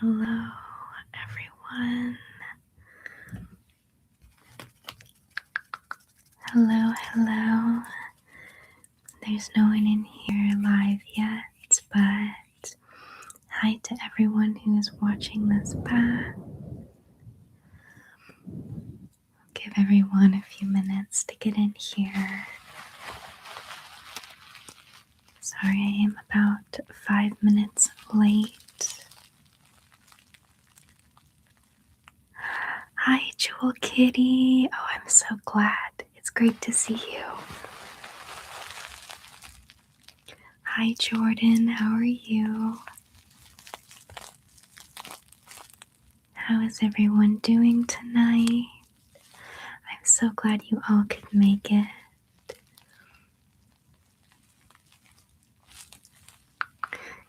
Hello, everyone. Hello, hello. There's no one in here live yet, but hi to everyone who is watching this back. Give everyone a few minutes to get in here. Sorry, I am about 5 minutes late. Hi, Jewel Kitty. Oh, I'm so glad. It's great to see you. Hi, Jordan. How are you? How is everyone doing tonight? I'm so glad you all could make it.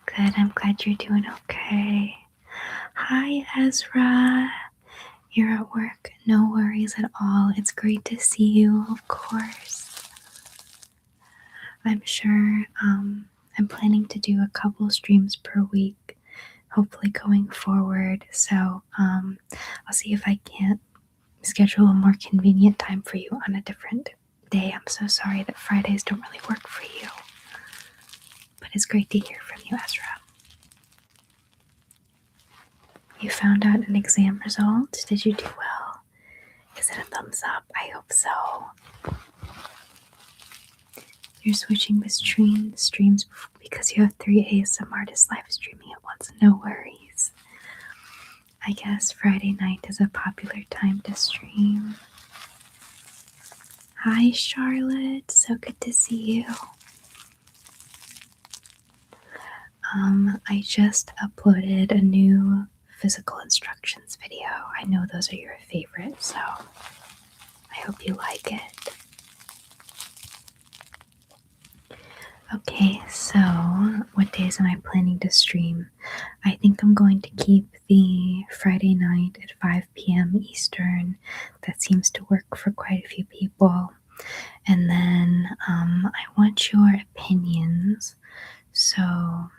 Good, I'm glad you're doing okay. Hi, Ezra. You're at work. No worries at all. It's great to see you, of course. I'm sure I'm planning to do a couple streams per week, hopefully going forward. So I'll see if I can't schedule a more convenient time for you on a different day. I'm so sorry that Fridays don't really work for you. But it's great to hear from you, Ezra. You found out an exam result? Did you do well? Is it a thumbs up? I hope so. You're switching between streams because you have 3 ASM artists live streaming at once. No worries. I guess Friday night is a popular time to stream. Hi, Charlotte. So good to see you. I just uploaded a new physical instructions video. I know those are your favorites, so I hope you like it. Okay, so what days am I planning to stream? I think I'm going to keep the Friday night at 5 p.m. Eastern. That seems to work for quite a few people. And then I want your opinions. So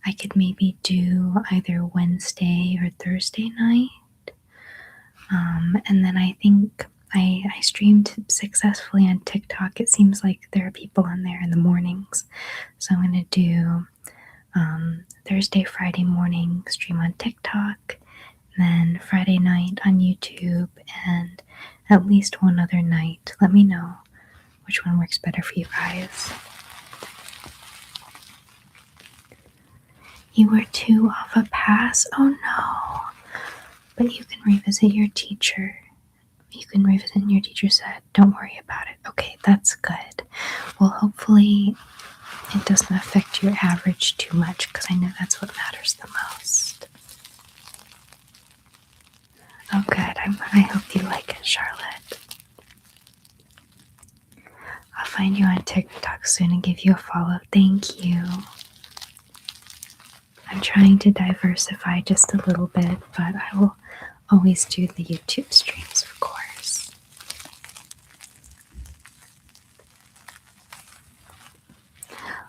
I could maybe do either Wednesday or Thursday night. And then I think I streamed successfully on TikTok. It seems like there are people on there in the mornings. So I'm going to do Thursday, Friday morning stream on TikTok, then Friday night on YouTube, and at least one other night. Let me know which one works better for you guys. You were 2 off a pass? Oh no. But you can revisit your teacher. You can revisit and your teacher said, don't worry about it. Okay, that's good. Well, hopefully it doesn't affect your average too much because I know that's what matters the most. Oh, good. I hope you like it, Charlotte. I'll find you on TikTok soon and give you a follow. Thank you. I'm trying to diversify just a little bit, but I will always do the YouTube streams, of course.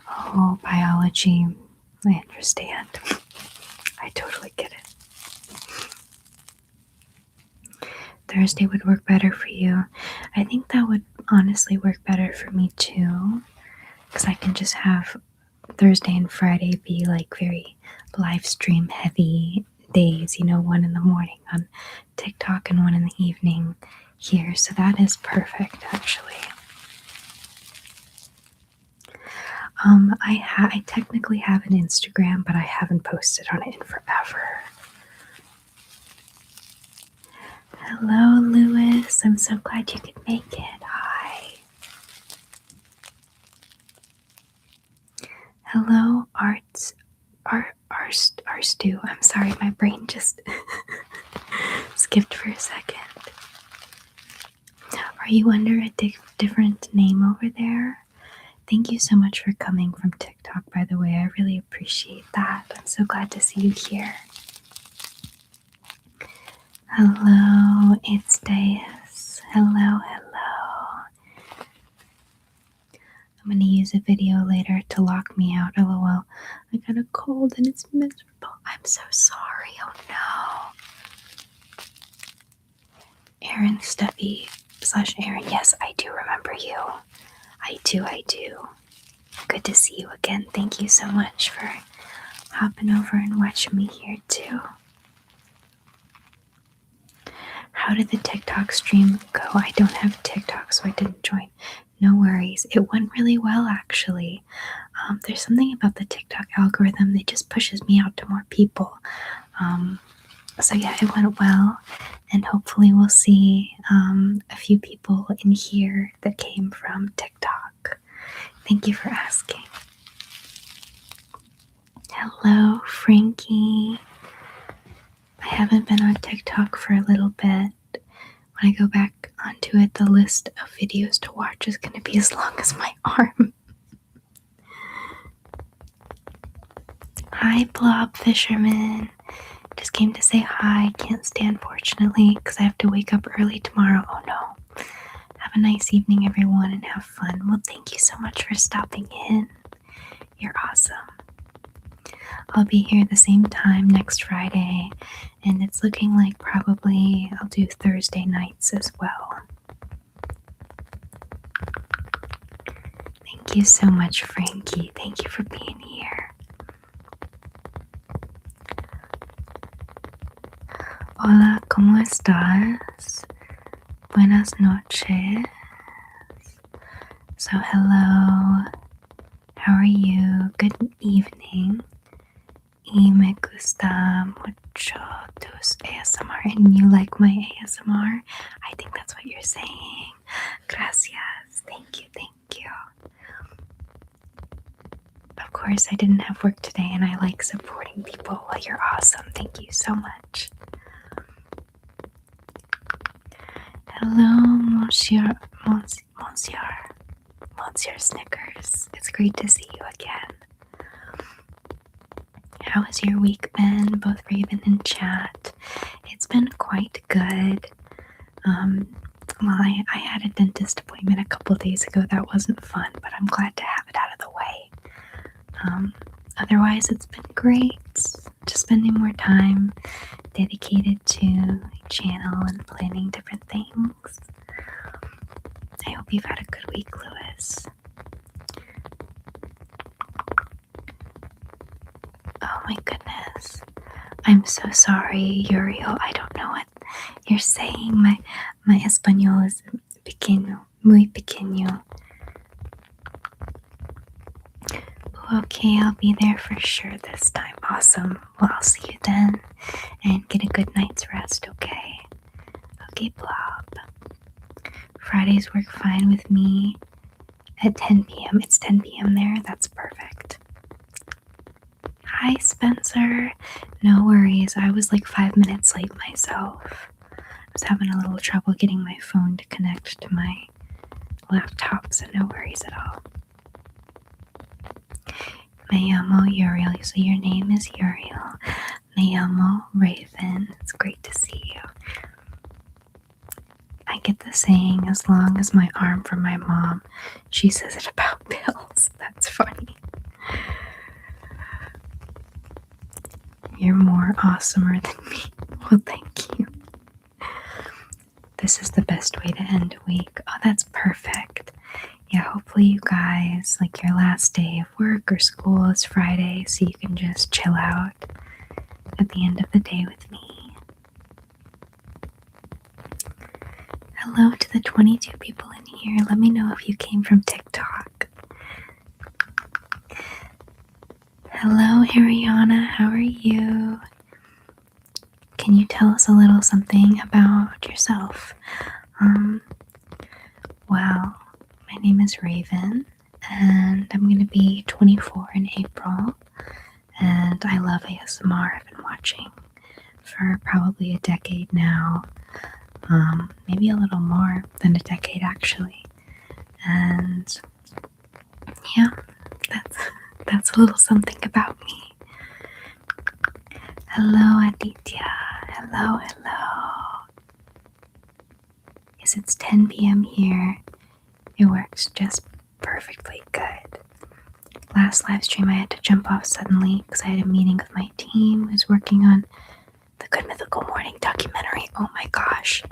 Oh, biology. I understand. I totally get it. Thursday would work better for you. I think that would honestly work better for me too, because I can just have Thursday and Friday be like very live stream heavy days, one in the morning on TikTok and one in the evening here. So that is perfect, actually. I technically have an Instagram, but I haven't posted on it in forever. Hello, Lewis. I'm so glad you could make it. Hi. Hello, Arstu. I'm sorry, my brain just skipped for a second. Are you under a different name over there? Thank you so much for coming from TikTok, by the way. I really appreciate that. I'm so glad to see you here. Hello, it's Deus. Hello, hello. I'm going to use a video later to lock me out. LOL. I got a cold and it's miserable. I'm so sorry. Oh no. Aaron Steffi / Aaron. Yes, I do remember you. I do. Good to see you again. Thank you so much for hopping over and watching me here too. How did the TikTok stream go? I don't have TikTok, so I didn't join. No worries. It went really well, actually. There's something about the TikTok algorithm that just pushes me out to more people. So yeah, it went well, and hopefully we'll see a few people in here that came from TikTok. Thank you for asking. Hello, Frankie. I haven't been on TikTok for a little bit. When I go back onto it, the list of videos to watch is going to be as long as my arm. Hi, Blob Fisherman. Just came to say hi. Can't stand, fortunately, because I have to wake up early tomorrow. Oh no. Have a nice evening, everyone, and have fun. Well, thank you so much for stopping in. You're awesome. I'll be here the same time next Friday, and it's looking like probably I'll do Thursday nights as well. Thank you so much, Frankie. Thank you for being here. Hola, ¿cómo estás? Buenas noches. So, hello. How are you? Good evening. Y me gusta mucho tus ASMR. And you like my ASMR? I think that's what you're saying. Gracias. Thank you. Of course, I didn't have work today, and I like supporting people. Well, you're awesome. Thank you so much. Hello, Monsieur Snickers. It's great to see you again. How has your week been, both Raven and chat? It's been quite good. Well, I had a dentist appointment a couple days ago. That wasn't fun, but I'm glad to have it out of the way. Otherwise, it's been great. Just spending more time dedicated to channel and planning different things. I hope you've had a good week, Lewis. Oh my goodness. I'm so sorry, Uriel. I don't know what you're saying. My español is pequeño, muy pequeño. Okay, I'll be there for sure this time. Awesome. Well, I'll see you then, and get a good night's rest, okay? Okay, Blob. Fridays work fine with me at 10 p.m. It's 10 p.m. there. That's perfect. Hi, Spencer. No worries. I was like 5 minutes late myself. I was having a little trouble getting my phone to connect to my laptop, so no worries at all. Me llamo Uriel. So your name is Uriel. Me llamo Raven. It's great to see you. I get the saying, as long as my arm, from my mom. She says it about pills. That's funny. You're more awesomer than me. Well, thank you. This is the best way to end a week. Oh, that's perfect. Yeah, hopefully you guys, like your last day of work or school is Friday, so you can just chill out at the end of the day with me. Hello to the 22 people in here. Let me know if you came from TikTok. Hello, Ariana. How are you? Can you tell us a little something about yourself? Well, my name is Raven, and I'm going to be 24 in April, and I love ASMR. I've been watching for probably a decade now, maybe a little more than a decade actually, and yeah, that's a little something about me. Hello, Aditya. Hello. Yes, it's 10 p.m. here. It works just perfectly good. last live stream I had to jump off suddenly because I had a meeting with my team who's working on the Good Mythical Morning documentary. Oh my gosh.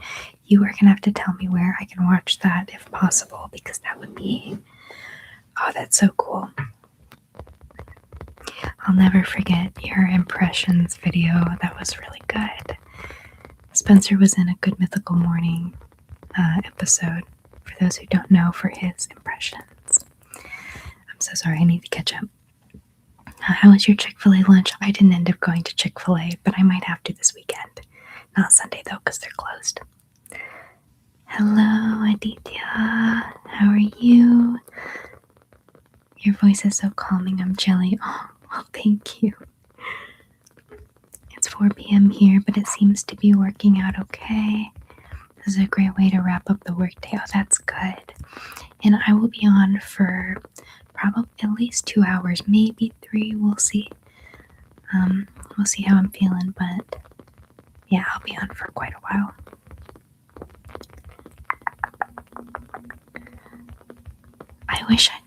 You are going to have to tell me where I can watch that if possible, because that would be... Oh, that's so cool. I'll never forget your impressions video. That was really good. Spencer was in a Good Mythical Morning episode, for those who don't know, for his impressions. I'm so sorry, I need to catch up. How was your Chick-fil-A lunch? I didn't end up going to Chick-fil-A, but I might have to this weekend. Not Sunday, though, because they're closed. Hello, Aditya. How are you? Your voice is so calming. I'm jelly. Oh, well, thank you. It's 4 p.m. here, but it seems to be working out okay. This is a great way to wrap up the workday. Oh, that's good. And I will be on for probably at least 2 hours, maybe 3. We'll see. We'll see how I'm feeling, but yeah, I'll be on for quite a while.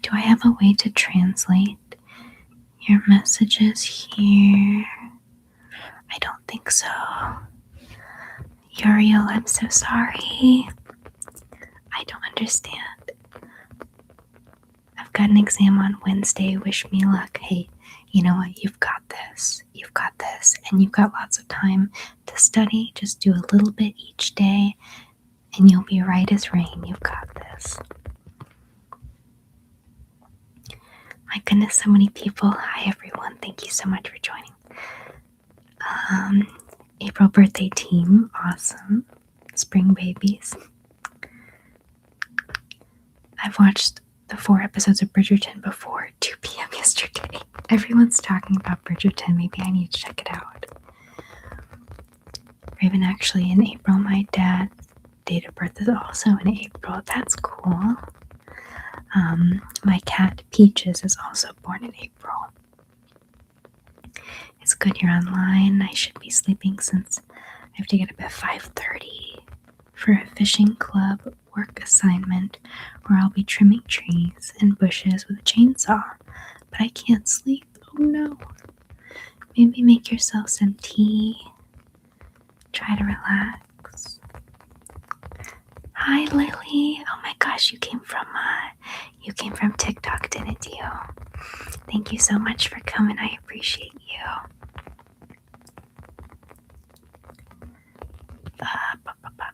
Do I have a way to translate your messages here? I don't think so. Uriel, I'm so sorry. I don't understand. I've got an exam on Wednesday. Wish me luck. Hey, you know what? You've got this. You've got this. And you've got lots of time to study. Just do a little bit each day, and you'll be right as rain. You've got this. My goodness, so many people. Hi, everyone. Thank you so much for joining. April birthday team. Awesome. Spring babies. I've watched the 4 episodes of Bridgerton before 2 p.m. yesterday. Everyone's talking about Bridgerton. Maybe I need to check it out. Raven, actually, in April, my dad's date of birth is also in April. That's cool. My cat Peaches is also born in April. It's good you're online. I should be sleeping since I have to get up at 5:30 for a fishing club work assignment where I'll be trimming trees and bushes with a chainsaw. But I can't sleep. Oh no. Maybe make yourself some tea. Try to relax. Hi, Lily. Oh my gosh, you came from TikTok, didn't you? Thank you so much for coming. I appreciate you.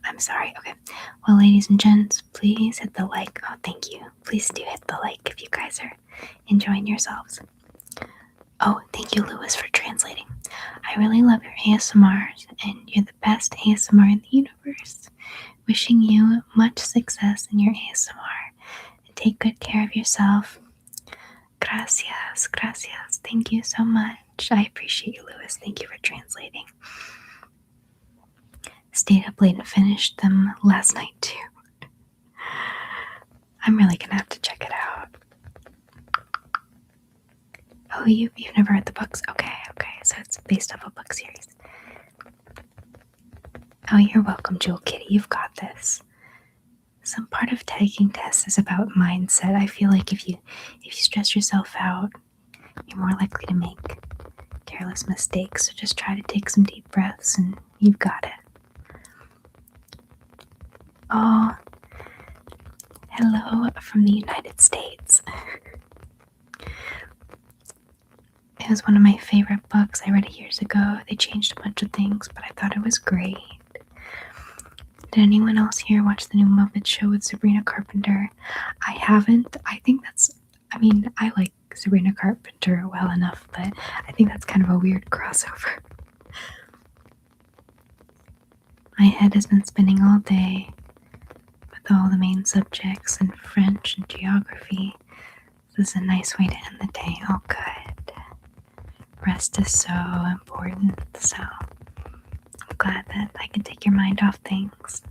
I'm sorry. Okay. Well, ladies and gents, please hit the like. Oh, thank you. Please do hit the like if you guys are enjoying yourselves. Oh, thank you, Lewis, for translating. I really love your ASMRs, and you're the best ASMR in the universe. Wishing you much success in your ASMR. And take good care of yourself. Gracias, gracias. Thank you so much. I appreciate you, Lewis. Thank you for translating. Stayed up late and finished them last night, too. I'm really gonna have to check it out. Oh, you've never read the books? Okay. So it's based off a book series. Oh, you're welcome, Jewel Kitty. You've got this. Some part of taking tests is about mindset. I feel like if you stress yourself out, you're more likely to make careless mistakes. So just try to take some deep breaths and you've got it. Oh, hello from the United States. It was one of my favorite books. I read it years ago. They changed a bunch of things, but I thought it was great. Did anyone else here watch the new Muppet Show with Sabrina Carpenter? I haven't. I like Sabrina Carpenter well enough, but I think that's kind of a weird crossover. My head has been spinning all day with all the main subjects in French and geography. This is a nice way to end the day. Oh, good. Rest is so important, so I'm glad that I can take your mind off things.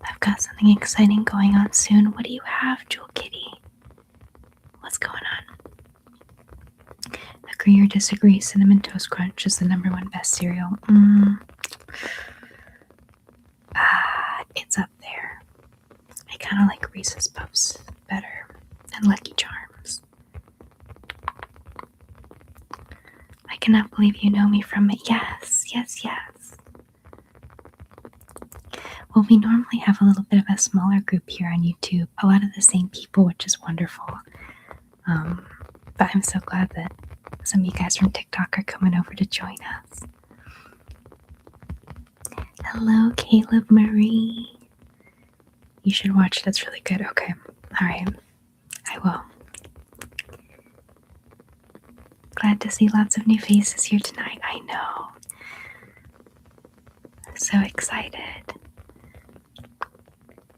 I've got something exciting going on soon. What do you have, Jewel Kitty? What's going on? Agree or disagree, Cinnamon Toast Crunch is the #1 best cereal. It's up there. I kind of like Reese's Puffs better. and Lucky Charms. I cannot believe you know me from it. Yes, yes, yes. Well, we normally have a little bit of a smaller group here on YouTube, a lot of the same people, which is wonderful. But I'm so glad that some of you guys from TikTok are coming over to join us. Hello, Caleb Marie. You should watch it. It's really good. Okay. All right. I will. Glad to see lots of new faces here tonight. I know. So excited.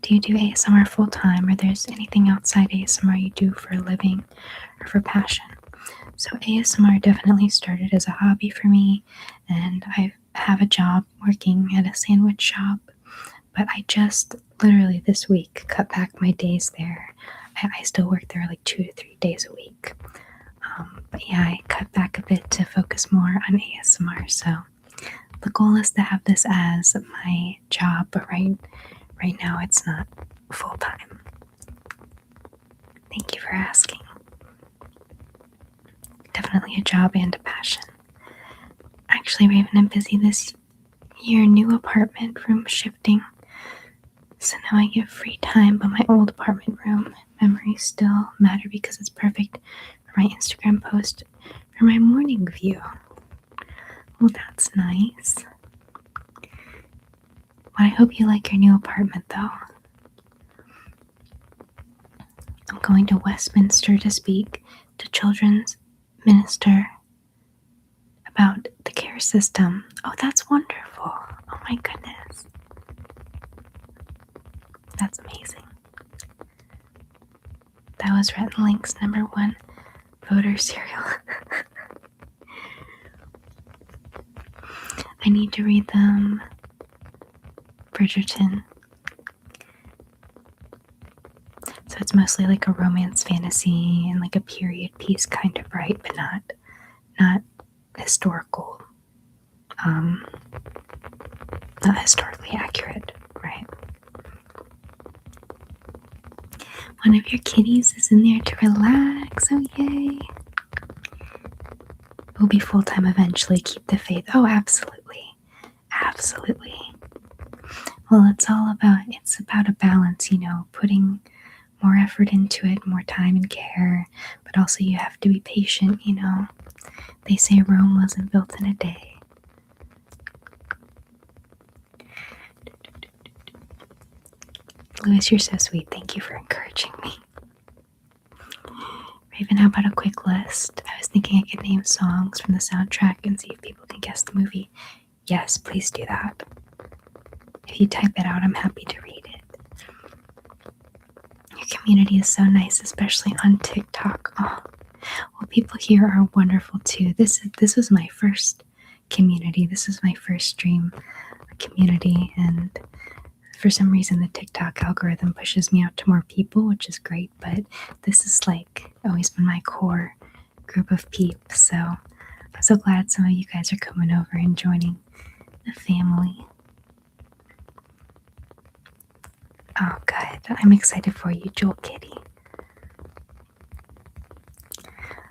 Do you do ASMR full time, or there's anything outside ASMR you do for a living or for passion? So ASMR definitely started as a hobby for me, and I have a job working at a sandwich shop, but I just literally this week cut back my days there. I still work there like 2 to 3 days a week. But yeah, I cut back a bit to focus more on ASMR. So the goal is to have this as my job, but right now it's not full time. Thank you for asking. Definitely a job and a passion. Actually, Raven, I'm busy this year, new apartment room shifting. So now I get free time, but my old apartment room memories still matter because it's perfect for my Instagram post for my morning view. Well, that's nice. Well, I hope you like your new apartment, though. I'm going to Westminster to speak to children's minister about the care system. Oh, that's wonderful. Oh my goodness. That's amazing. That was Rhett and Link's #1 voter cereal. I need to read them. Bridgerton. So it's mostly like a romance fantasy and like a period piece kind of, right? But not historical. Not historically accurate, right? One of your kitties is in there to relax. Oh, yay. We'll be full time eventually. Keep the faith. Oh, absolutely. Absolutely. Well, it's about a balance, putting more effort into it, more time and care, but also you have to be patient, They say Rome wasn't built in a day. Lewis, you're so sweet. Thank you for encouraging me. Raven, how about a quick list? I was thinking I could name songs from the soundtrack and see if people can guess the movie. Yes, please do that. If you type it out, I'm happy to read it. Your community is so nice, especially on TikTok. Oh, well, people here are wonderful too. This was my first community. This is my first stream community, and for some reason the TikTok algorithm pushes me out to more people, which is great, but this is like always been my core group of peeps. So I'm so glad some of you guys are coming over and joining the family. Oh, good. I'm excited for you, Jewel Kitty.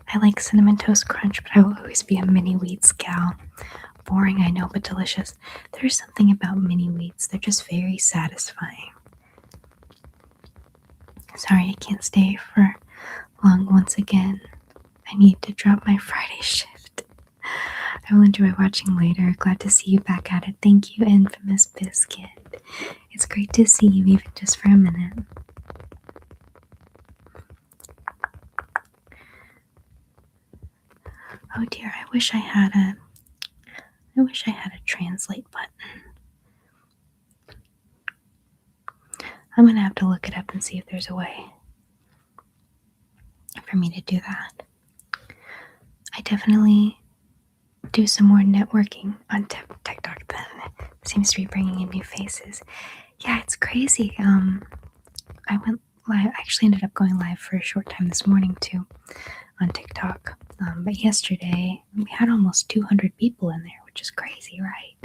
I like Cinnamon Toast Crunch, but I will always be a mini wheats gal. Boring, I know, but delicious. There's something about mini wheats. They're just very satisfying. Sorry, I can't stay for long once again. I need to drop my Friday shift. I will enjoy watching later. Glad to see you back at it. Thank you, Infamous Biscuit. It's great to see you, even just for a minute. Oh dear, I wish I had a translate button. I'm gonna have to look it up and see if there's a way for me to do that. I definitely do some more networking on TikTok then. It seems to be bringing in new faces. Yeah, it's crazy. I went live. I actually ended up going live for a short time this morning too on TikTok. But yesterday we had almost 200 people in there, which is crazy, right?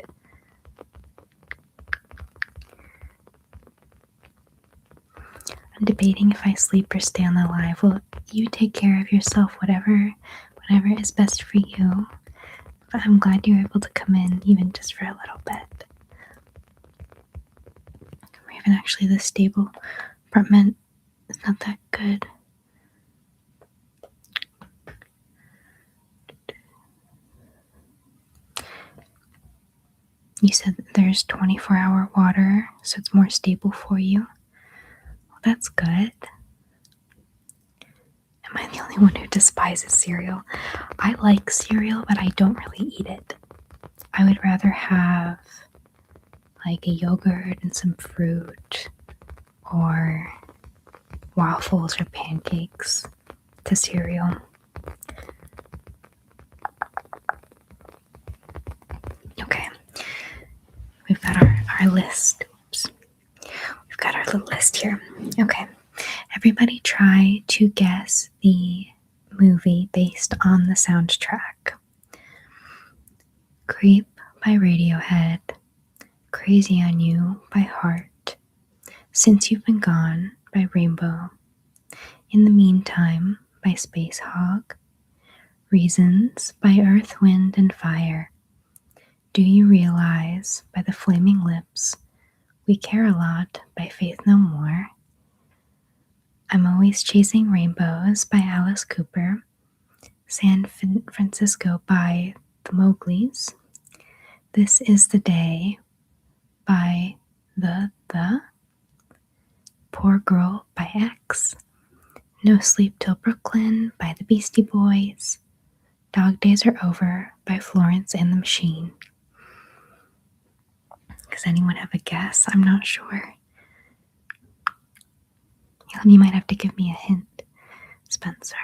I'm debating if I sleep or stay on the live. Well, you take care of yourself, whatever is best for you. But I'm glad you were able to come in, even just for a little bit. Or even actually, the stable apartment is not that good. You said that there's 24-hour water, so it's more stable for you. Well, that's good. Am I the only one who despises cereal? I like cereal, but I don't really eat it. I would rather have like a yogurt and some fruit or waffles or pancakes to cereal. Okay, we've got our list. Oops. We've got our little list here. Okay, everybody try to guess the movie based on the soundtrack. Creep by Radiohead, Crazy on You by Heart, Since You've Been Gone by Rainbow, In the Meantime by Space Hog, Reasons by Earth, Wind, and Fire, Do You Realize by The Flaming Lips, We Care a Lot by Faith No More, I'm Always Chasing Rainbows by Alice Cooper, San Francisco by The Mowglis, This Is the Day by The Poor Girl by X, No Sleep Till Brooklyn by the Beastie Boys, Dog Days Are Over by Florence and the Machine. Does anyone have a guess? I'm not sure. You might have to give me a hint, Spencer.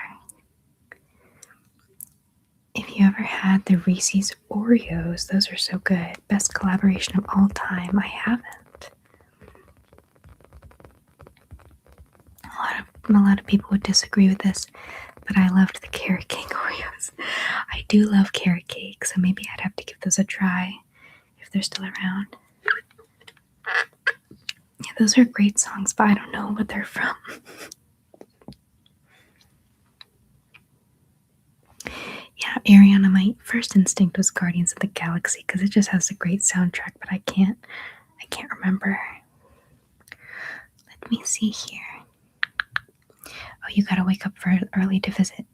If you ever had the Reese's Oreos, those are so good. Best collaboration of all time. I haven't. A lot of people would disagree with this, but I loved the carrot cake Oreos. I do love carrot cake, so maybe I'd have to give those a try if they're still around. Yeah, those are great songs, but I don't know what they're from. Yeah, Ariana, my first instinct was Guardians of the Galaxy because it just has a great soundtrack, but I can't remember. Let me see here. Oh, you gotta wake up early to visit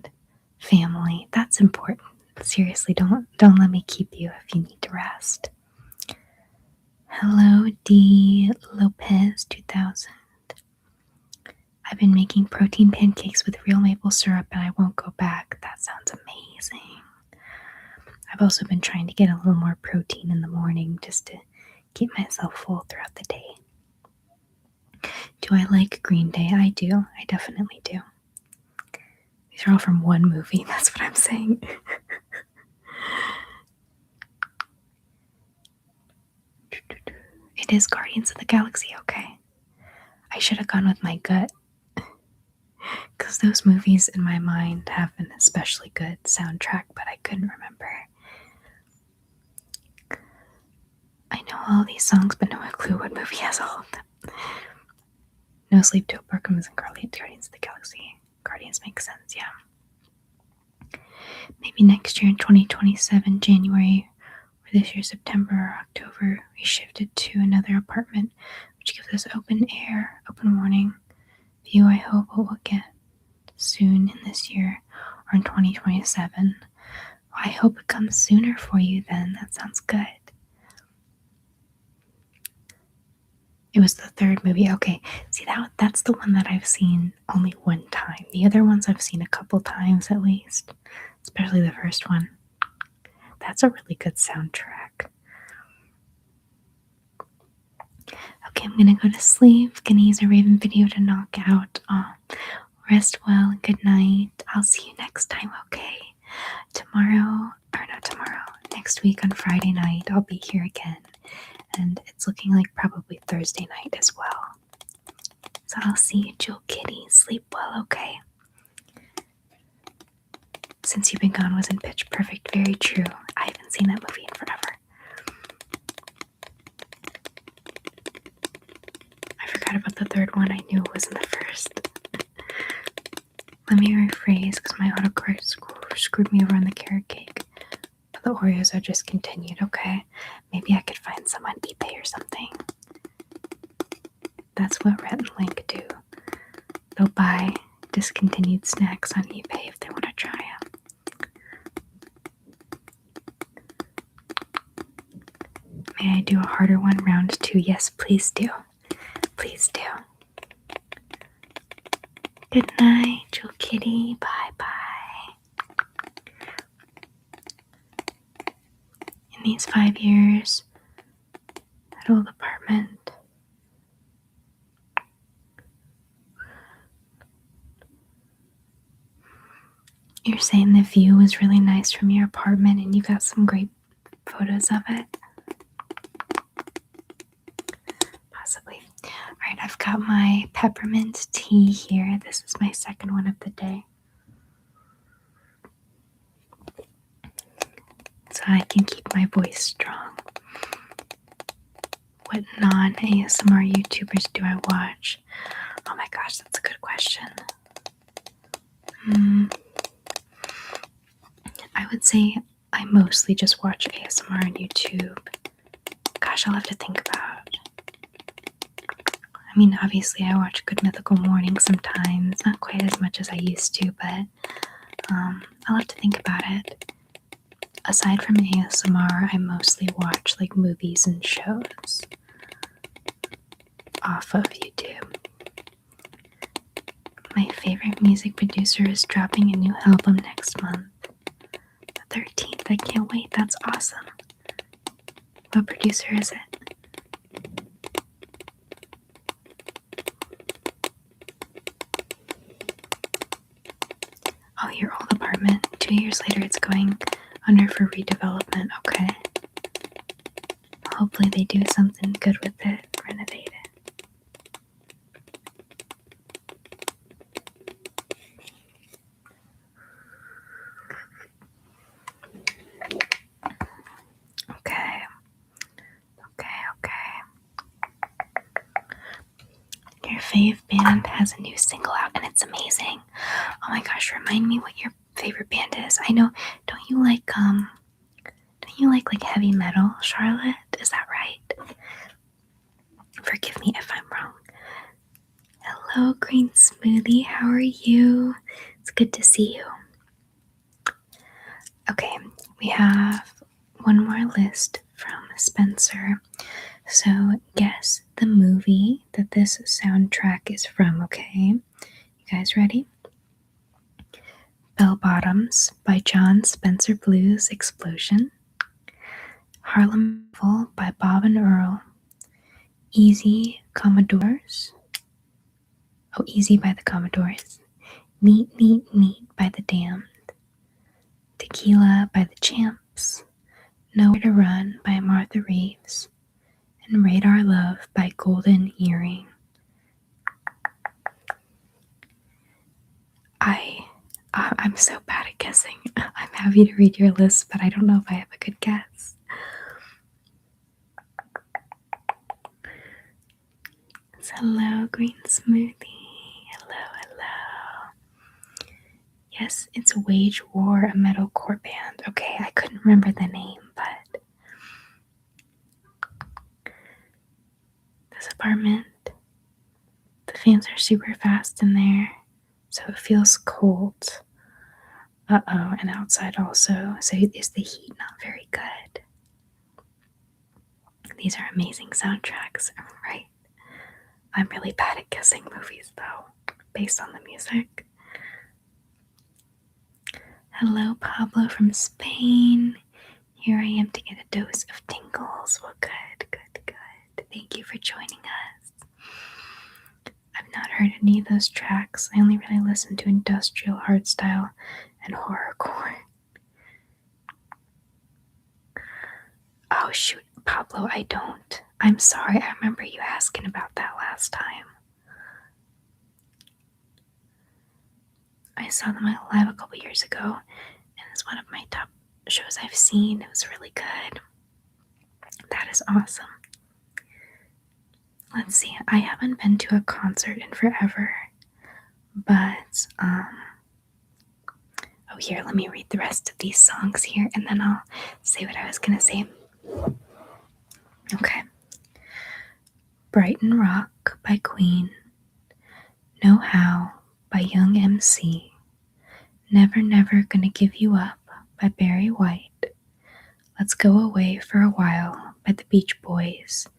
family. That's important. Seriously, don't let me keep you if you need to rest. Hello, D. Lopez 2000. I've been making protein pancakes with real maple syrup and I won't go back. That sounds amazing. I've also been trying to get a little more protein in the morning just to keep myself full throughout the day. Do I like Green Day? I do. I definitely do. These are all from one movie. That's what I'm saying. It is Guardians of the Galaxy, okay. I should have gone with my gut. Because those movies in my mind have an especially good soundtrack, but I couldn't remember. I know all these songs, but no clue what movie has all of them. No Sleep Till Brooklyn is in Guardians of the Galaxy. Guardians makes sense, yeah. Maybe next year in 2027, January, or this year, September or October, we shifted to another apartment, which gives us open air, open morning view. I hope we'll get soon in this year or in 2027. Well, I hope it comes sooner for you then. That sounds good. It was the third movie. Okay, see, that's the one that I've seen only one time. The other ones I've seen a couple times at least, especially the first one. That's a really good soundtrack. Okay, I'm gonna go to sleep. Gonna use a Raven video to knock out. Rest well and good night. I'll see you next time, okay? Next week on Friday night, I'll be here again. And it's looking like probably Thursday night as well. So I'll see you, Jewel Kitty. Sleep well, okay? Since You've Been Gone was in Pitch Perfect. Very true. I haven't seen that movie in forever. I forgot forgot about the third one. I knew it was in the first. Let me rephrase because my autocorrect screwed me over on the carrot cake. But the Oreos are discontinued, okay? Maybe I could find some on eBay or something. That's what Rhett and Link do. They'll buy discontinued snacks on eBay if they want to try them. May I do a harder one, round 2? Yes, please do. Please do. Good night, Jewel Kitty. Bye-bye. In these 5 years at old apartment, you're saying the view was really nice from your apartment and you got some great photos of it? Possibly. Alright, I've got my peppermint tea here. This is my second one of the day. So I can keep my voice strong. What non-ASMR YouTubers do I watch? Oh my gosh, that's a good question. I would say I mostly just watch ASMR on YouTube. Gosh, I'll have to think about. I mean, obviously I watch Good Mythical Morning sometimes, not quite as much as I used to, but I'll have to think about it. Aside from ASMR, I mostly watch like movies and shows off of YouTube. My favorite music producer is dropping a new album next month. The 13th. I can't wait. That's awesome. What producer is it? Oh, your old apartment. 2 years later, it's going under for redevelopment. Okay. Hopefully they do something good with it. Renovate it. Your fave band has a new single out and it's amazing. Oh my gosh, remind me what your favorite band is. I know, don't you like heavy metal, Charlotte? Is that right? Forgive me if I'm wrong. Hello, Green Smoothie. How are you? It's good to see you. Okay, we have one more list from Spencer. So guess the movie that this soundtrack is from, okay? You guys ready? Bell Bottoms by John Spencer Blues Explosion. Harlem Full by Bob and Earl. Easy Commodores. Oh, Easy by the Commodores. Neat, Neat, Neat by the Damned. Tequila by the Champs. Nowhere to Run by Martha Reeves. And Radar Love by Golden Earring. I'm so bad at guessing. I'm happy to read your list, but I don't know if I have a good guess. So hello, Green Smoothie. Hello. Yes, it's Wage War, a metalcore band. Okay, I couldn't remember the name, but this apartment, the fans are super fast in there, so it feels cold. Uh-oh, and outside also. So is the heat not very good? These are amazing soundtracks, right? I'm really bad at guessing movies, though, based on the music. Hello, Pablo from Spain. Here I am to get a dose of tingles. Well, good. Thank you for joining us. I've not heard any of those tracks. I only really listen to industrial hardstyle and horrorcore. Oh, shoot, Pablo, I don't. I'm sorry. I remember you asking about that last time. I saw them live a couple years ago, and it's one of my top shows I've seen. It was really good. That is awesome. let's see. I haven't been to a concert in forever, but oh, here, let me read the rest of these songs here, and then I'll say what I was gonna say. Okay. Brighton Rock by Queen, Know How by Young MC, Never Never Gonna Give You Up by Barry White, Let's Go Away for a While by the Beach Boys,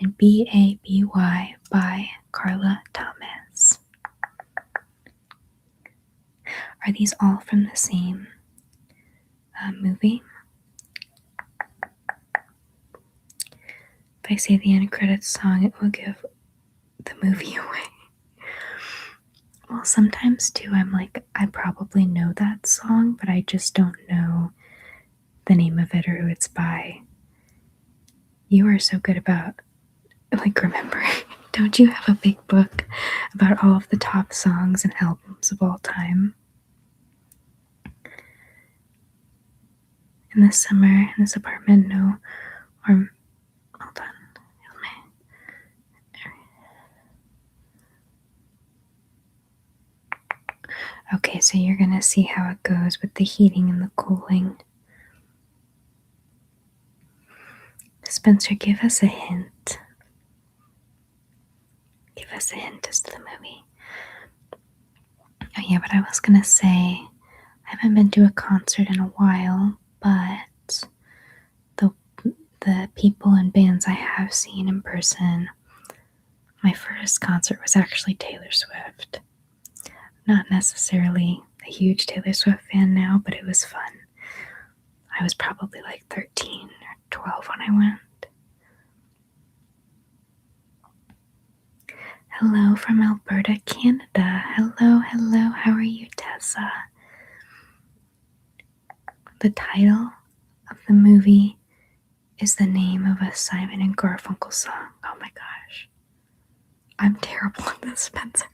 and Baby by Carla Thomas. Are these all from the same movie? If I say the end credits song, it will give the movie away. Well, sometimes too, I'm like, I probably know that song, but I just don't know the name of it or who it's by. You are so good about, like, remembering. Don't you have a big book about all of the top songs and albums of all time? In the summer, in this apartment, no. Or, hold on. Okay, so you're gonna see how it goes with the heating and the cooling. Spencer, give us a hint. Give us a hint as to the movie. Oh yeah, but I was gonna say, I haven't been to a concert in a while, but the people and bands I have seen in person, my first concert was actually Taylor Swift. Not necessarily a huge Taylor Swift fan now, but it was fun. I was probably like 13 or 12 when I went. Hello from Alberta, Canada. Hello, hello. How are you, Tessa? The title of the movie is the name of a Simon and Garfunkel song. Oh my gosh. I'm terrible at this, Spencer.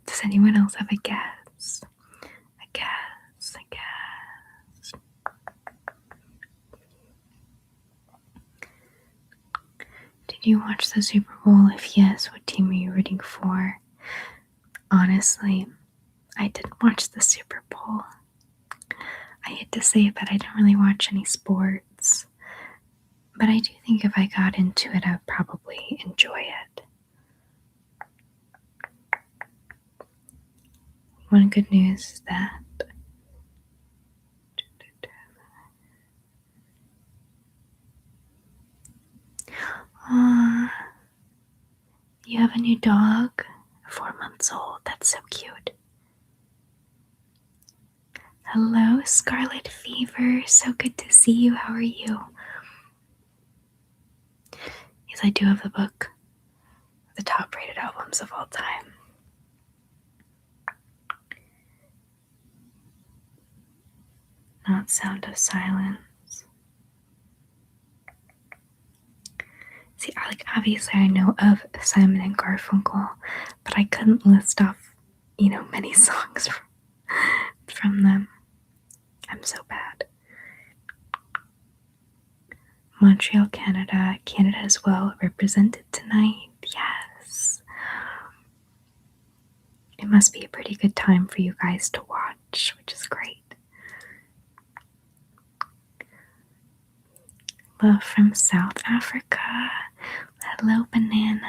Does anyone else have a guess? A guess. Did you watch the Super Bowl? If yes, what team are you rooting for? Honestly, I didn't watch the Super Bowl. I hate to say it, but I don't really watch any sports. But I do think if I got into it, I would probably enjoy it. One good news is that you have a new dog, 4 months old. That's so cute. Hello, Scarlet Fever. So good to see you. How are you? Yes, I do have the book, the top rated albums of all time. Not Sound of Silence. See, obviously I know of Simon and Garfunkel, but I couldn't list off, many songs from them. I'm so bad. Montreal, Canada. Canada as well, represented tonight. Yes. It must be a pretty good time for you guys to watch, which is great. Love from South Africa. Hello, Banana.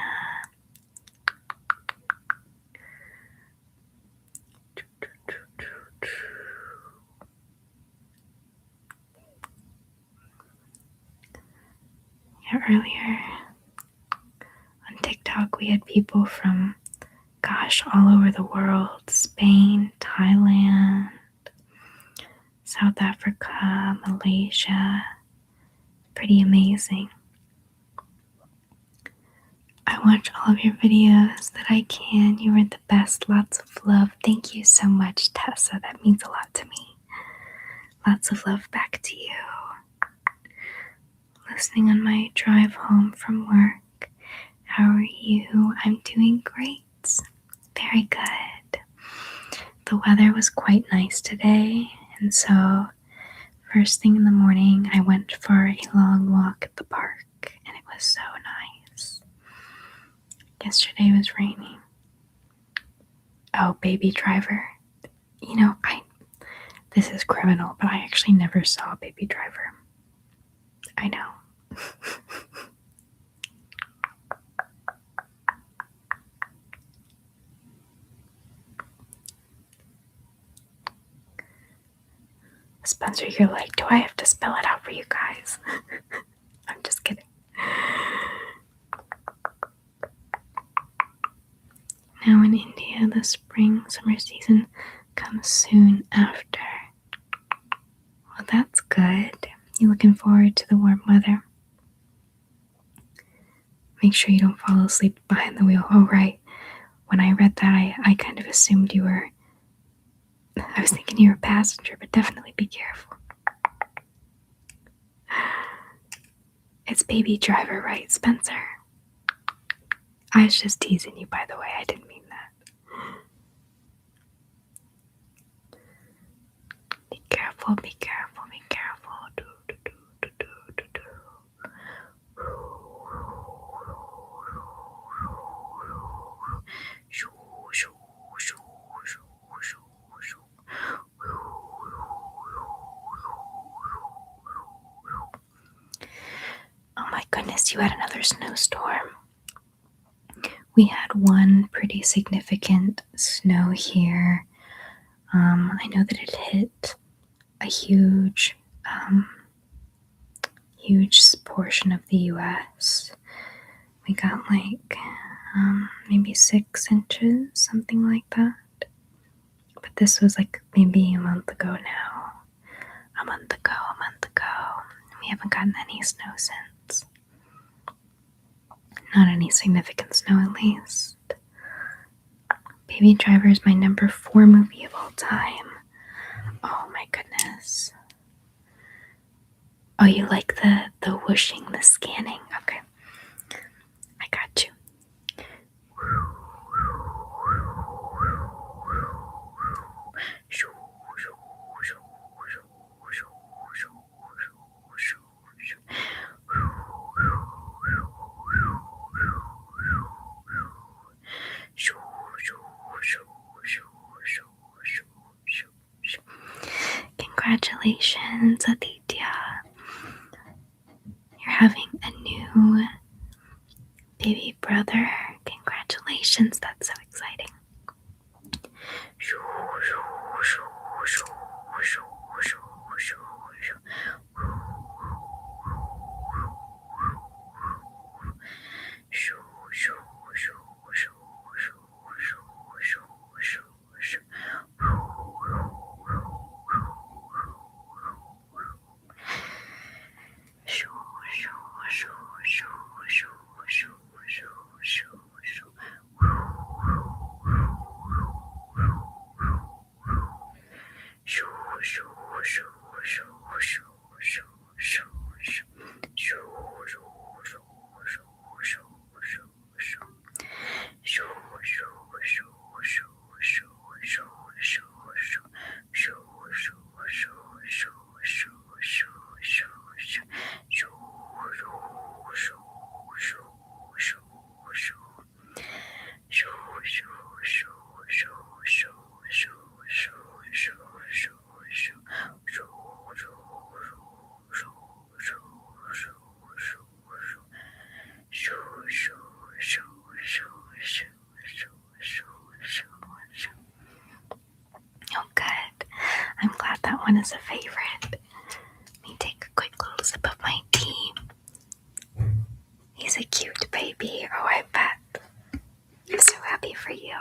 Yeah, earlier on TikTok we had people from, all over the world. Spain, Thailand, South Africa, Malaysia. Pretty amazing. I watch all of your videos that I can. You are the best. Lots of love. Thank you so much, Tessa. That means a lot to me. Lots of love back to you. Listening on my drive home from work. How are you? I'm doing great. Very good. The weather was quite nice today, and so first thing in the morning I went for a long walk at the park, and it was so nice. Yesterday was raining. Oh, Baby Driver. You know, this is criminal, but I actually never saw Baby Driver. I know. Spencer, you're like, do I have to spell it out for you guys? I'm just kidding. Now in India, the spring-summer season comes soon after. Well, that's good. You looking forward to the warm weather? Make sure you don't fall asleep behind the wheel. Oh, right. When I read that, I kind of assumed you were... I was thinking you were a passenger, but definitely be careful. It's Baby Driver, right, Spencer? I was just teasing you, by the way. I didn't mean that. Be careful, be careful, be careful. Oh my goodness, you had another snowstorm. We had one pretty significant snow here. I know that it hit a huge portion of the US. We got like maybe 6 inches, something like that. But this was like maybe a month ago now. A month ago. We haven't gotten any snow since. Not any significant snow, at least. Baby Driver is my number 4 movie of all time. Oh my goodness. Oh, you like the whooshing, the scanning? Okay. I got you. Congratulations, Aditya. You're having a new baby brother. Congratulations, that's so exciting. Oh, good. I'm glad that one is a favorite. Let me take a quick little sip of my tea. He's a cute baby. Oh, I bet. I'm so happy for you.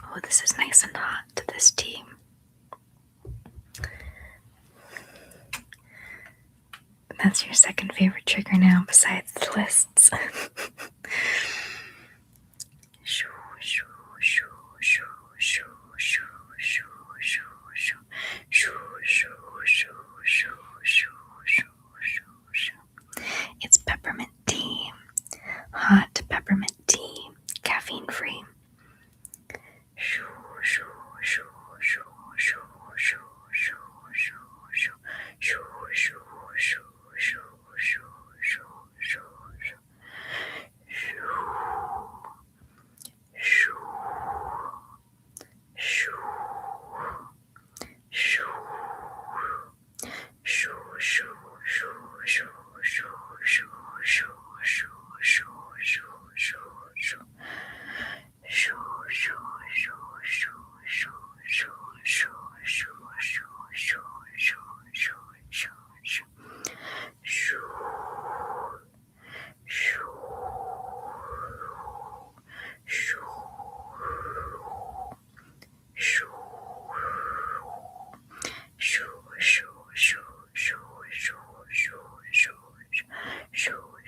Oh, this is nice and hot to this tea. That's your second favorite trigger now, besides the lists. It's peppermint tea. Hot peppermint tea. Caffeine free.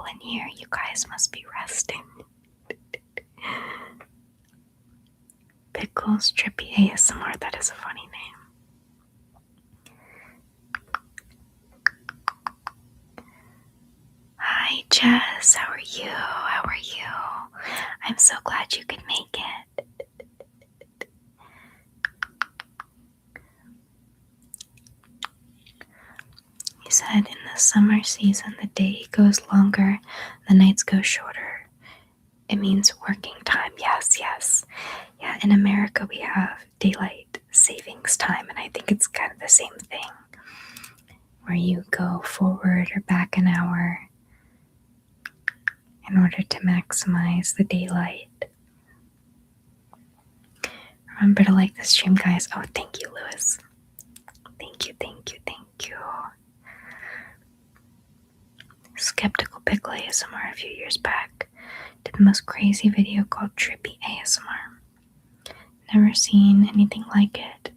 people in here. You guys must be resting. Pickles Trippy ASMR. That is a funny name. Hi, Jess. How are you? How are you? I'm so glad you could make it. You said in the summer season, the day goes longer, the nights go shorter. It means working time. Yes, yes. Yeah, in America, we have daylight savings time, and I think it's kind of the same thing, where you go forward or back an hour in order to maximize the daylight. Remember to like the stream, guys. Oh, thank you, Lewis. Thank you, thank you, thank you. Skeptical Pickle ASMR a few years back did the most crazy video called Trippy ASMR. Never seen anything like it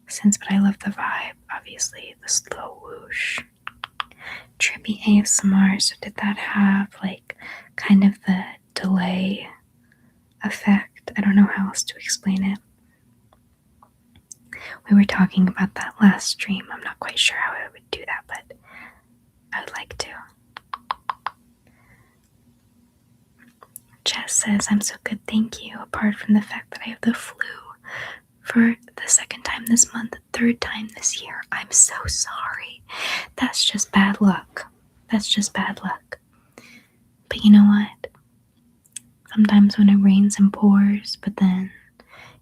since, but I love the vibe. Obviously, the slow whoosh. Trippy ASMR, so did that have like kind of the delay effect? I don't know how else to explain it. We were talking about that last stream. I'm not quite sure how I would do that, but I would like to. Jess says, I'm so good, thank you. Apart from the fact that I have the flu for the second time this month, third time this year, I'm so sorry. That's just bad luck. That's just bad luck. But you know what? Sometimes when it rains and pours, but then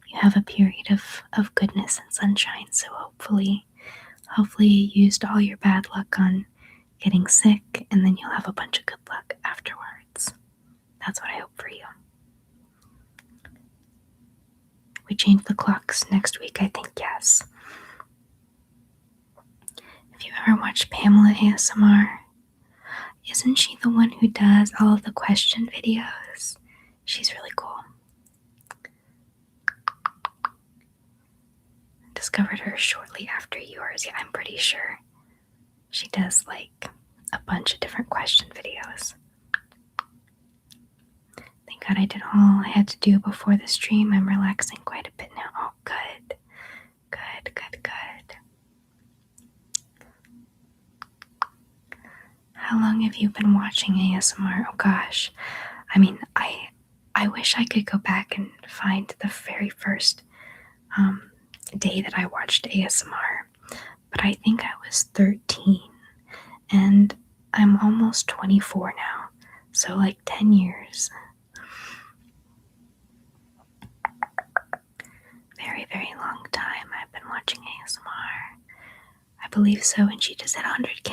you have a period of goodness and sunshine. So hopefully you used all your bad luck on getting sick, and then you'll have a bunch of good luck afterwards. That's what I hope for you. We change the clocks next week, I think, yes. If you ever watched Pamela ASMR, isn't she the one who does all of the question videos? She's really cool. Discovered her shortly after yours. Yeah, I'm pretty sure she does like a bunch of different question videos. Thank God I did all I had to do before the stream. I'm relaxing quite a bit now. Oh, good. Good, good, good. How long have you been watching ASMR? Oh gosh. I mean, I wish I could go back and find the very first day that I watched ASMR, but I think I was 13, and I'm almost 24 now, so like 10 years. Very, very long time I've been watching ASMR. I believe so, and she just hit 100K.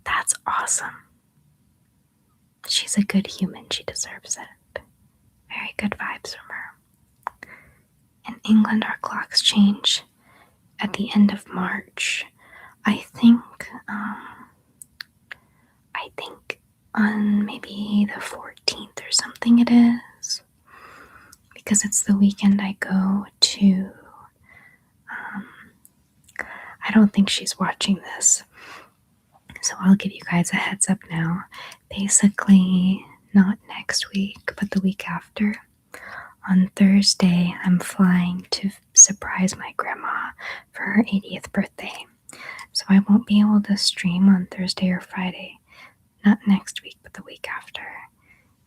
That's awesome. She's a good human. She deserves it. Very good vibes from her. In England, our clocks change at the end of March. I think on maybe the 14th or something it is, because it's the weekend I go to. I don't think she's watching this, so I'll give you guys a heads up now. Basically, not next week, but the week after. On Thursday, I'm flying to surprise my grandma for her 80th birthday. So I won't be able to stream on Thursday or Friday. Not next week, but the week after.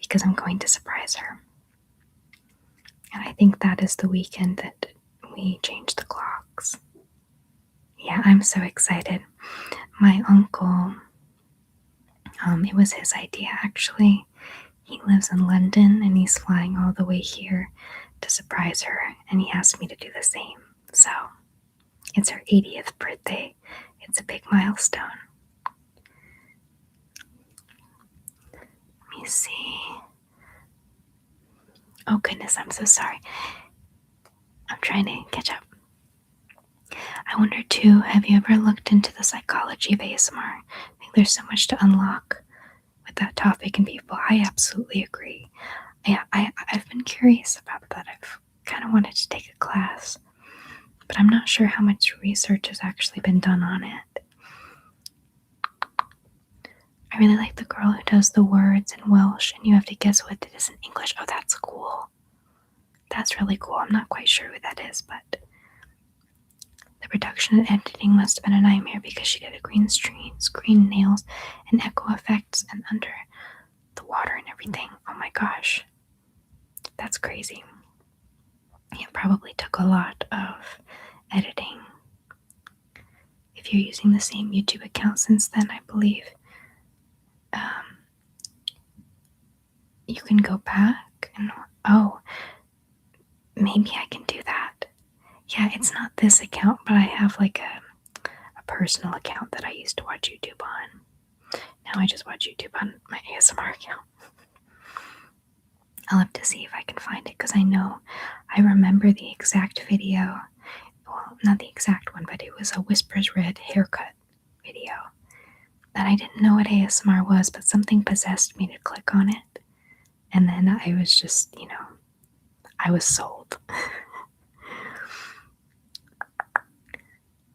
Because I'm going to surprise her. And I think that is the weekend that we change the clocks. Yeah, I'm so excited. My uncle, it was his idea actually. He lives in London and he's flying all the way here to surprise her, and he asked me to do the same. So it's her 80th birthday. It's a big milestone. Let me see. Oh goodness, I'm so sorry. I'm trying to catch up. I wonder too, have you ever looked into the psychology of ASMR? I think there's so much to unlock with that topic and people. I absolutely agree. Yeah, I've been curious about that. I've kind of wanted to take a class, but I'm not sure how much research has actually been done on it. I really like the girl who does the words in Welsh and you have to guess what it is in English. Oh, that's cool. That's really cool. I'm not quite sure who that is, but the production and editing must have been a nightmare because she did a green screen, nails, and echo effects, and under the water and everything. Oh my gosh. That's crazy. It probably took a lot of editing. If you're using the same YouTube account since then, I believe you can go back and maybe I can do that. Yeah, it's not this account, but I have like a personal account that I used to watch YouTube on. Now I just watch YouTube on my ASMR account. I'll have to see if I can find it because I remember the exact video. Well, not the exact one, but it was a Whispers Red haircut video. And I didn't know what ASMR was, but something possessed me to click on it. And then I was just, I was sold.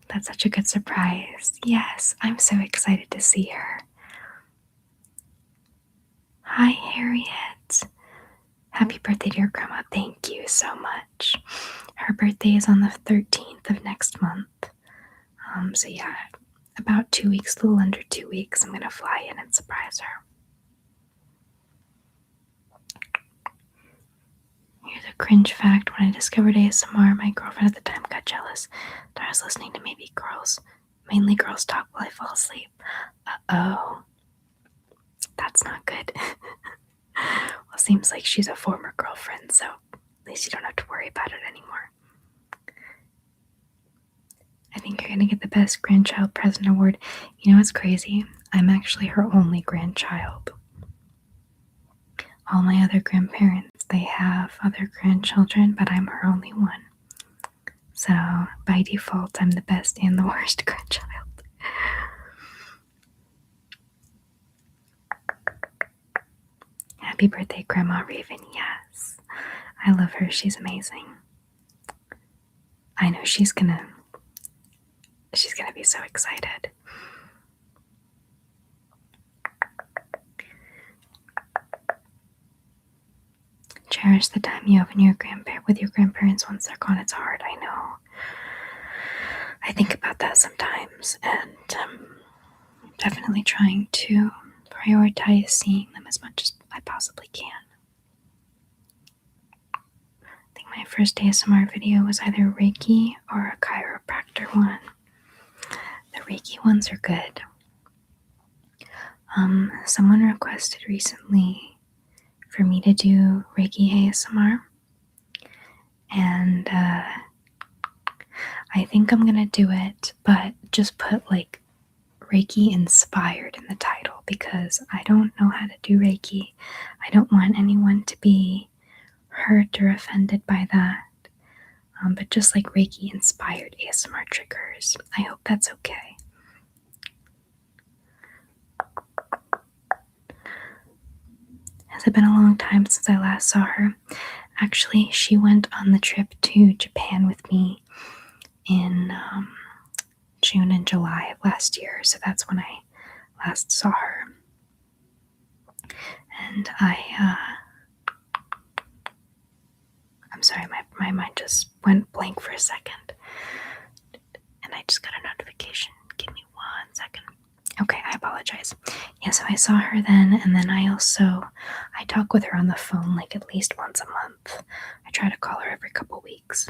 That's such a good surprise. Yes, I'm so excited to see her. Hi, Harriet. Happy birthday, dear Grandma. Thank you so much. Her birthday is on the 13th of next month. So yeah, about 2 weeks, a little under 2 weeks, I'm going to fly in and surprise her. Here's a cringe fact. When I discovered ASMR, my girlfriend at the time got jealous that I was listening to mainly girls talk while I fall asleep. Uh-oh. That's not good. Well, seems like she's a former girlfriend, so at least you don't have to worry about it anymore. I think you're gonna get the best grandchild present award. You know what's crazy? I'm actually her only grandchild. All my other grandparents, they have other grandchildren, but I'm her only one. So by default, I'm the best and the worst grandchild. Happy birthday, Grandma Raven. Yes. I love her. She's amazing. I know she's gonna be so excited. Cherish the time you have with your grandparents once they're gone. It's hard, I know. I think about that sometimes, and I'm definitely trying to prioritize seeing them as much as I possibly can. I think my first ASMR video was either Reiki or a chiropractor one. The Reiki ones are good. Someone requested recently for me to do Reiki ASMR, and I think I'm gonna do it, but just put like Reiki inspired in the title because I don't know how to do Reiki. I don't want anyone to be hurt or offended by that. But just like Reiki inspired ASMR triggers. I hope that's okay. Has it been a long time since I last saw her? Actually, she went on the trip to Japan with me in June and July of last year, so that's when I last saw her. And I'm sorry, my mind just went blank for a second. And I just got a notification. Give me 1 second. Okay, I apologize. Yeah, so I saw her then, and then I talk with her on the phone like at least once a month. I try to call her every couple weeks.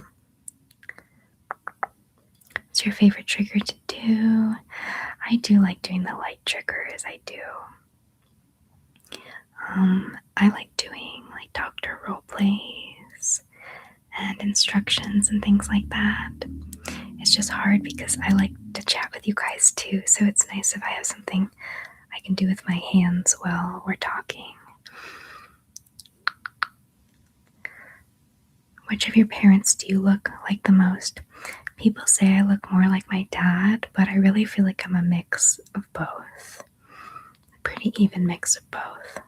What's your favorite trigger to do? I do like doing the light triggers. I do. I like doing like doctor role plays and instructions and things like that. It's just hard because I like to chat with you guys too, so it's nice if I have something I can do with my hands while we're talking. Which of your parents do you look like the most? People say I look more like my dad, but I really feel like I'm a mix of both. A pretty even mix of both.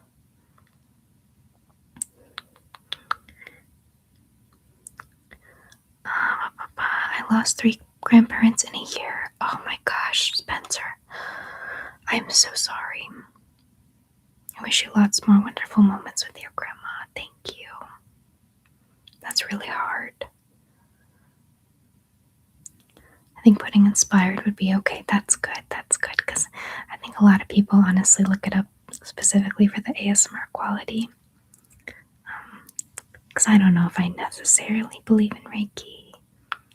I lost 3 grandparents in a year. Oh my gosh, Spencer. I'm so sorry. wish you lots more wonderful moments with your grandma. Thank you. That's really hard. I think putting inspired would be okay. That's good. That's good because I think a lot of people honestly look it up specifically for the ASMR quality. Because I don't know if I necessarily believe in Reiki.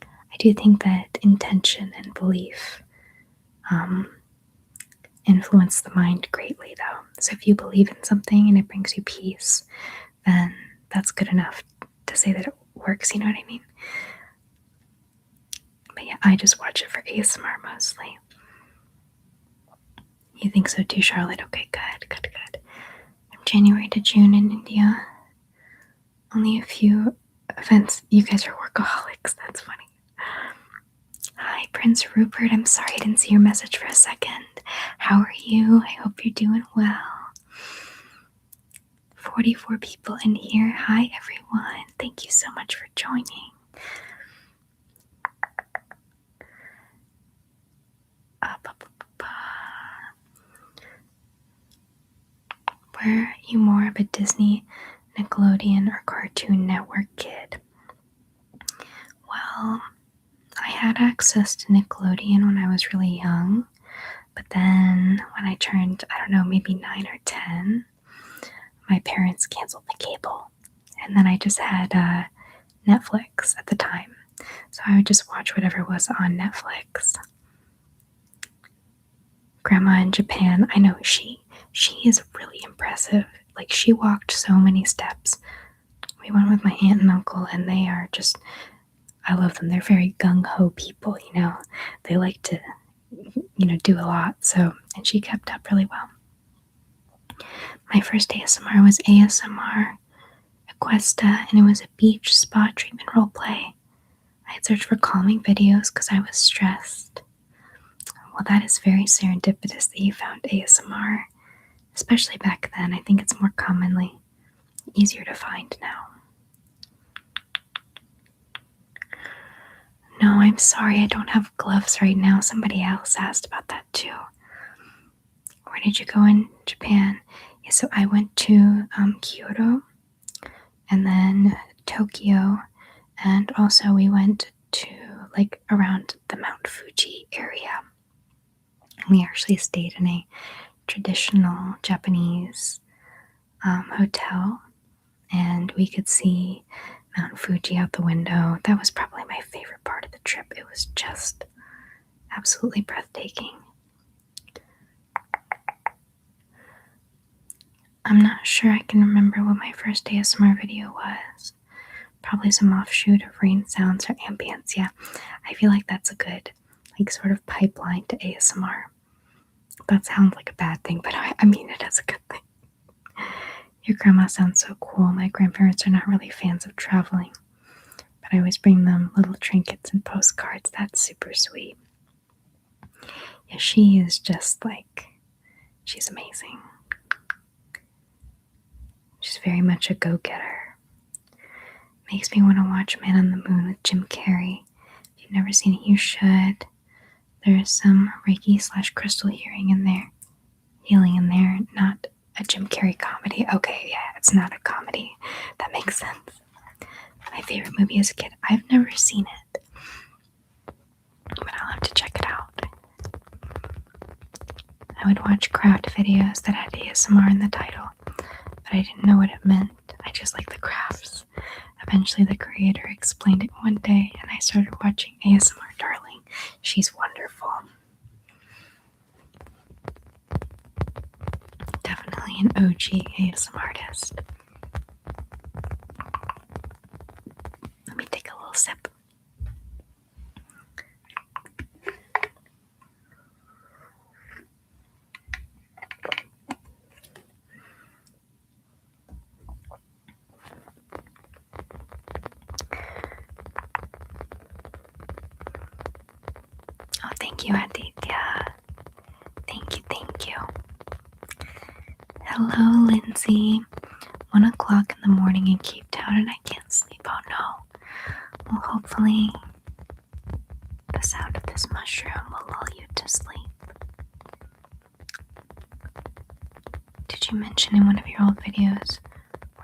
I do think that intention and belief influence the mind greatly, though. So if you believe in something and it brings you peace, then that's good enough to say that it works. You know what I mean? But yeah, I just watch it for ASMR mostly. You think so too, Charlotte? Okay, good, good, good. From January to June in India, only a few events. You guys are workaholics. That's funny. Hi, Prince Rupert. I'm sorry I didn't see your message for a second. How are you? I hope you're doing well. 44 people in here. Hi, everyone. Thank you so much for joining. Were you more of a Disney, Nickelodeon, or Cartoon Network kid? Well, I had access to Nickelodeon when I was really young, but then when I turned, I don't know, maybe 9 or 10, my parents canceled the cable. And then I just had Netflix at the time. So I would just watch whatever was on Netflix. Grandma in Japan, I know she is really impressive. Like, she walked so many steps. We went with my aunt and uncle, and they are just, I love them. They're very gung-ho people, you know. They like to, do a lot. So, and she kept up really well. My first ASMR was ASMR Aquesta, and it was a beach spa treatment role play. I had searched for calming videos because I was stressed. Well, that is very serendipitous that you found ASMR, especially back then. I think it's more commonly easier to find now. No, I'm sorry, I don't have gloves right now. Somebody else asked about that too. Where did you go in Japan? Yeah, so I went to Kyoto and then Tokyo, and also we went to like around the Mount Fuji area. We actually stayed in a traditional Japanese hotel, and we could see Mount Fuji out the window. That was probably my favorite part of the trip. It was just absolutely breathtaking. I'm not sure I can remember what my first ASMR video was. Probably some offshoot of rain sounds or ambience. Yeah, I feel like that's a good, like, sort of pipeline to ASMR. That sounds like a bad thing, but I mean it as a good thing. Your grandma sounds so cool. My grandparents are not really fans of traveling, but I always bring them little trinkets and postcards. That's super sweet. Yeah, she is just like, she's amazing. She's very much a go-getter. Makes me want to watch Man on the Moon with Jim Carrey. If you've never seen it, you should. There's some Reiki / crystal healing in there, not a Jim Carrey comedy. Okay, yeah, it's not a comedy. That makes sense. My favorite movie as a kid. I've never seen it, but I'll have to check it out. I would watch craft videos that had ASMR in the title, but I didn't know what it meant. I just liked the crafts. Eventually, the creator explained it one day, and I started watching ASMR Darling. She's wonderful. Definitely an OG ASMR artist. Let me take a little sip. Oh, thank you, Aditya. Thank you. Hello, Lindsay. 1 o'clock in the morning in Cape Town and I can't sleep. Oh no. Well, hopefully the sound of this mushroom will lull you to sleep. Did you mention in one of your old videos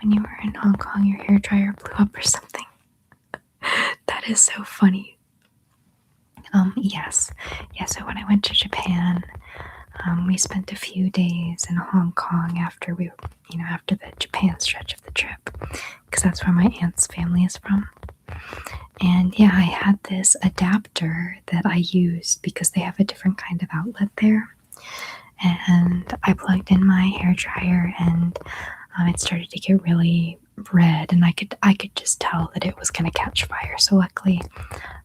when you were in Hong Kong your hair dryer blew up or something? That is so funny. Yes. Yeah, so when I went to Japan, we spent a few days in Hong Kong after after the Japan stretch of the trip, because that's where my aunt's family is from. And yeah, I had this adapter that I used because they have a different kind of outlet there. And I plugged in my hair dryer, and it started to get really red, and I could just tell that it was going to catch fire. So luckily,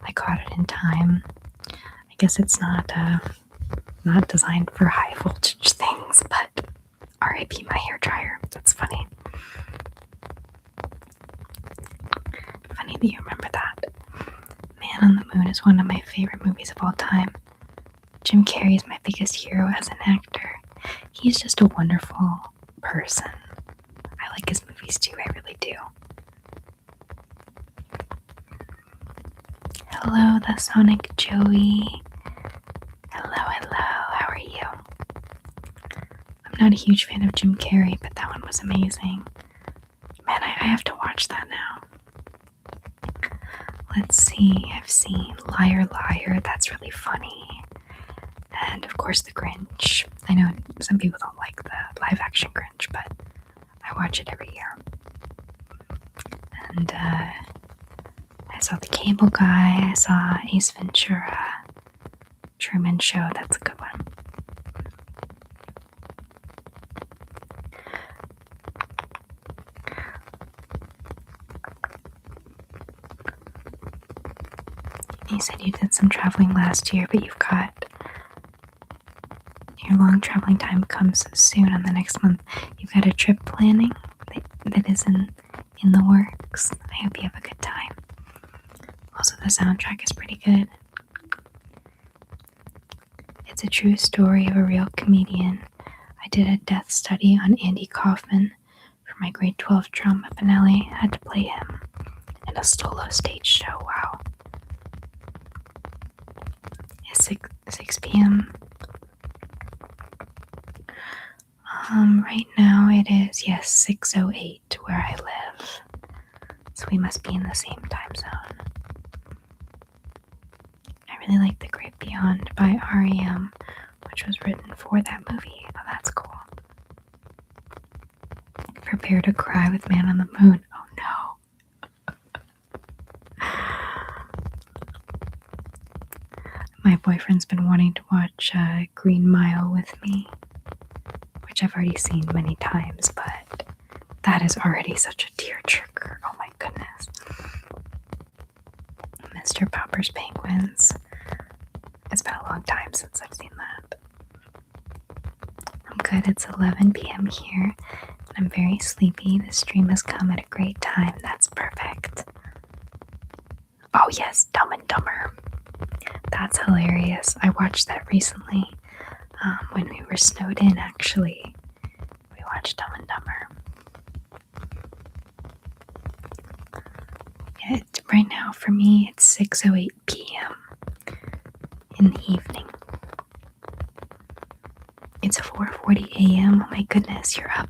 I caught it in time. I guess it's not designed for high voltage things, but RIP my hair dryer. That's funny. Funny that you remember that. Man on the Moon is one of my favorite movies of all time. Jim Carrey is my biggest hero as an actor. He's just a wonderful person. I like his movies too, I really do. Hello, the Sonic Joey. Hello, how are you? I'm not a huge fan of Jim Carrey, but that one was amazing. Man, I have to watch that now. Let's see, I've seen Liar Liar, that's really funny. And of course the Grinch. I know some people don't like the live action Grinch, but I watch it every year. And I saw The Cable Guy, I saw Ace Ventura, Truman Show, that's a good one. You said you did some traveling last year, but your long traveling time comes soon on the next month. You've got a trip planning that is in the works. I hope you have a good time. Also, the soundtrack is pretty good. It's a true story of a real comedian. I did a death study on Andy Kaufman for my grade 12 drama finale. I had to play him in a solo stage show. Wow. It's 6 p.m. Right now it is, yes, 6:08 where I live. So we must be in the same time zone. I really like The Great Beyond by R.E.M., which was written for that movie. Oh, that's cool. Prepare to Cry with Man on the Moon. Oh no. My boyfriend's been wanting to watch Green Mile with me, which I've already seen many times, but that is already such a tearjerker. Oh my goodness. Mr. Popper's Penguins. It's been a long time since I've seen that. I'm good. It's 11 p.m. here, and I'm very sleepy. The stream has come at a great time. That's perfect. Oh yes, Dumb and Dumber. That's hilarious. I watched that recently. When we were snowed in, actually. We watched Dumb and Dumber. Yeah, right now for me it's 6:08 p.m. in the evening. It's 4:40 a.m. Oh my goodness, you're up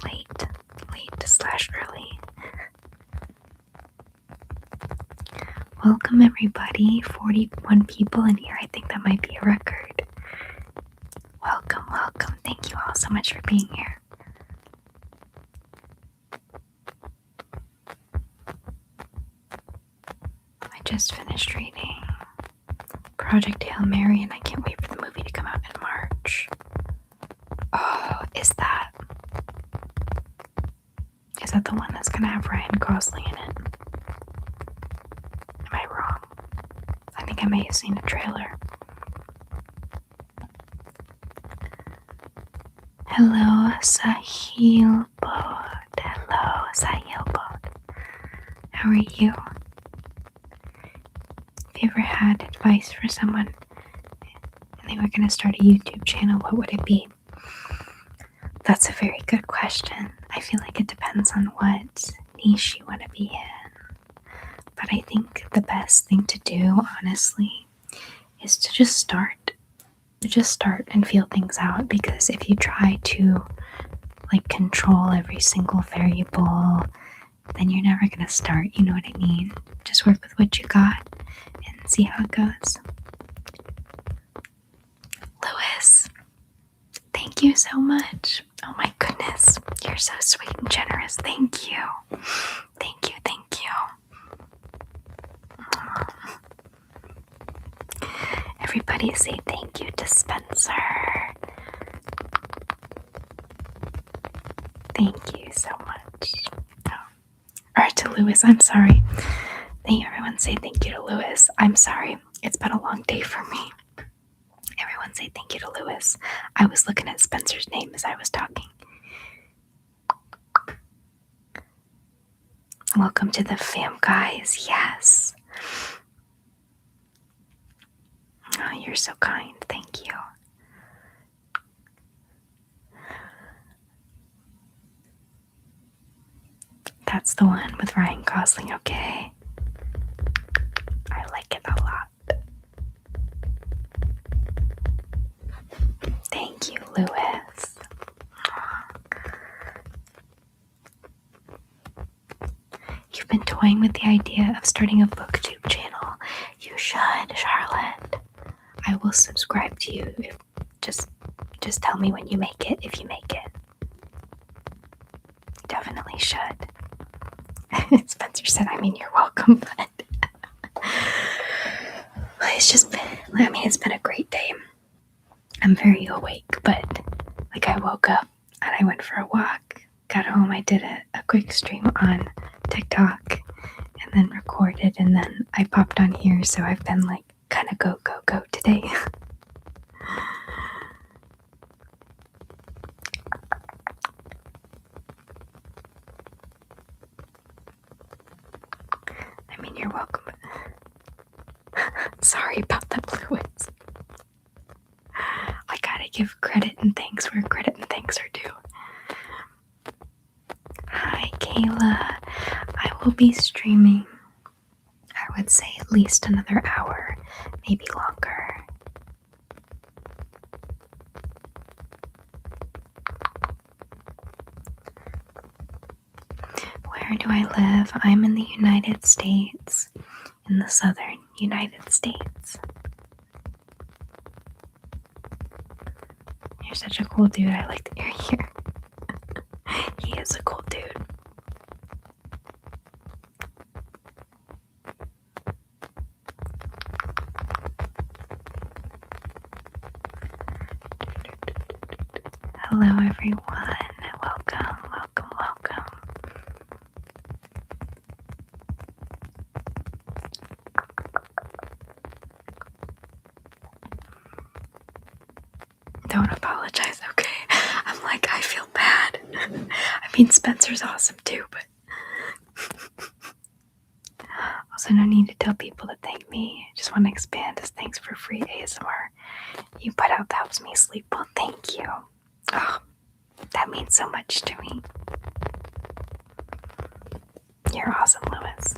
late/early. Welcome everybody. 41 people in here. I think that might be a record. Welcome. Thank you all so much for being here. I just finished reading Project Hail Mary, and I can't wait for the movie to come out in March. Oh, is that the one that's gonna have Ryan Gosling in it? Am I wrong? I think I may have seen a trailer. Hello, Sahil Bod. Hello, Sahil Bod. How are you? If you ever had advice for someone and they were going to start a YouTube channel, what would it be? That's a very good question. I feel like it depends on what niche you want to be in. But I think the best thing to do, honestly, is to just start and feel things out, because if you try to like control every single variable, then you're never gonna start, you know what I mean? Just work with what you got and see how it goes. Lewis, thank you so much. Oh my goodness, you're so sweet and generous. Thank you. Thank you, thank you. Everybody say thank you to Spencer. Thank you so much. Or to Lewis, I'm sorry. Everyone say thank you to Lewis. I'm sorry. It's been a long day for me. Everyone say thank you to Lewis. I was looking at Spencer's name as I was talking. Welcome to the fam, guys. Yes. Oh, you're so kind. Thank you. That's the one with Ryan Gosling, okay? I like it a lot. Thank you, Lewis. You've been toying with the idea of starting a booktube channel. You should, Charlotte. I will subscribe to you. Just tell me when you make it, if you make it. Definitely should. Spencer said, I mean, you're welcome, but it's been a great day. I'm very awake, but like I woke up and I went for a walk, got home, I did a quick stream on TikTok and then recorded, and then I popped on here, so I've been like kind of go today. I mean, you're welcome. Sorry about that, Lewis. I gotta give credit and thanks where credit and thanks are due. Hi, Kayla. I will be streaming, I would say at least another hour, maybe longer. Where do I live? I'm in the United States, in the southern United States. You're such a cool dude. I like that you're here. He is a cool dude. Hello, everyone. Welcome. Don't apologize, okay? I'm like, I feel bad. I mean, Spencer's awesome too, but also no need to tell people to thank me. I just want to expand as thanks for free ASMR you put out that helps me sleep. Well, thank you. Oh, that means so much to me. You're awesome, Lewis.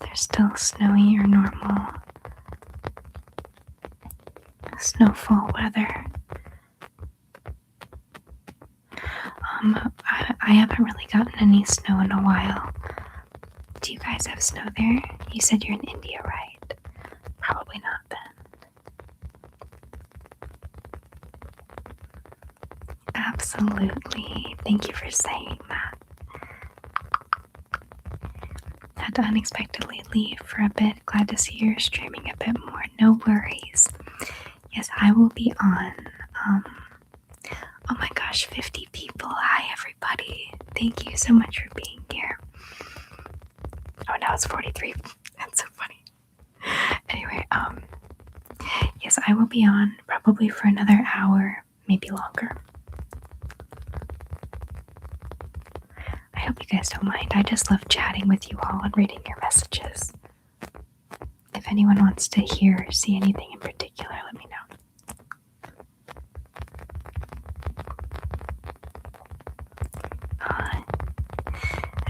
There's still snowy or normal snowfall weather. I haven't really gotten any snow in a while. Do you guys have snow there? You said you're in India, right? Probably not then. Absolutely. Thank you for saying that. Had to unexpectedly leave for a bit. Glad to see you're streaming a bit more. No worries. Yes, I will be on. Oh my gosh, 50 people. Hi, everybody. Thank you so much for being here. Oh, now it's 43. That's so funny. Anyway, yes, I will be on probably for another hour, maybe longer. I hope you guys don't mind. I just love chatting with you all and reading your messages. If anyone wants to hear or see anything in particular, let me know.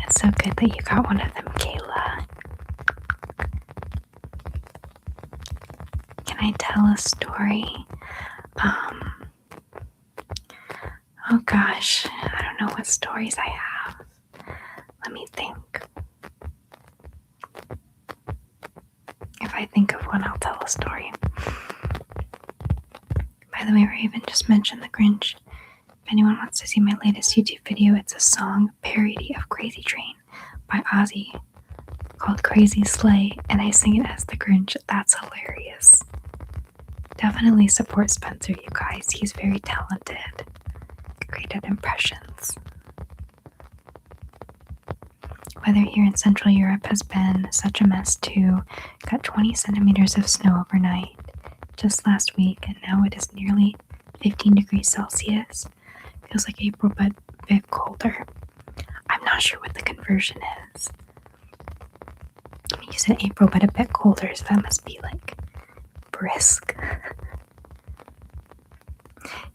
It's so good that you got one of them, Kayla. Can I tell a story? Oh gosh, I don't know what stories I have. Let me think. If I think of one, I'll tell a story. By the way, Raven just mentioned The Grinch. If anyone wants to see my latest YouTube video, it's a song parody of Crazy Train by Ozzy called Crazy Sleigh, and I sing it as The Grinch. That's hilarious. Definitely support Spencer, you guys. He's very talented. Great at impressions. Weather here in Central Europe has been such a mess too. Got 20 centimeters of snow overnight just last week, and now it is nearly 15 degrees Celsius. Feels like April, but a bit colder. I'm not sure what the conversion is. You said April, but a bit colder, so that must be like brisk.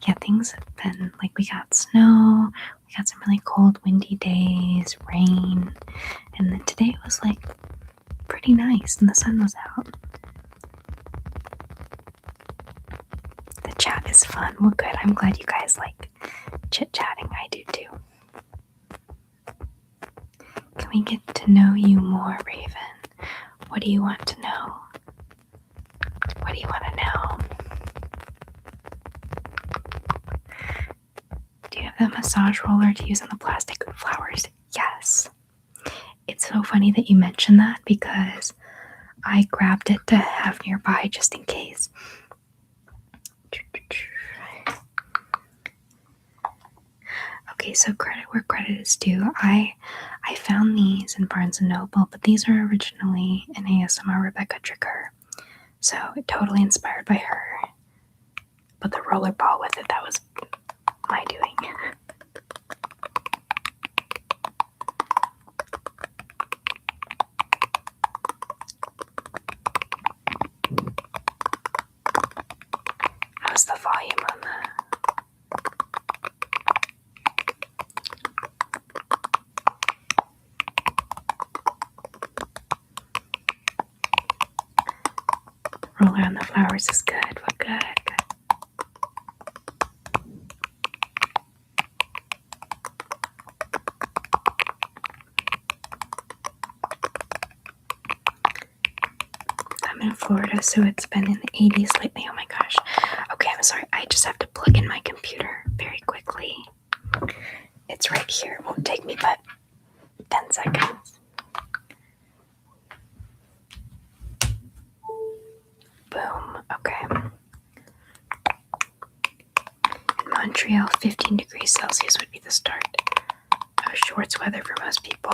Yeah, things have been like we got snow, we got some really cold, windy days, rain, and then today it was like pretty nice and the sun was out. The chat is fun. Well, good. I'm glad you guys like chit-chatting. I do too. Can we get to know you more, Raven? What do you want to know? What do you want to know? Do you have the massage roller to use on the plastic flowers? Yes. It's so funny that you mentioned that because I grabbed it to have nearby just in case. Okay, so credit where credit is due. I found these in Barnes & Noble, but these are originally an ASMR Rebecca trigger. So totally inspired by her. But the roller ball with it, that was my doing. How's the volume on that? Roller on the flowers is good. What good? I'm in Florida, so it's been in the 80s lately. Oh my gosh. Okay, I'm sorry. I just have to plug in my computer very quickly. It's right here. It won't take me but 10 seconds. Boom. Okay. In Montreal, 15 degrees Celsius would be the start of shorts weather for most people.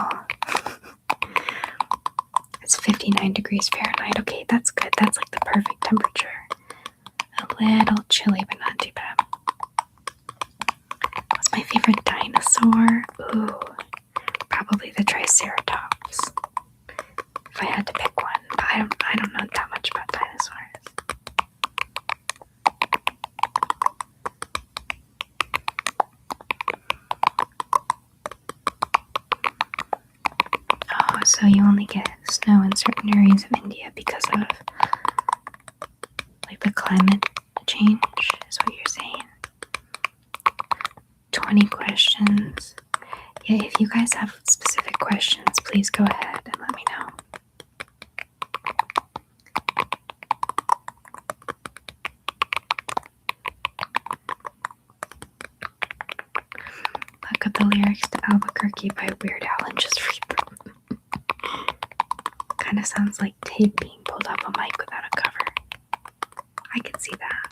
It's 59 degrees Fahrenheit. Okay, that's good. That's like the perfect temperature. A little chilly, but not too bad. What's my favorite dinosaur? Ooh, probably the Triceratops. If I had to pick one, but I don't know that much about dinosaurs. Oh, so you only get snow in certain areas of India because of like the climate change is what you're saying. 20 questions. Yeah, if you guys have specific questions, please go ahead and let me know. Look up the lyrics to Albuquerque by Weird Al and just read them. Kind of sounds like tape being pulled off a mic without a cover. I can see that.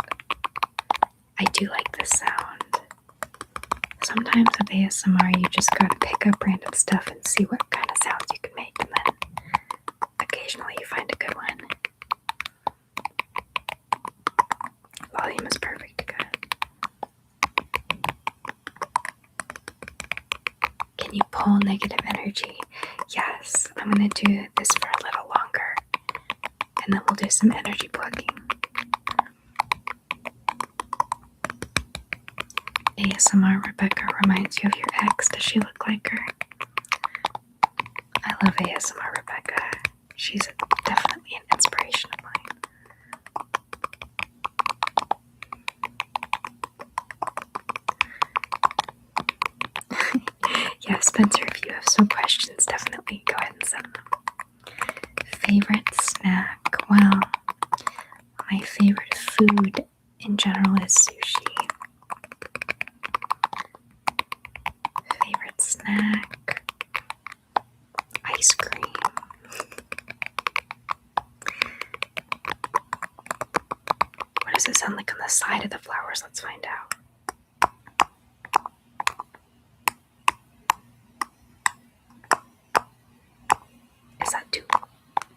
I do like this sound. Sometimes with ASMR, you just gotta pick up random stuff and see what kind of sounds you can make, and then occasionally you find a good one. Volume is perfect, good. Can you pull negative energy? Yes, I'm gonna do this for a little longer, and then we'll do some energy plugging. ASMR Rebecca reminds you of your ex. Does she look like her? I love ASMR Rebecca. She's definitely an inspiration of mine. Yeah, Spencer, if you have some questions, definitely go ahead and send them. Favorite snack? Well, my favorite food in general is sushi. Favorite snack? Ice cream. What does it sound like on the side of the flowers? Let's find out. Is that too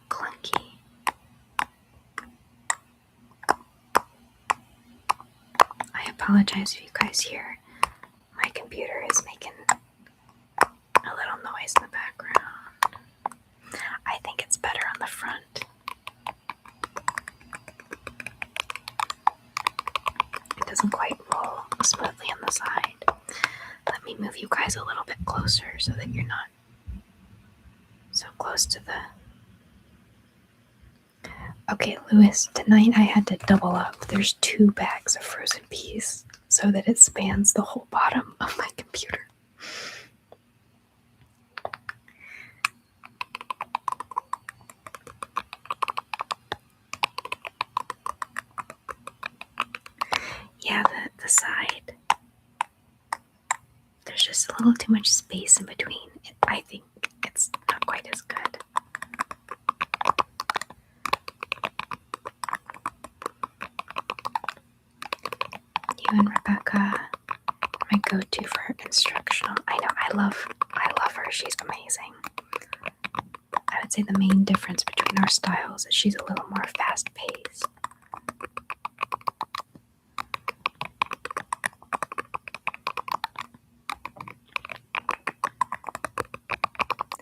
clunky? I apologize if you guys hear my computer is making a little noise in the background. I think it's better on the front. It doesn't quite roll smoothly on the side. Let me move you guys a little bit closer so that you're not so close to the... Okay, Lewis, tonight I had to double up. There's 2 bags of frozen peas so that it spans the whole bottom of my computer. Yeah, the side. There's just a little too much space in between. I think it's not quite as good. You and Rebecca are my go-to for instructional. I know, I love her. She's amazing. I would say the main difference between our styles is she's a little more fast-paced.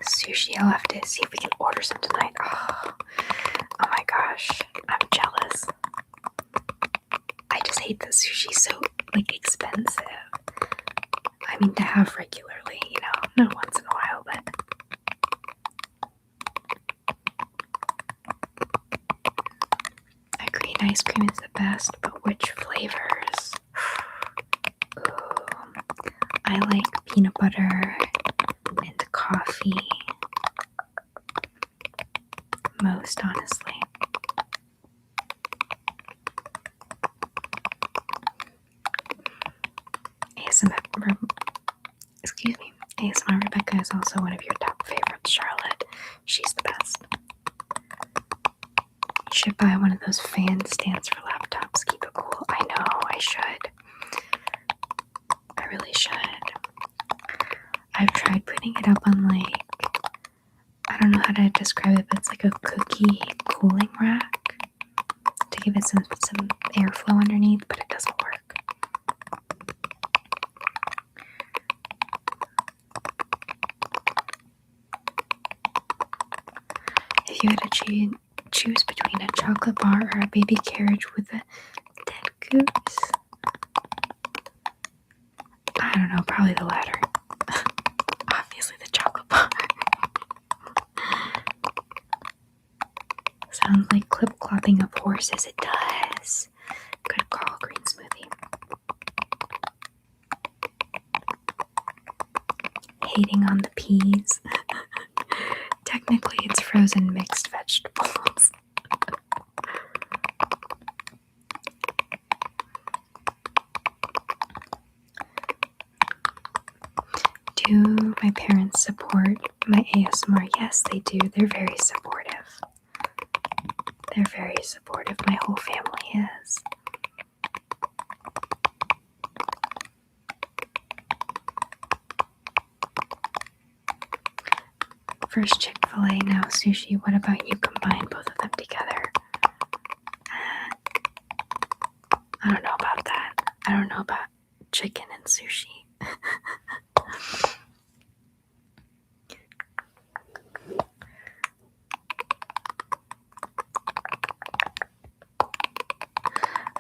Sushi, I'll have to see if we can order some tonight. Oh my gosh, I'm jealous. I just hate that sushi's so expensive. I mean, to have regularly, not once in a while, but agreed, ice cream is the best, but which flavors? Ooh, I like peanut butter and coffee most, honestly. ASMR Rebecca is also one of your top favorites, Charlotte. She's the best. You should buy one of those fan stands for laptops. Keep it cool. I know, I should. I really should. I've tried putting it up on I don't know how to describe it, but it's like a cookie cooling rack to give it some airflow underneath, but it doesn't work. If you had to choose between a chocolate bar or a baby carriage with a dead goose, I don't know, probably the latter. Obviously the chocolate bar. Sounds like clip-clopping of horses. It does. Good call, green smoothie. Hating on the peas. Technically, it's frozen mixed vegetables. Do my parents support my ASMR? Yes, they do. They're very supportive. They're very supportive. My whole family is. First Chick-fil-A, now sushi. What about you combine both of them together? I don't know about that. I don't know about chicken and sushi.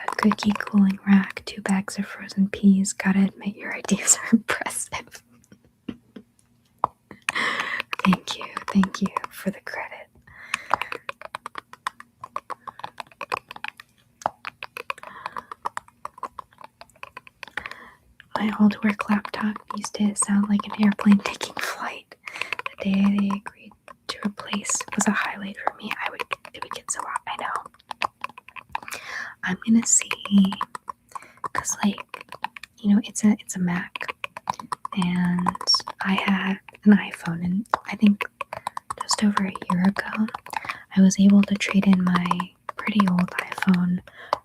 A cookie cooling rack, 2 bags of frozen peas. Gotta admit, your ideas are impressive. Thank you for the credit. My old work laptop used to sound like an airplane taking flight. The day they agreed to replace was a highlight for me. It would get so hot. I know. I'm gonna see, cause it's a Mac, and I had an iPhone, and I think just over a year ago, I was able to trade in my pretty old iPhone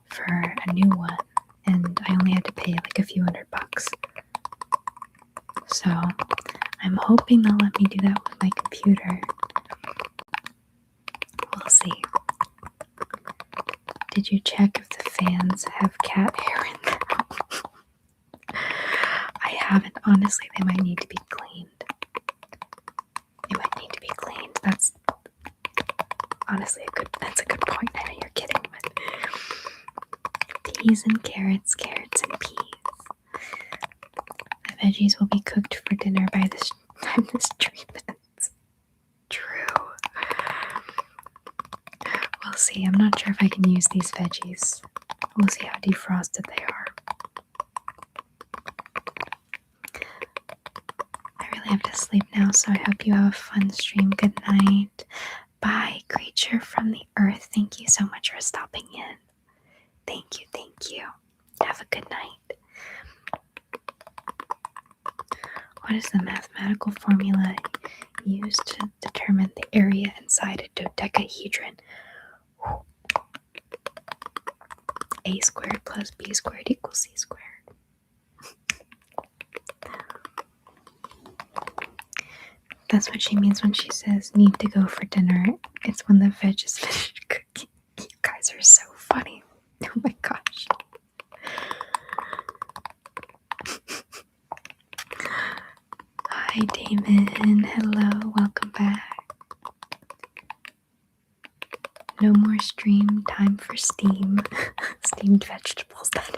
for a new one, and I only had to pay like a few $100. So I'm hoping they'll let me do that with my computer. We'll see. Did you check if the fans have cat hair in them? I haven't. Honestly, they might need to be cleaned. That's honestly that's a good point. I know you're kidding, but peas and carrots and peas. The veggies will be cooked for dinner by the time this stream ends. True. We'll see. I'm not sure if I can use these veggies. We'll see how defrosted they are. I really have to sleep now, so I hope you have a fun stream. Good night. Bye, creature from the earth. Thank you so much for stopping in. Thank you. Have a good night. What is the mathematical formula used to determine the area inside a dodecahedron? A squared plus B squared equals C squared. That's what she means when she says need to go for dinner. It's when the veg is finished cooking. You guys are so funny. Oh my gosh. Hi Damon. Hello. Welcome back. No more stream. Time for steam. Steamed vegetables, that is.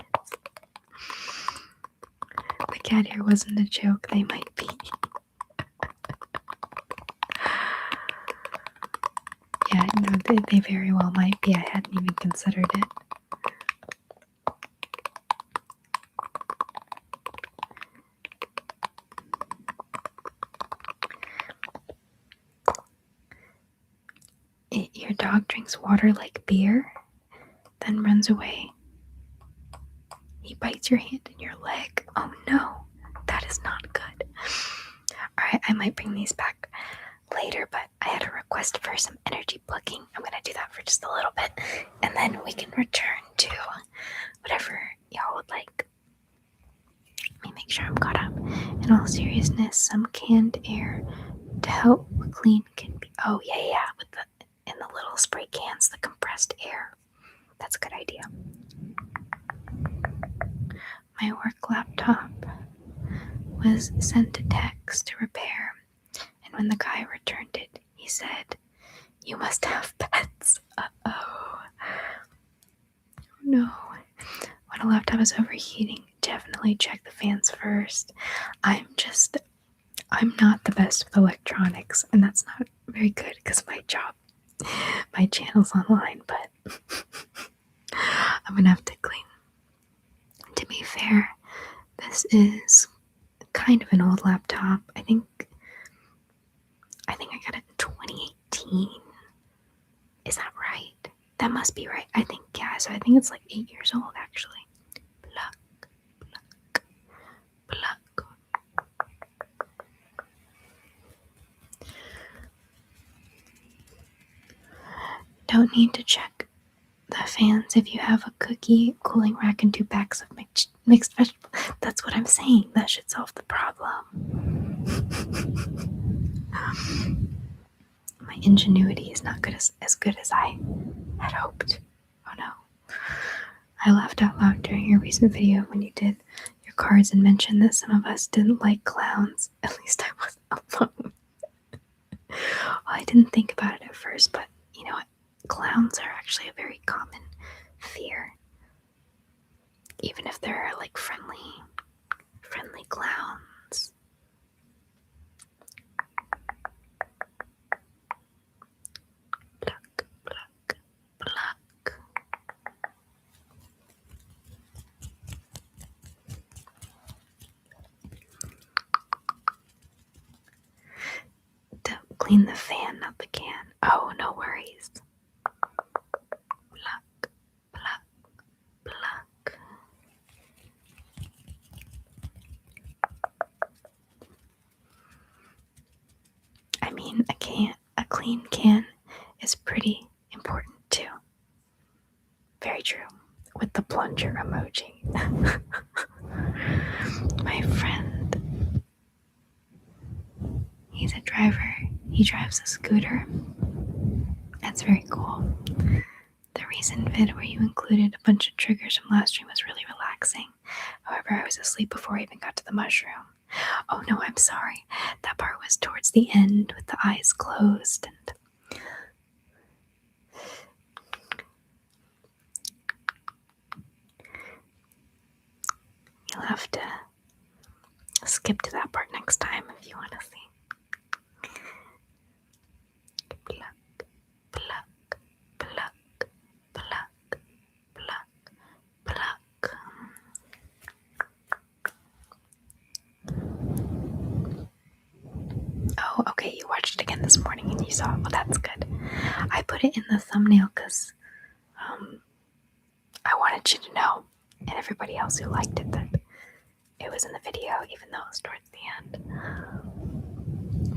The cat hair wasn't a joke. They might be. Yeah, no, they very well might be. I hadn't even considered it. Your dog drinks water like beer, then runs away. He bites your hand and your leg. Oh no, that is not good. Alright, I might bring these back later, but I had a request for some energy plugging. I'm gonna do that for just a little bit, and then we can return to whatever y'all would like. Let me make sure I'm caught up. In all seriousness, some canned air to help clean can be. Oh yeah, with in the little spray cans, the compressed air. That's a good idea. My work laptop was sent a text to repair, and when the guy returned it, he said, "You must have pets." Uh-oh. No. When a laptop is overheating, definitely check the fans first. I'm not the best with electronics, and that's not very good because my channel's online, but I'm gonna have to clean. To be fair, this is kind of an old laptop. I think I got it in 2018. Is that right? That must be right. I think, yeah, so I think it's like 8 years old actually. Pluck, pluck, pluck. Don't need to check the fans if you have a cookie, cooling rack, and 2 packs of mixed vegetables. That's what I'm saying. That should solve the problem. My ingenuity is not as good as I had hoped. Oh no. I laughed out loud during your recent video when you did your cards and mentioned that some of us didn't like clowns. At least I wasn't alone. Well, I didn't think about it at first, but you know what? Clowns are actually a very common fear. Even if they're like friendly clowns. Pluck, pluck, pluck. clean the fan, not the can. Oh, no worries. Pluck, pluck, pluck. I mean, a clean can is pretty important too. Very true. With the plunger emoji. My friend, he's a driver. He drives a scooter. That's very cool. The recent vid where you included a bunch of triggers from last stream was really relaxing. However, I was asleep before I even got to the mushroom. Oh no, I'm sorry. That part was towards the end with the eyes closed and you'll have to skip to that part next time if you want to see. Pluck, pluck, pluck, pluck, pluck, pluck. Oh, okay, you watched it again this morning and you saw it. Well, that's good. I put it in the thumbnail because I wanted you to know, and everybody else who liked it, that it was in the video, even though it was towards the end.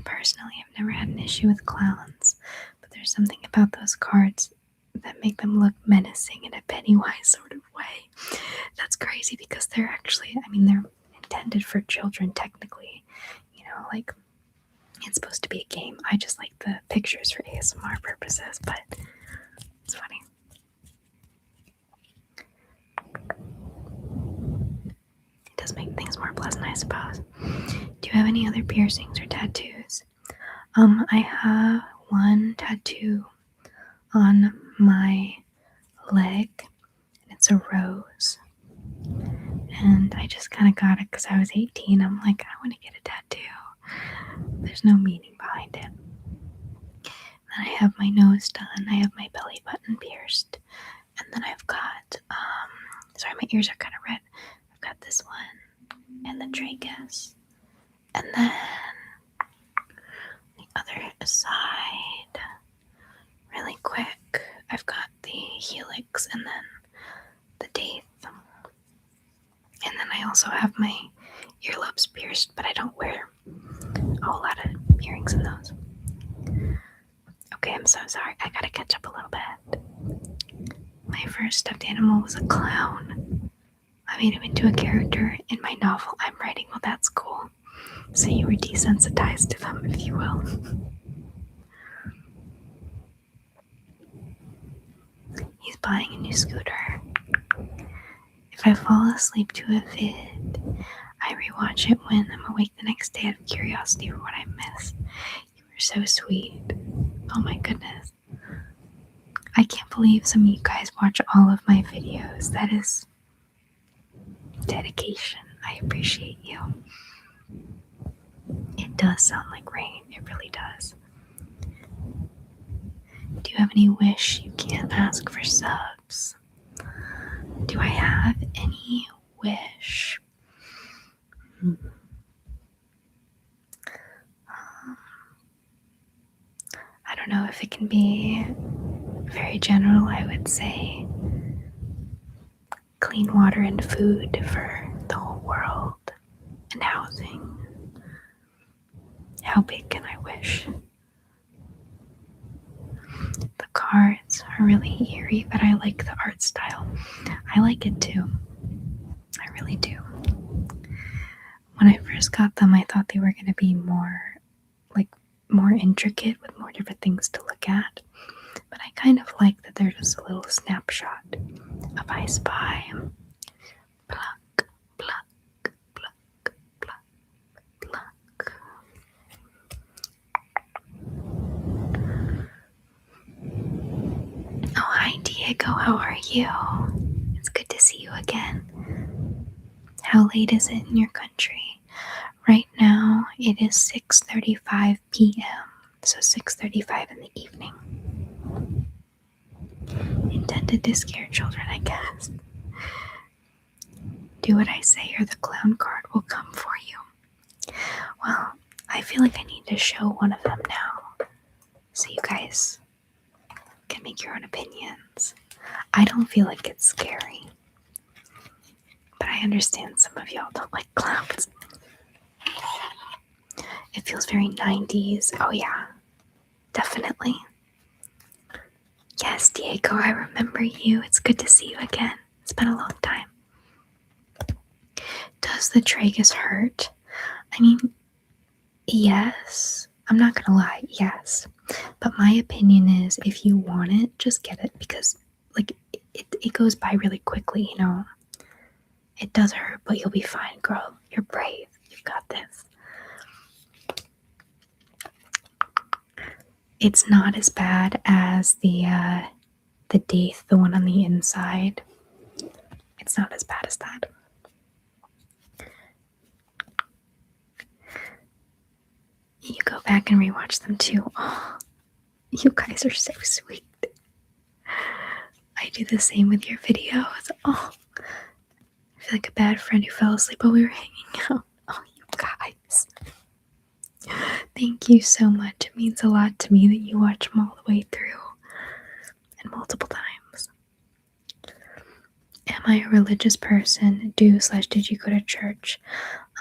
Personally, I've never had an issue with clowns, but there's something about those cards that make them look menacing in a Pennywise sort of way. That's crazy because they're actually, they're intended for children technically. You know, like, it's supposed to be a game. I just like the pictures for ASMR purposes, but it's funny. It does make things more pleasant, I suppose. Do you have any other piercings or tattoos? I have one tattoo on my leg, and it's a rose. And I just kind of got it because I was 18. I'm like, I want to get a tattoo. There's no meaning behind it. Then I have my nose done. I have my belly button pierced. And then I've got, sorry, my ears are kind of red. I've got this one and the tragus. And then the other side, really quick, I've got the helix and then the daith. And then I also have my earlobes pierced, but I don't wear a whole lot of earrings in those. Okay, I'm so sorry. I gotta catch up a little bit. My first stuffed animal was a clown. I made him into a character in my novel I'm writing. Well, that's cool. So you were desensitized to them, if you will. He's buying a new scooter. If I fall asleep to a vid, I rewatch it when I'm awake the next day out of curiosity for what I missed. You were so sweet. Oh my goodness. I can't believe some of you guys watch all of my videos. That is dedication. I appreciate you. It does sound like rain. It really does. Do you have any wish you can't ask for subs? Do I have any wish? I don't know if it can be very general. I would say clean water and food for the whole world and housing. How big can I wish? The cards are really eerie, but I like the art style. I like it too. I really do. When I first got them, I thought they were going to be more intricate with more different things to look at. But I kind of like that they're just a little snapshot of I Spy. Pluck, pluck, pluck, pluck, pluck. Oh, hi Diego, how are you? It's good to see you again. How late is it in your country? Right now, it is 6:35 p.m., so 6:35 in the evening. Intended to scare children, I guess. Do what I say or the clown card will come for you. Well, I feel like I need to show one of them now. So you guys can make your own opinions. I don't feel like it's scary, but I understand some of y'all don't like clowns. It feels very 90s. Oh yeah, definitely. Yes, Diego, I remember you. It's good to see you again. It's been a long time. Does the tragus hurt? I mean, yes. I'm not gonna lie, yes. But my opinion is if you want it, just get it because like it goes by really quickly, you know. It does hurt, but you'll be fine, girl. You're brave. You've got this. It's not as bad as the Daith, the one on the inside. It's not as bad as that. You go back and rewatch them too. Oh, you guys are so sweet. I do the same with your videos. Oh, I feel like a bad friend who fell asleep while we were hanging out. Oh, you guys. Thank you so much. It means a lot to me that you watch them all the way through and multiple times. Am I a religious person? Did you go to church?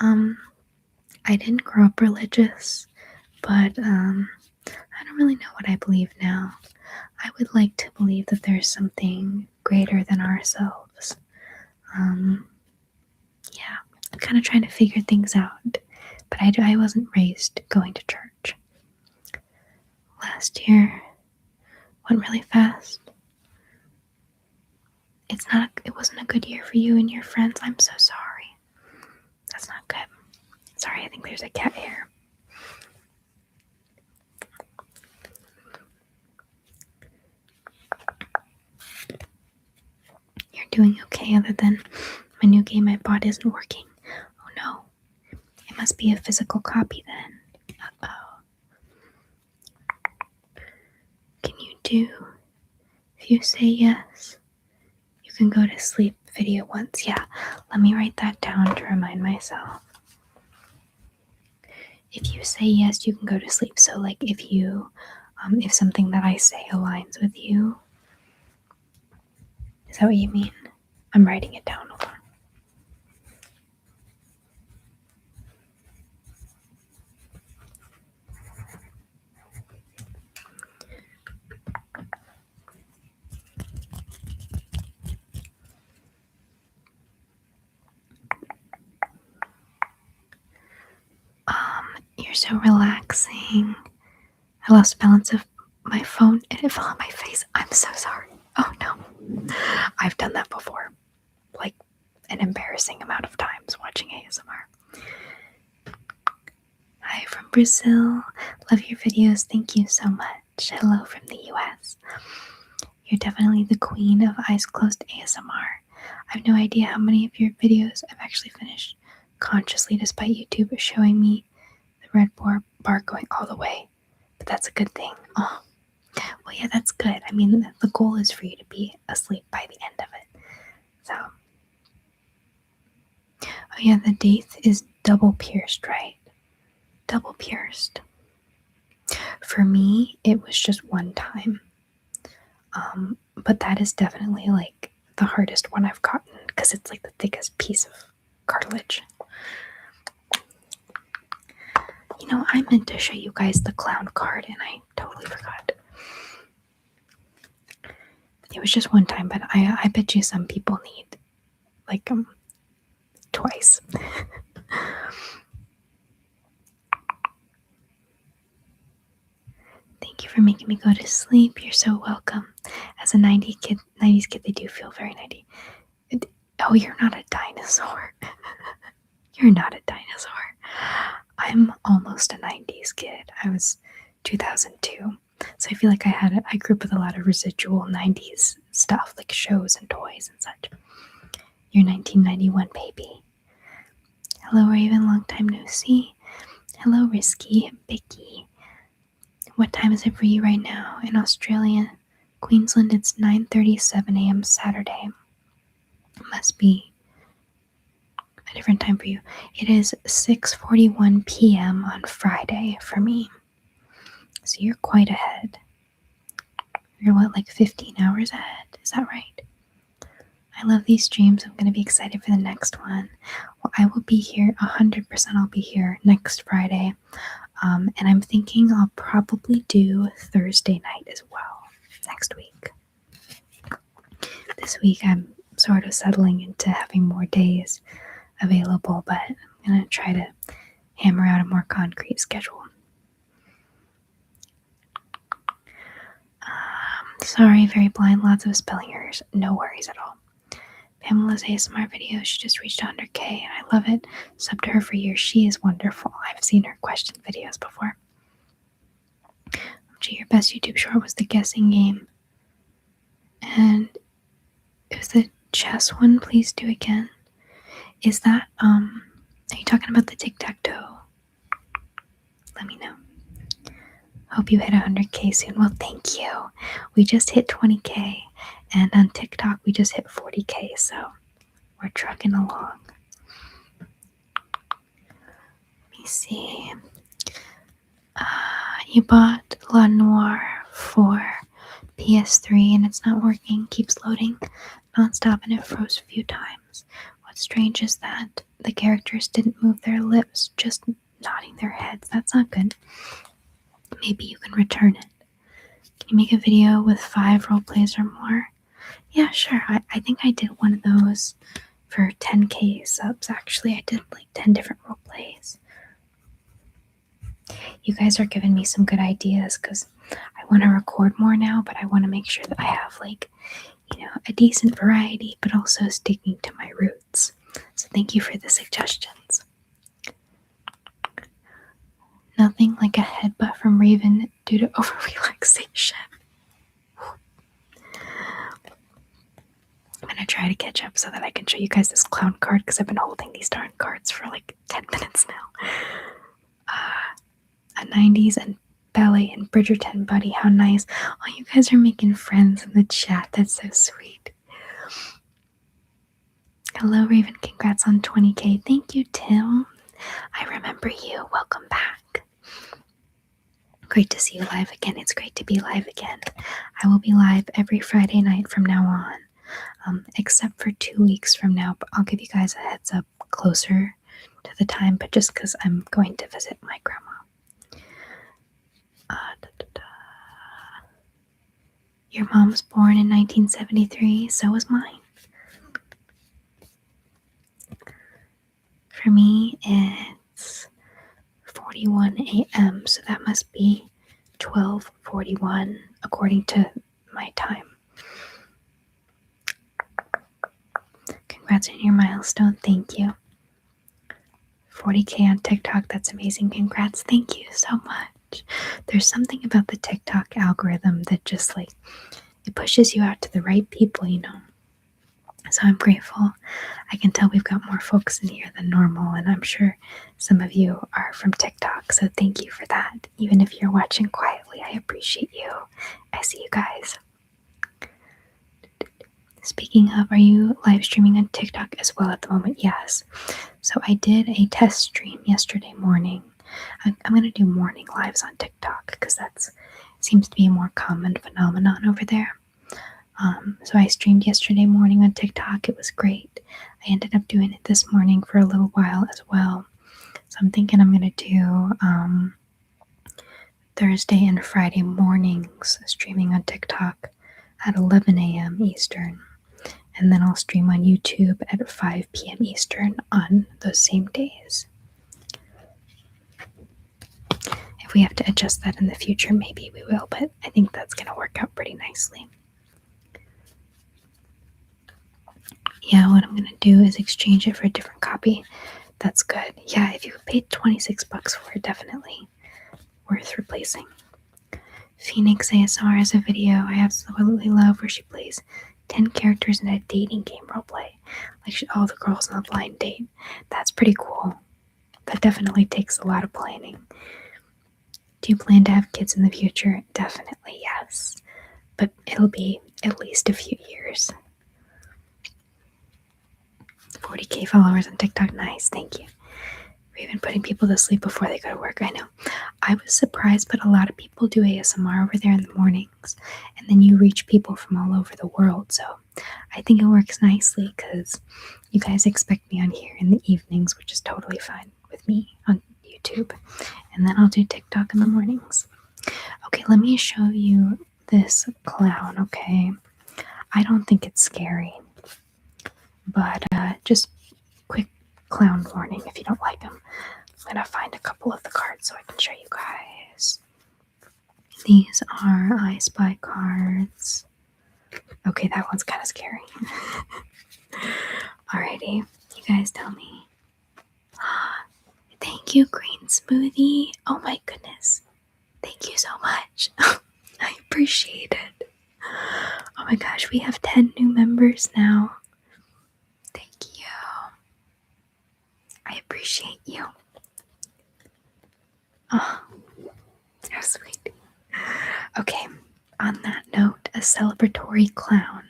I didn't grow up religious, but I don't really know what I believe now. I would like to believe that there's something greater than ourselves. Yeah, I'm kind of trying to figure things out, but I wasn't raised going to church. Last year went really fast. It wasn't a good year for you and your friends. I'm so sorry. That's not good. Sorry, I think there's a cat here. You're doing okay other than my new game I bought isn't working. Oh no. It must be a physical copy then. Uh-oh. Can you do? If you say yes, you can go to sleep video once. Yeah, let me write that down to remind myself. If you say yes, you can go to sleep. So like if something that I say aligns with you, is that what you mean? I'm writing it down. Hold on. You're so relaxing. I lost balance of my phone and it fell on my face. I'm so sorry. Oh no. I've done that before. Like an embarrassing amount of times watching ASMR. Hi from Brazil. Love your videos. Thank you so much. Hello from the US. You're definitely the queen of eyes closed ASMR. I have no idea how many of your videos I've actually finished consciously despite YouTube showing me the red bar going all the way. But that's a good thing. Oh, well, yeah, that's good. I mean, the goal is for you to be asleep by the end of it. So, oh yeah, the Daith is double pierced, right? Double pierced. For me, it was just one time. But that is definitely like the hardest one I've gotten because it's like the thickest piece of cartilage. You know, I meant to show you guys the clown card and I totally forgot. It was just one time, but I bet you some people need like twice. Thank you for making me go to sleep. You're so welcome. As a 90s kid, they do feel very 90. Oh, you're not a dinosaur. You're not a dinosaur. I'm almost a 90s kid. I was 2002. So I feel like I grew up with a lot of residual 90s stuff, like shows and toys and such. You're 1991 baby. Hello, Raven. Long time no see. Hello, Risky. Bicky. What time is it for you right now? In Australia, Queensland, it's 9:37 a.m. Saturday. It must be a different time for you. It is 6:41 p.m. on Friday for me. So you're quite ahead. You're what, like 15 hours ahead? Is that right? I love these streams. I'm going to be excited for the next one. Well, I will be here 100%. I'll be here next Friday. And I'm thinking I'll probably do Thursday night as well next week. This week I'm sort of settling into having more days available, but I'm going to try to hammer out a more concrete schedule. Sorry, very blind, lots of spelling errors. No worries at all. Pamela's ASMR video, she just reached 100K and I love it. Sub to her for years. She is wonderful. I've seen her question videos before. Your best YouTube short was the guessing game. And it was the chess one. Please do again. Is that, are you talking about the tic-tac-toe? Let me know. Hope you hit 100K soon. Well, thank you. We just hit 20K. And on TikTok, we just hit 40K. So we're trucking along. Let me see. You bought La Noire for PS3 and it's not working. Keeps loading nonstop and it froze a few times. What's strange is that the characters didn't move their lips, just nodding their heads. That's not good. Maybe you can return it. Can you make a video with 5 role plays or more? Yeah, sure. I think I did one of those for 10K subs. Actually, I did like 10 different role plays. You guys are giving me some good ideas because I want to record more now, but I want to make sure that I have like, a decent variety, but also sticking to my roots. So thank you for the suggestions. Nothing like a headbutt from Raven due to over-relaxation. I'm going to try to catch up so that I can show you guys this clown card because I've been holding these darn cards for like 10 minutes now. A 90s and ballet and Bridgerton buddy. How nice. Oh, you guys are making friends in the chat. That's so sweet. Hello, Raven. Congrats on 20K. Thank you, Tim. I remember you. Welcome back. Great to see you live again. It's great to be live again. I will be live every Friday night from now on, except for 2 weeks from now. But I'll give you guys a heads up closer to the time, but just because I'm going to visit my grandma. Your mom was born in 1973, so was mine. For me, it's 41 a.m., so that must be 12:41 according to my time. Congrats on your milestone. Thank you. 40K on TikTok. That's amazing. Congrats. Thank you so much. There's something about the TikTok algorithm that just like it pushes you out to the right people, So I'm grateful. I can tell we've got more folks in here than normal, and I'm sure some of you are from TikTok, so thank you for that. Even if you're watching quietly, I appreciate you. I see you guys. Speaking of, are you live streaming on TikTok as well at the moment? Yes. So I did a test stream yesterday morning. I'm going to do morning lives on TikTok because that seems to be a more common phenomenon over there. So I streamed yesterday morning on TikTok. It was great. I ended up doing it this morning for a little while as well. So I'm thinking I'm going to do Thursday and Friday mornings streaming on TikTok at 11 a.m. Eastern. And then I'll stream on YouTube at 5 p.m. Eastern on those same days. If we have to adjust that in the future, maybe we will, but I think that's going to work out pretty nicely. Yeah, what I'm going to do is exchange it for a different copy. That's good. Yeah, if you paid $26 for it, definitely worth replacing. Phoenix ASMR has a video I absolutely love where she plays 10 characters in a dating game roleplay. Like all the girls on a blind date. That's pretty cool. That definitely takes a lot of planning. Do you plan to have kids in the future? Definitely, yes. But it'll be at least a few years. 40K followers on TikTok. Nice, thank you. We've been putting people to sleep before they go to work. I know. I was surprised, but a lot of people do ASMR over there in the mornings, and then you reach people from all over the world. So I think it works nicely because you guys expect me on here in the evenings, which is totally fine with me on YouTube. And then I'll do TikTok in the mornings. Okay, let me show you this clown, okay? I don't think it's scary, but just quick clown warning if you don't like him. I'm gonna find a couple of the cards so I can show you guys. These are I Spy cards. Okay, that one's kind of scary. Alrighty, you guys tell me. Thank you, Green Smoothie. Oh my goodness. Thank you so much. I appreciate it. Oh my gosh, we have 10 new members now. Thank you. I appreciate you. Oh, how sweet. Okay, on that note, a celebratory clown.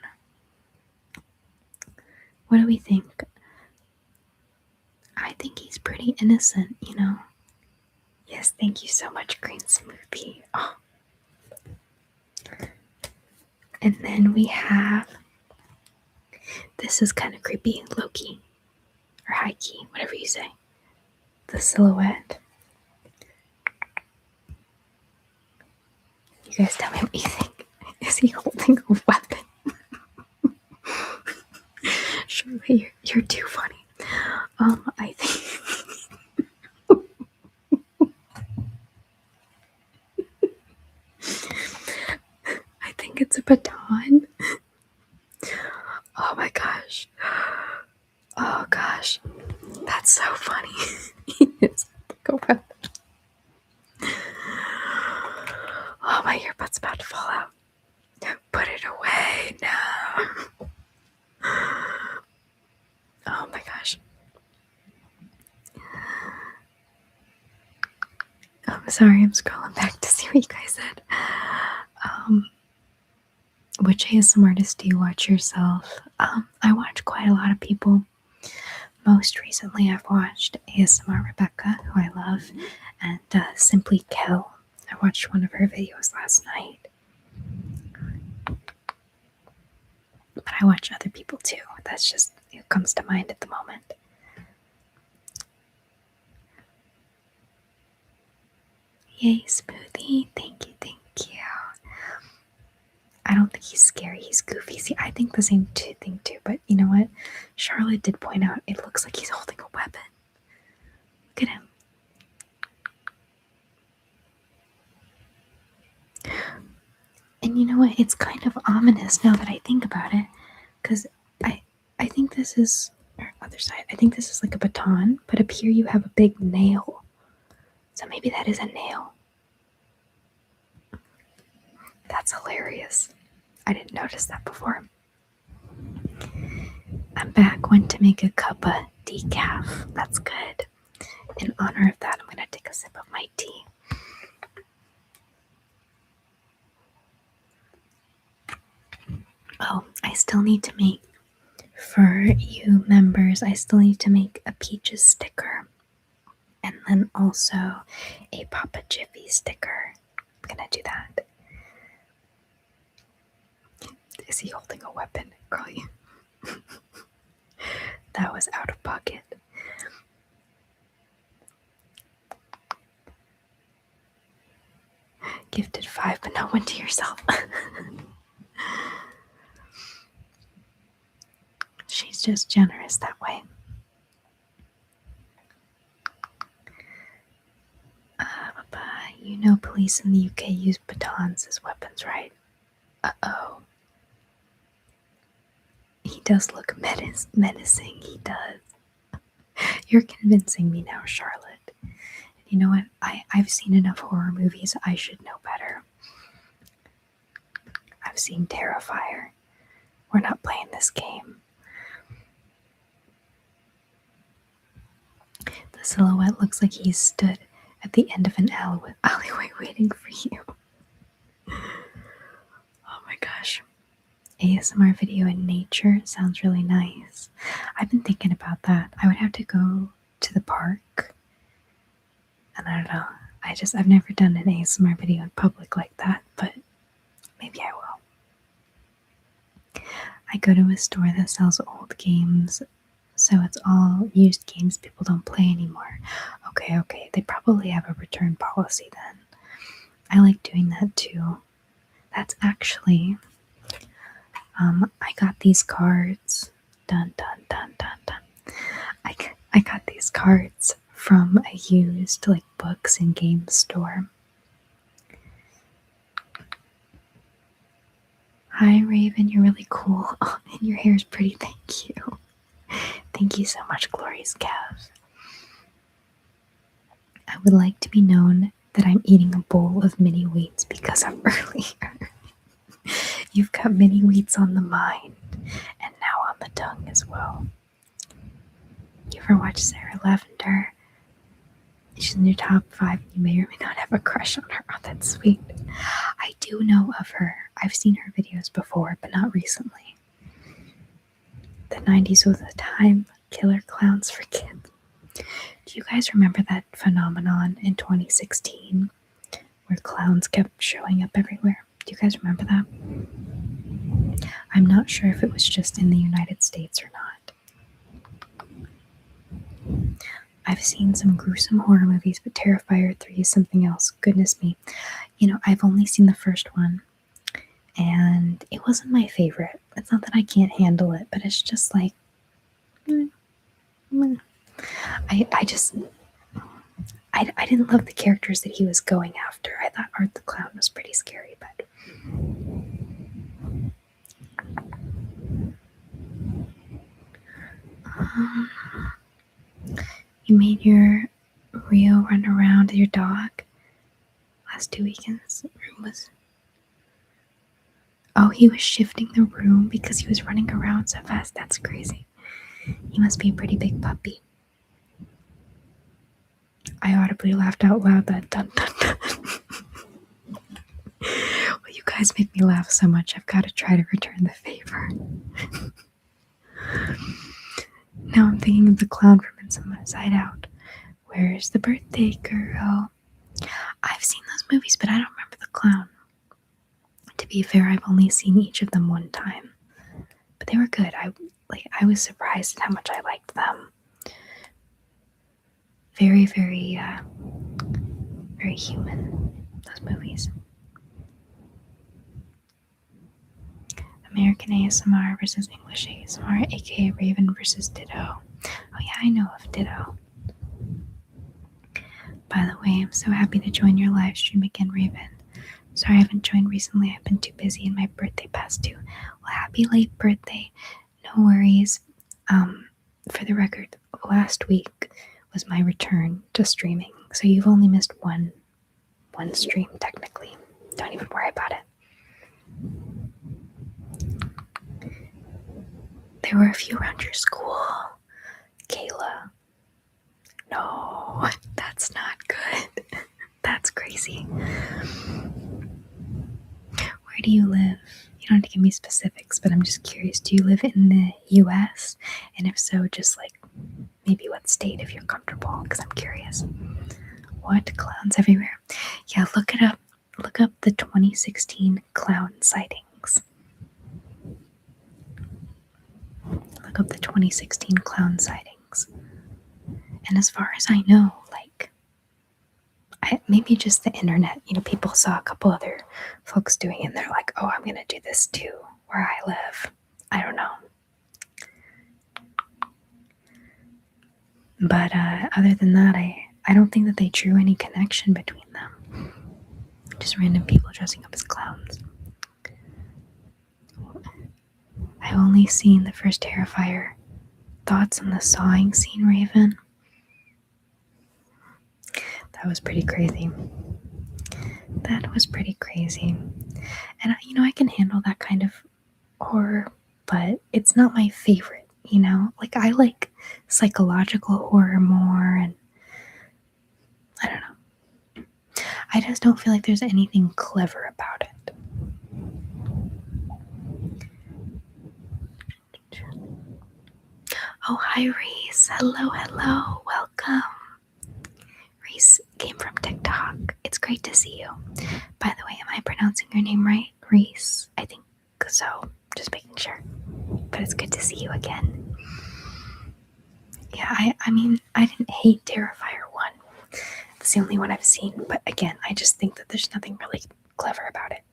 What do we think? I think he's pretty innocent, you know? Yes, thank you so much, Green Smoothie. Oh. And then we have, this is kind of creepy, low-key, or high-key, whatever you say. The silhouette. You guys tell me what you think. Is he holding a weapon? Surely you're too funny. I think I think it's a baton. Oh my gosh. Oh gosh. That's so funny. He is holding a weapon. Oh, my earbud's about to fall out. Put it away now. Oh my gosh. I'm sorry, I'm scrolling back to see what you guys said. Which ASMR artist do you watch yourself? I watch quite a lot of people. Most recently, I've watched ASMR Rebecca, who I love, and Simply Kel. I watched one of her videos last night. But I watch other people too. That's just who comes to mind at the moment. Yay, Smoothie. Thank you, thank you. I don't think he's scary. He's goofy. See, I think the same thing too. But you know what? Charlotte did point out it looks like he's holding a weapon. Look at him. And you know what? It's kind of ominous now that I think about it. Because I think this is, or other side, I think this is like a baton. But up here you have a big nail. So maybe that is a nail. That's hilarious. I didn't notice that before. I'm back. Went to make a cuppa decaf. That's good. In honor of that, I'm going to take a sip of my tea. Oh, I still need to make, for you members, I still need to make a Peaches sticker. And then also a Papa Jiffy sticker. I'm going to do that. Is he holding a weapon? Girl, you. That was out of pocket. Gifted 5, but no one to yourself. She's just generous that way. You know police in the UK use batons as weapons, right? Uh-oh. He does look menacing. He does. You're convincing me now, Charlotte. You know what? I've seen enough horror movies. I should know better. I've seen Terrifier. We're not playing this game. The silhouette looks like he stood at the end of an alleyway waiting for you. Oh my gosh. ASMR video in nature sounds really nice. I've been thinking about that. I would have to go to the park. And I don't know. I've never done an ASMR video in public like that, but maybe I will. I go to a store that sells old games, so it's all used games people don't play anymore. Okay, they probably have a return policy then. I like doing that too. That's actually, I got these cards. Dun dun dun dun dun. I got these cards from a used like books and games store. Hi Raven, you're really cool. Oh, and your hair is pretty. Thank you. Thank you so much, Glorious Calves. I would like to be known that I'm eating a bowl of mini wheats because I'm earlier. You've got mini wheats on the mind and now on the tongue as well. You ever watch Sarah Lavender? She's in your top 5. You may or may not have a crush on her. Oh, that's sweet. I do know of her. I've seen her videos before, but not recently. The 90s was a time killer clowns for kids. Do you guys remember that phenomenon in 2016 where clowns kept showing up everywhere? Do you guys remember that? I'm not sure if it was just in the United States or not. I've seen some gruesome horror movies, but Terrifier 3 is something else. Goodness me. You know, I've only seen the first one, and it wasn't my favorite. It's not that I can't handle it, but it's just like, I didn't love the characters that he was going after. I thought Art the Clown was pretty scary, but you made your Rio run around your dog last 2 weekends. The room was. Oh, he was shifting the room because he was running around so fast. That's crazy. He must be a pretty big puppy. I audibly laughed out loud that dun dun dun. Well, you guys make me laugh so much, I've got to try to return the favor. Now I'm thinking of the clown from Inside Out. Where's the birthday girl? I've seen those movies, but I don't remember the clown. To be fair, I've only seen each of them one time, but they were good. I was surprised at how much I liked them. Very, very, very human, those movies. American ASMR versus English ASMR, aka Raven versus Ditto. Oh yeah, I know of Ditto. By the way, I'm so happy to join your live stream again, Raven. Sorry I haven't joined recently. I've been too busy and my birthday passed too. Well, happy late birthday. No worries. For the record, last week was my return to streaming, so you've only missed one stream technically. Don't even worry about it. There were a few around your school. Kayla. No, that's not good. That's crazy. Where do you live? You don't have to give me specifics, but I'm just curious. Do you live in the US? And if so, just like maybe what state if you're comfortable, because I'm curious. What? Clowns everywhere? Yeah, look it up. Look up the 2016 clown sightings. Look up the 2016 clown sightings. And as far as I know, like, maybe just the internet, you know, people saw a couple other folks doing it and they're like, oh, I'm going to do this too where I live. I don't know. But other than that, I don't think that they drew any connection between them. Just random people dressing up as clowns. I've only seen the first Terrifier. Thoughts on the sawing scene, Raven? That was pretty crazy. That was pretty crazy. And, you know, I can handle that kind of horror, but it's not my favorite, you know? Like, I like psychological horror more, and I don't know. I just don't feel like there's anything clever about it. Oh, hi, Reese. Hello. Welcome. Reese came from TikTok. it's great to see you. By the way, am I pronouncing your name right? Reese? I think so. Just making sure. But it's good to see you again. Yeah, I mean, I didn't hate Terrifier 1. It's the only one I've seen. But again, I just think that there's nothing really clever about it.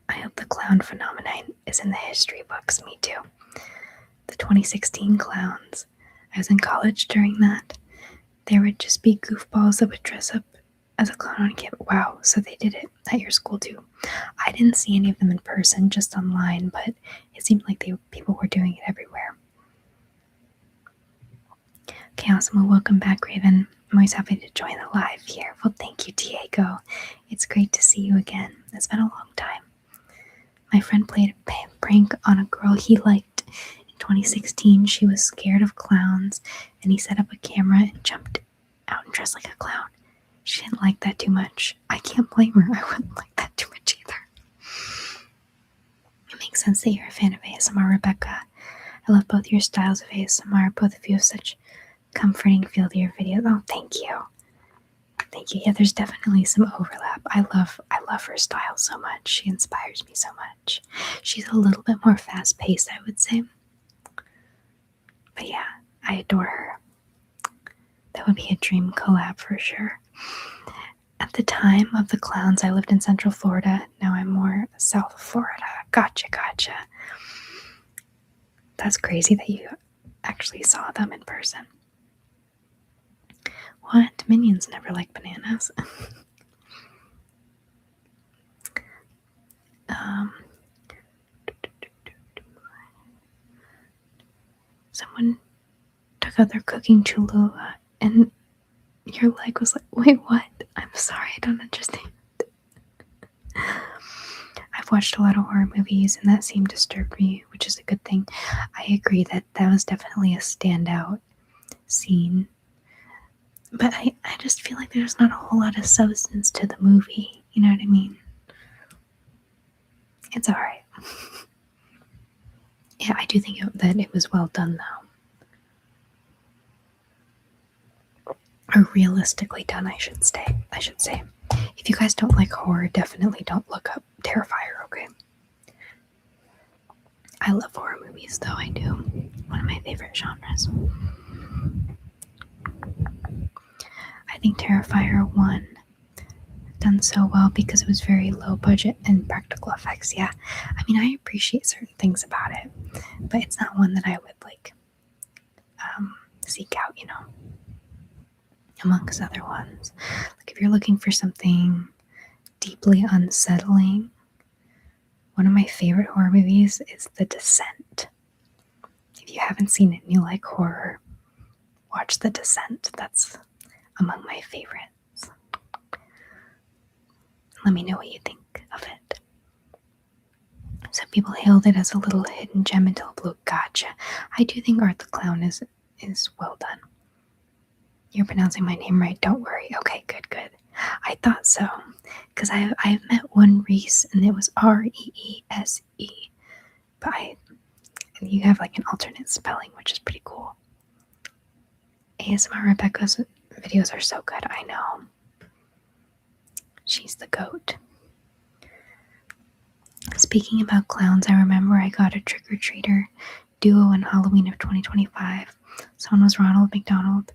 I hope the clown phenomenon is in the history books. Me too. The 2016 clowns. I was in college during that. There would just be goofballs that would dress up as a clown on campus. Wow, so they did it at your school too. I didn't see any of them in person, just online, but it seemed like people were doing it everywhere. Okay, awesome. Well, welcome back, Raven. I'm always happy to join the live here. Well, thank you, Diego. It's great to see you again. It's been a long time. My friend played a prank on a girl he liked. In 2016, she was scared of clowns, and he set up a camera and jumped out and dressed like a clown. She didn't like that too much. I can't blame her. I wouldn't like that too much either. It makes sense that you're a fan of ASMR, Rebecca. I love both your styles of ASMR. Both of you have such comforting feel to your videos. Oh, thank you. Thank you. Yeah, there's definitely some overlap. I love her style so much. She inspires me so much. She's a little bit more fast-paced, I would say. But yeah, I adore her. That would be a dream collab for sure. At the time of the clowns, I lived in Central Florida. Now I'm more South Florida. Gotcha. That's crazy that you actually saw them in person. What? Minions never like bananas. Someone took out their cooking Cholula and your leg was like, wait, what? I'm sorry, I don't understand. I've watched a lot of horror movies and that seemed disturbed me, which is a good thing. I agree that was definitely a standout scene. But I just feel like there's not a whole lot of substance to the movie. You know what I mean? It's alright. Yeah, I do think that it was well done, though. Or realistically done, I should say. If you guys don't like horror, definitely don't look up Terrifier, okay? I love horror movies, though, I do. One of my favorite genres. I think Terrifier 1 done so well because it was very low budget and practical effects. Yeah, I mean, I appreciate certain things about it, but it's not one that I would seek out, amongst other ones. Like if you're looking for something deeply unsettling, one of my favorite horror movies is The Descent. If you haven't seen it and you like horror, watch The Descent. That's among my favorites. Let me know what you think of it. Some people hailed it as a little hidden gem until it blew. Gotcha. I do think Art the Clown is well done. You're pronouncing my name right. Don't worry. Okay, good. I thought so. Because I've met one Reese and it was R-E-E-S-E. But you have like an alternate spelling, which is pretty cool. ASMR Rebecca's videos are so good. I know. She's the goat. Speaking about clowns, I remember I got a trick-or-treater duo in Halloween of 2025. Someone was Ronald McDonald,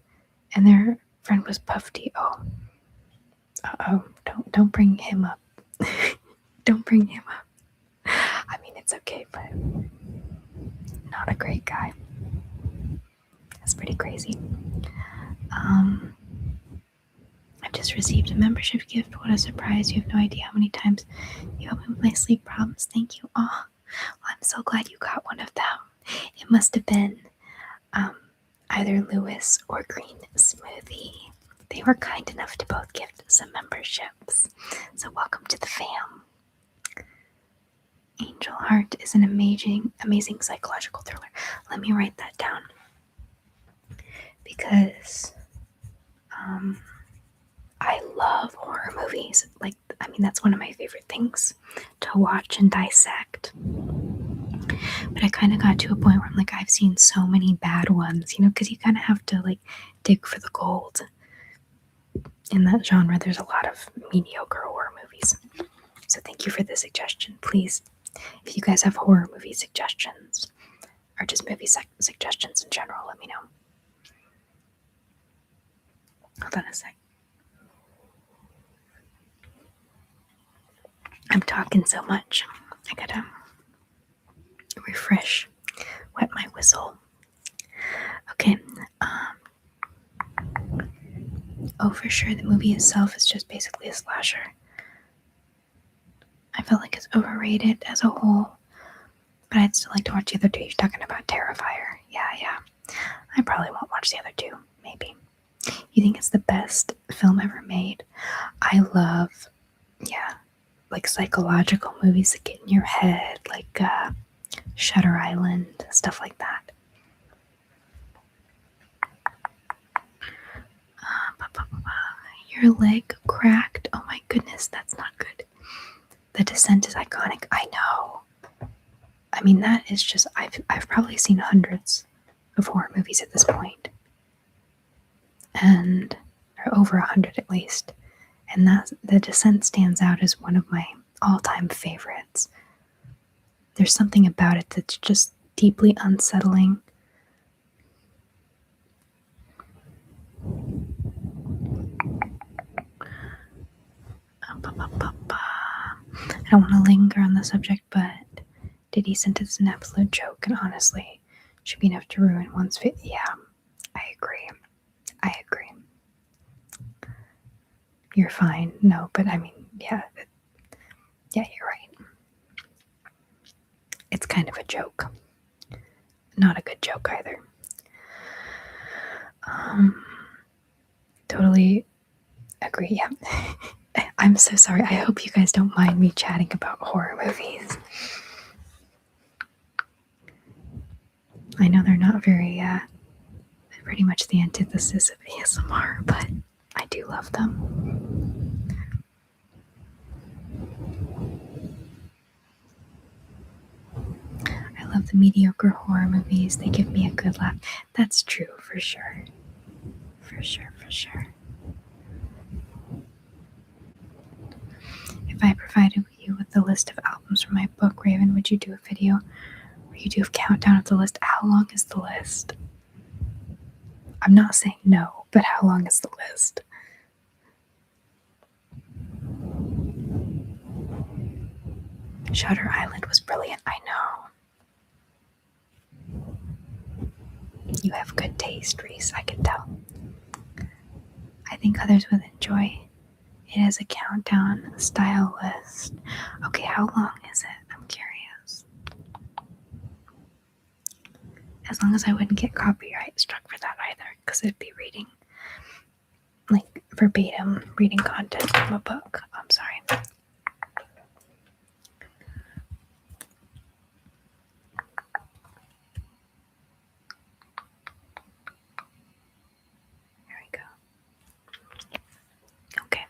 and their friend was Puff D. Uh-oh. Don't bring him up. Don't bring him up. I mean, it's okay, but not a great guy. That's pretty crazy. I've just received a membership gift. What a surprise. You have no idea how many times you helped me with my sleep problems. Thank you. Oh, I'm so glad you got one of them. It must have been either Lewis or Green Smoothie. They were kind enough to both gift some memberships. So welcome to the fam. Angel Heart is an amazing psychological thriller. Let me write that down. Because I love horror movies. That's one of my favorite things to watch and dissect. But I kind of got to a point where I'm like, I've seen so many bad ones, because you kind of have to dig for the gold. in that genre, there's a lot of mediocre horror movies. So thank you for the suggestion. Please, if you guys have horror movie suggestions or just movie suggestions in general, let me know. Hold on a sec. I'm talking so much. I gotta refresh, wet my whistle. Okay. Oh, for sure, the movie itself is just basically a slasher. I felt like it's overrated as a whole, but I'd still like to watch the other two. You're talking about Terrifier. Yeah. I probably won't watch the other two, maybe. You think it's the best film ever made? I love, like psychological movies that get in your head, like Shutter Island, stuff like that. Your leg cracked? Oh my goodness, that's not good. The Descent is iconic. I know. I mean, that is just, I've probably seen hundreds of horror movies at this point. And, or over 100 at least. And that The Descent stands out as one of my all-time favorites. There's something about it that's just deeply unsettling. I don't want to linger on the subject, but Diddy sentence an absolute joke, and honestly, should be enough to ruin one's fit. Yeah, I agree. You're fine. No, but I mean, yeah, you're right. It's kind of a joke. Not a good joke either. Totally agree. Yeah. I'm so sorry. I hope you guys don't mind me chatting about horror movies. I know they're not very, pretty much the antithesis of ASMR, but I do love them. I love the mediocre horror movies. They give me a good laugh. That's true, for sure. For sure. If I provided you with the list of albums from my book, Raven, would you do a video where you do a countdown of the list? How long is the list? I'm not saying no, but how long is the list? Shutter Island was brilliant, I know. You have good taste, Reese, I can tell. I think others would enjoy it as a countdown style list. Okay, how long is it? I'm curious. As long as I wouldn't get copyright struck for that either, because it'd be reading, like, verbatim reading content from a book. I'm sorry. There we go. Okay.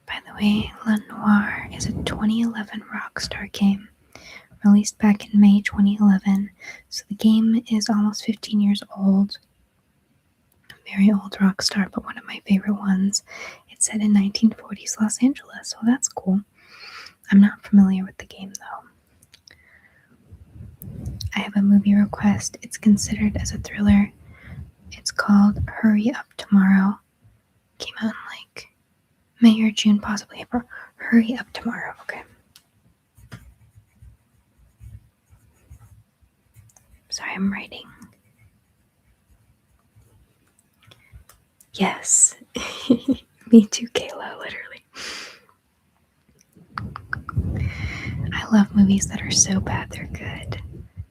By the way, Le Noir is a 2011 Rockstar game released back in May 2011. So the game is almost 15 years old. A very old Rockstar, but one of my favorite ones. It's set in 1940s Los Angeles, so that's cool. I'm not familiar with the game though. I have a movie request. It's considered as a thriller. It's called Hurry Up Tomorrow. Came out in like May or June, possibly April. Hurry Up Tomorrow. Okay. Sorry, I'm writing. Yes. Me too, Kayla, literally. I love movies that are so bad they're good.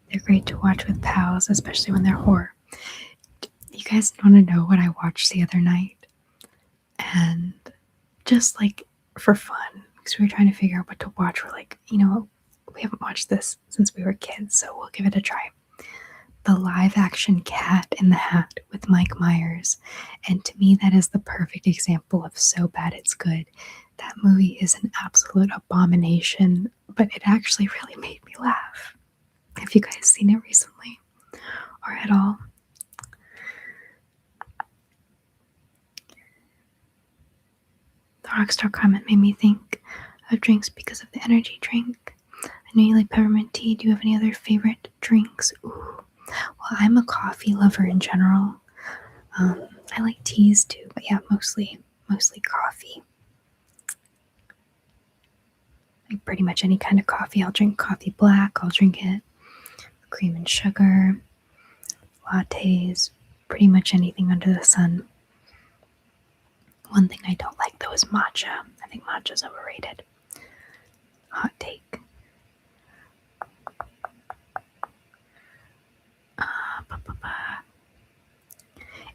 They're great to watch with pals, especially when they're horror. You guys want to know what I watched the other night? And just like for fun, because we were trying to figure out what to watch. We're like, we haven't watched this since we were kids, so we'll give it a try. The live action Cat in the Hat with Mike Myers. And to me, that is the perfect example of so bad it's good. That movie is an absolute abomination, but it actually really made me laugh. Have you guys seen it recently or at all? Rockstar comment made me think of drinks because of the energy drink. I know you like peppermint tea. Do you have any other favorite drinks? Ooh. Well, I'm a coffee lover in general. I like teas too, but yeah, mostly coffee. Like pretty much any kind of coffee. I'll drink coffee black. I'll drink it cream and sugar, lattes, pretty much anything under the sun. One thing I don't like though is matcha. I think matcha's overrated. Hot take.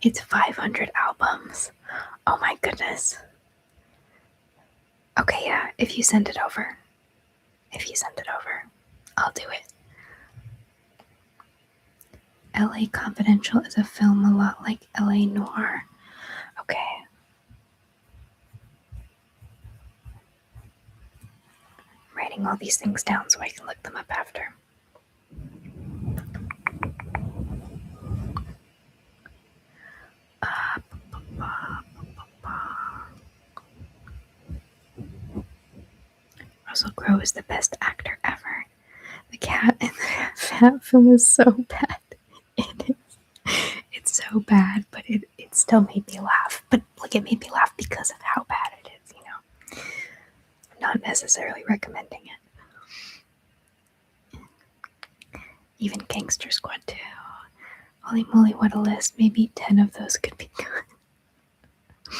It's 500 albums. Oh my goodness. Okay, yeah, if you send it over, I'll do it. LA Confidential is a film a lot like LA Noire. Okay. I'm writing all these things down so I can look them up after. Russell Crowe is the best actor ever. The cat in that film is so bad. It's so bad, but it still made me laugh. But like it made me laugh because of how bad it is, you know. I'm not necessarily recommending it. Even Gangster Squad 2. Holy moly, what a list. Maybe 10 of those could be good.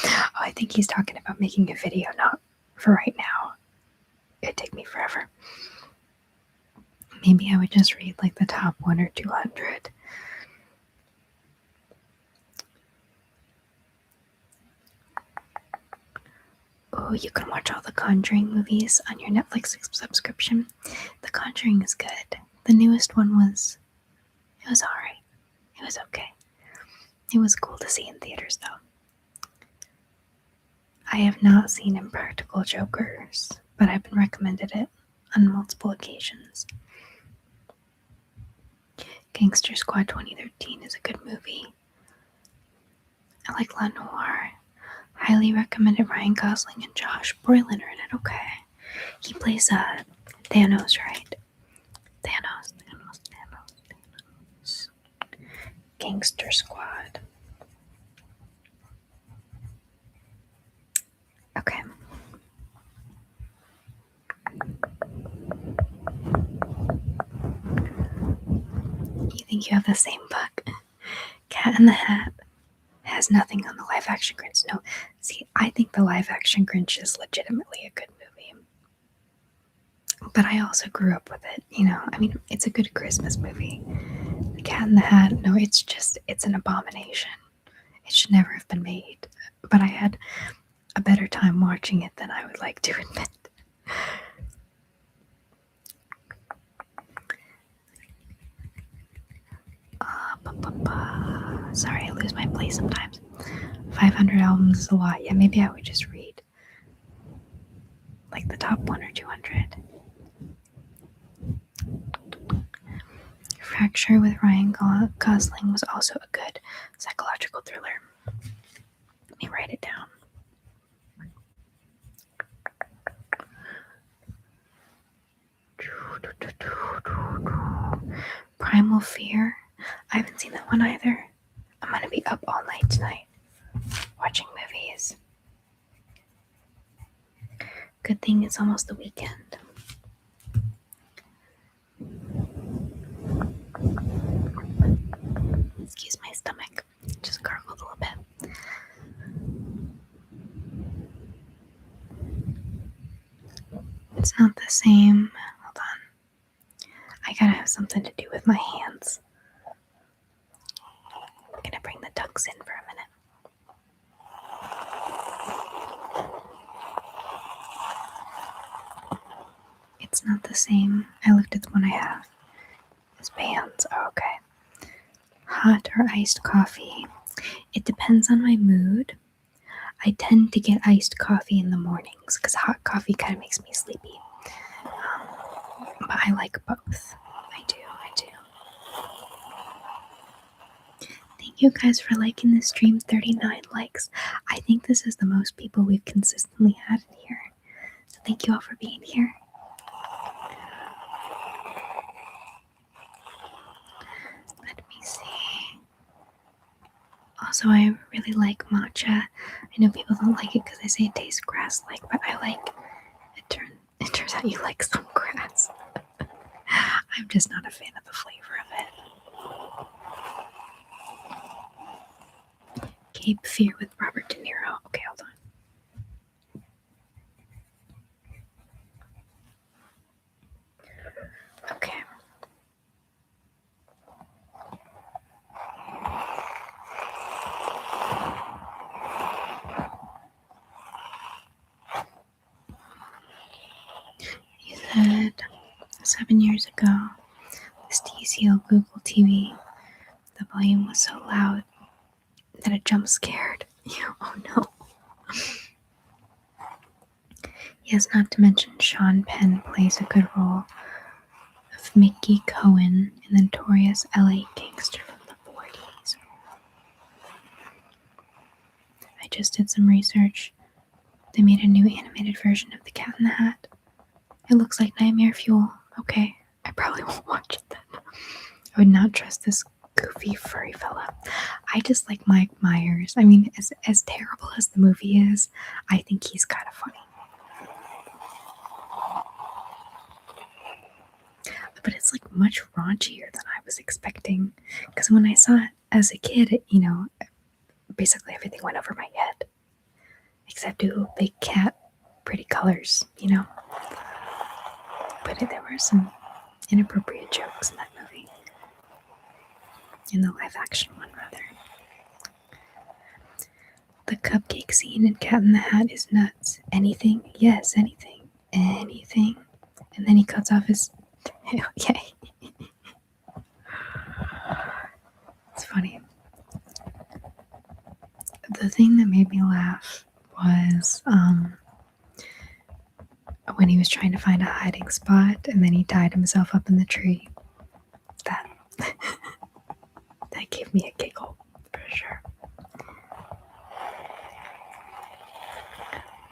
Oh, I think he's talking about making a video, not for right now. It'd take me forever. Maybe I would just read like the top 1 or 200. Oh, you can watch all the Conjuring movies on your Netflix subscription. The Conjuring is good. The newest one was alright. It was okay. It was cool to see in theaters though. I have not seen Impractical Jokers, but I've been recommended it on multiple occasions. Gangster Squad 2013 is a good movie. I like La Noire. Highly recommended. Ryan Gosling and Josh Brolin are in it. Okay. He plays Thanos, right? Thanos. Gangster Squad. Okay. You think you have the same book? Cat in the Hat has nothing on the live action Grinch. No, see, I think the live action Grinch is legitimately a good movie. But I also grew up with it, you know. I mean, it's a good Christmas movie. The Cat in the Hat, no, it's an abomination. It should never have been made. But I had a better time watching it than I would like to admit. Sorry, I lose my place sometimes. 500 albums is a lot. Yeah, maybe I would just read like the top 1 or 200. Fracture with Ryan Gosling was also a good psychological thriller. Let me write it down. Primal Fear. I haven't seen that one either. I'm gonna be up all night tonight watching movies. Good thing it's almost the weekend. Excuse my stomach. Just gargled a little bit. It's not the same. Hold on. I gotta have something to do with my hands. I'm gonna bring the ducks in for a minute. It's not the same. I looked at the one I have. It's bands. Oh, okay. Hot or iced coffee? It depends on my mood. I tend to get iced coffee in the mornings because hot coffee kind of makes me sleepy. But I like both. I do. Thank you guys for liking the stream. 39 likes. I think this is the most people we've consistently had in here. So thank you all for being here. Let me see. Also, I really like matcha. I know people don't like it because they say it tastes grass-like, but I like it. It turns out you like some grass. I'm just not a fan of the flavor of it. Cape Fear with Robert De Niro. Okay, hold on. Okay. He said 7 years ago, this TCL Google TV, the volume was so loud that it jump scared you. Oh no. Yes, not to mention Sean Penn plays a good role of Mickey Cohen in the notorious LA gangster from the 40s. I just did some research. They made a new animated version of The Cat in the Hat. It looks like nightmare fuel. Okay, I probably won't watch it then. I would not trust this goofy furry fella. I just like Mike Myers. I mean, as terrible as the movie is, I think he's kind of funny. But it's like much raunchier than I was expecting. Because when I saw it as a kid, basically everything went over my head. Except ooh, big cat, pretty colors, But there were some inappropriate jokes in that movie. In the live action one, rather. The cupcake scene in Cat in the Hat is nuts. Anything? Yes, anything. Anything. And then he cuts off his... Okay. It's funny. The thing that made me laugh was when he was trying to find a hiding spot and then he tied himself up in the tree. That that gave me a giggle for sure.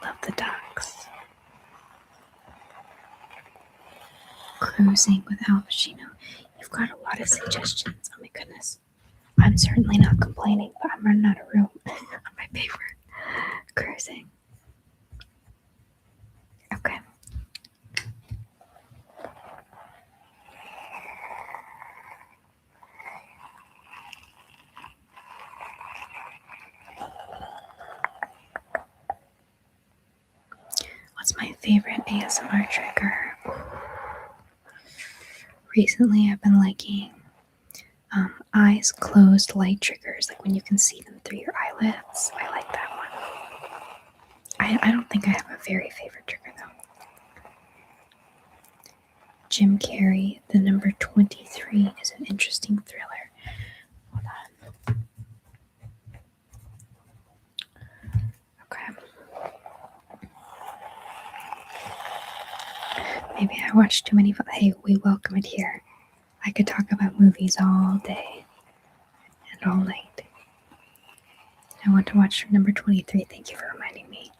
Love the ducks. Cruising with Al Pacino. You've got a lot of suggestions. Oh my goodness. I'm certainly not complaining, but I'm running out of room on my paper. Cruising. Okay. What's my favorite ASMR trigger? Recently, I've been liking eyes closed light triggers, like when you can see them through your eyelids. I like that one. I don't think I have a very favorite trigger though. Jim Carrey, the number 23 is an interesting thriller. Hold on. Okay. Maybe I watched too many. Hey, we welcome it here. I could talk about movies all day and all night. I want to watch number 23. Thank you for reminding me.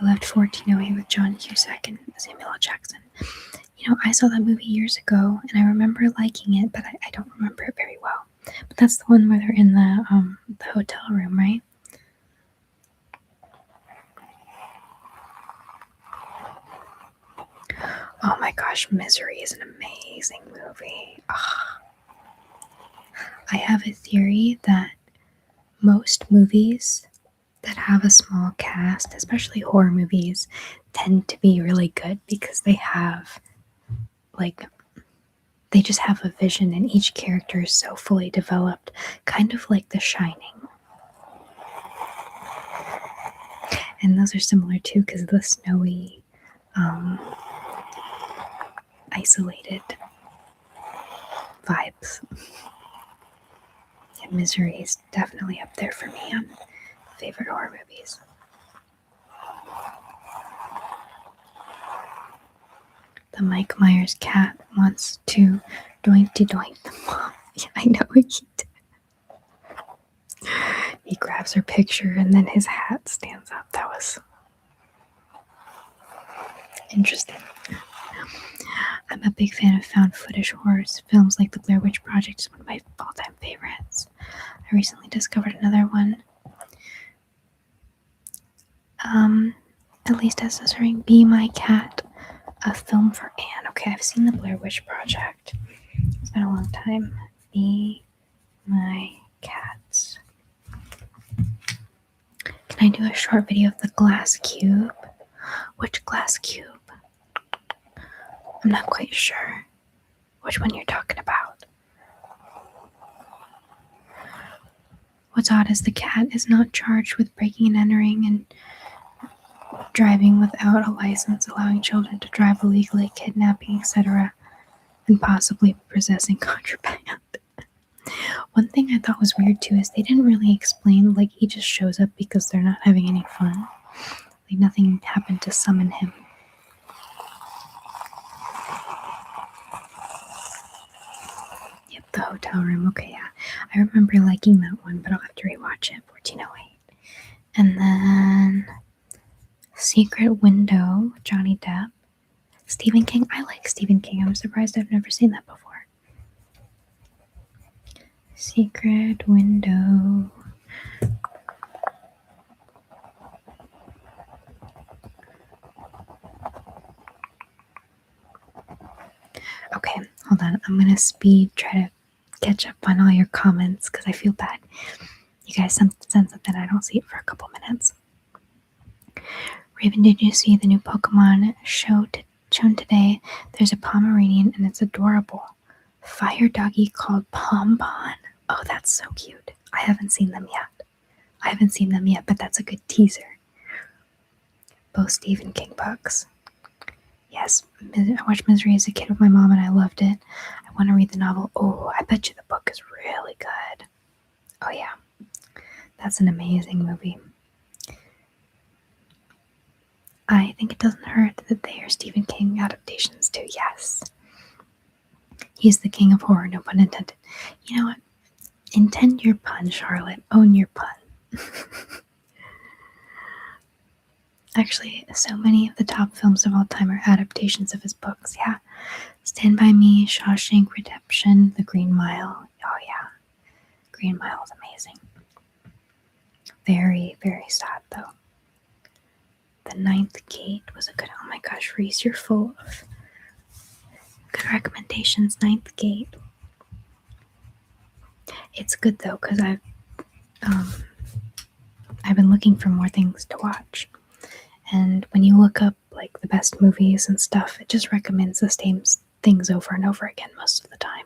I left 1408 with John Cusack and Samuel L. Jackson. I saw that movie years ago, and I remember liking it, but I don't remember it very well. But that's the one where they're in the hotel room, right? Oh my gosh, Misery is an amazing movie. Oh. I have a theory that most movies that have a small cast, especially horror movies, tend to be really good because they just have a vision and each character is so fully developed, kind of like The Shining. And those are similar too because of the snowy, isolated vibes. And Misery is definitely up there for me on favorite horror movies. The Mike Myers cat wants to doink the mom. I know he did. He grabs her picture and then his hat stands up. That was interesting. I'm a big fan of found footage horror films like The Blair Witch Project is one of my all-time favorites. I recently discovered another one. At least as starring Be My Cat, a film for Anne. Okay, I've seen The Blair Witch Project. It's been a long time. Be My Cat. Can I do a short video of the glass cube? Which glass cube? I'm not quite sure which one you're talking about. What's odd is the cat is not charged with breaking and entering and driving without a license, allowing children to drive illegally, kidnapping, etc., and possibly possessing contraband. One thing I thought was weird too is they didn't really explain, like he just shows up because they're not having any fun. Like nothing happened to summon him. Yep, the hotel room. Okay, yeah. I remember liking that one, but I'll have to rewatch it. 1408. And then Secret Window, Johnny Depp. Stephen King. I like Stephen King. I'm surprised I've never seen that before. Secret Window. Okay, hold on. I'm gonna try to catch up on all your comments because I feel bad. You guys sent something, I don't see it for a couple minutes. Raven, did you see the new Pokemon shown today? There's a Pomeranian and it's adorable. Fire doggy called Pompon. Oh, that's so cute. I haven't seen them yet, but that's a good teaser. Both Stephen King books. Yes, I watched Misery as a kid with my mom and I loved it. I want to read the novel. Oh, I bet you the book is really good. Oh yeah, that's an amazing movie. I think it doesn't hurt that they are Stephen King adaptations too. Yes. He's the king of horror, no pun intended. You know what? Intend your pun, Charlotte. Own your pun. Actually, so many of the top films of all time are adaptations of his books, yeah. Stand By Me, Shawshank Redemption, The Green Mile. Oh yeah. Green Mile is amazing. Very, very sad though. The Ninth Gate was a good, oh my gosh, Reese, you're full of good recommendations. Ninth Gate. It's good though, because I've been looking for more things to watch. And when you look up like the best movies and stuff, it just recommends the same things over and over again most of the time.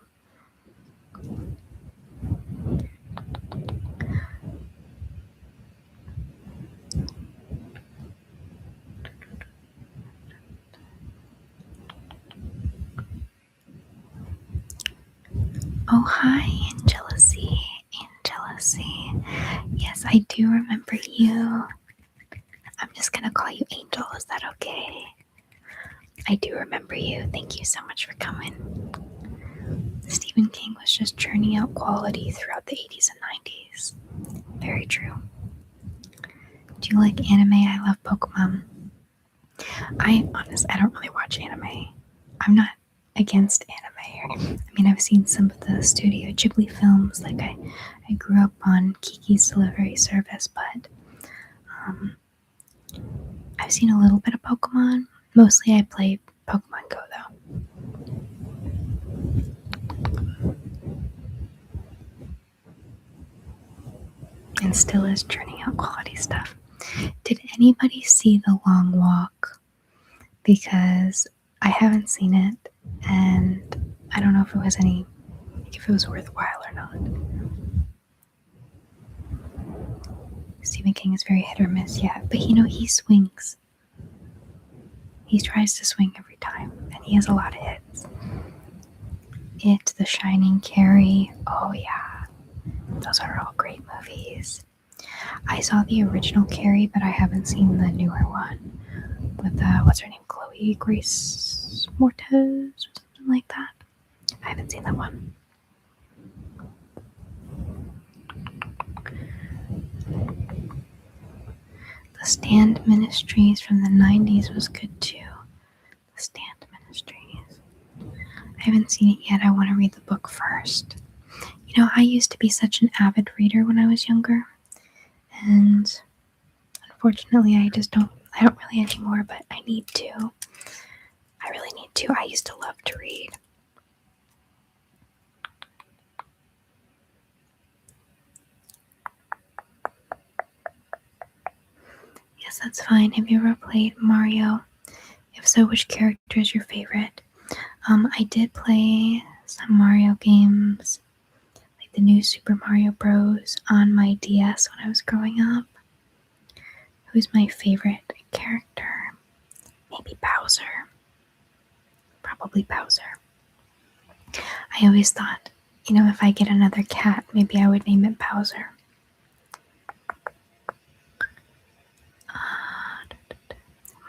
Oh, hi, Angelicy. Yes, I do remember you. I'm just gonna call you Angel. Is that okay? I do remember you. Thank you so much for coming. Stephen King was just churning out quality throughout the 80s and 90s. Very true. Do you like anime? I love Pokemon. I don't really watch anime. I'm not against anime. I mean, I've seen some of the Studio Ghibli films. Like I grew up on Kiki's Delivery Service, but I've seen a little bit of Pokemon. Mostly I play Pokemon Go though. And still is churning out quality stuff. Did anybody see The Long Walk? Because I haven't seen it and I don't know if it was worthwhile or not. Stephen King is very hit or miss, yeah, but he swings. He tries to swing every time, and he has a lot of hits. It, The Shining, Carrie, oh yeah, those are all great movies. I saw the original Carrie, but I haven't seen the newer one with what's her name, Chloe Grace Moretz or something like that. I haven't seen that one. The Stand Ministries from the 90s was good too. The Stand Ministries. I haven't seen it yet. I want to read the book first. You know, I used to be such an avid reader when I was younger, and unfortunately I don't really anymore, but I need to. I really need to. I used to love to read. Yes, that's fine. Have you ever played Mario? If so, which character is your favorite? I did play some Mario games, like the new Super Mario Bros. On my DS when I was growing up. Who's my favorite character? Maybe Bowser. Probably Bowser. I always thought, you know, if I get another cat, maybe I would name it Bowser.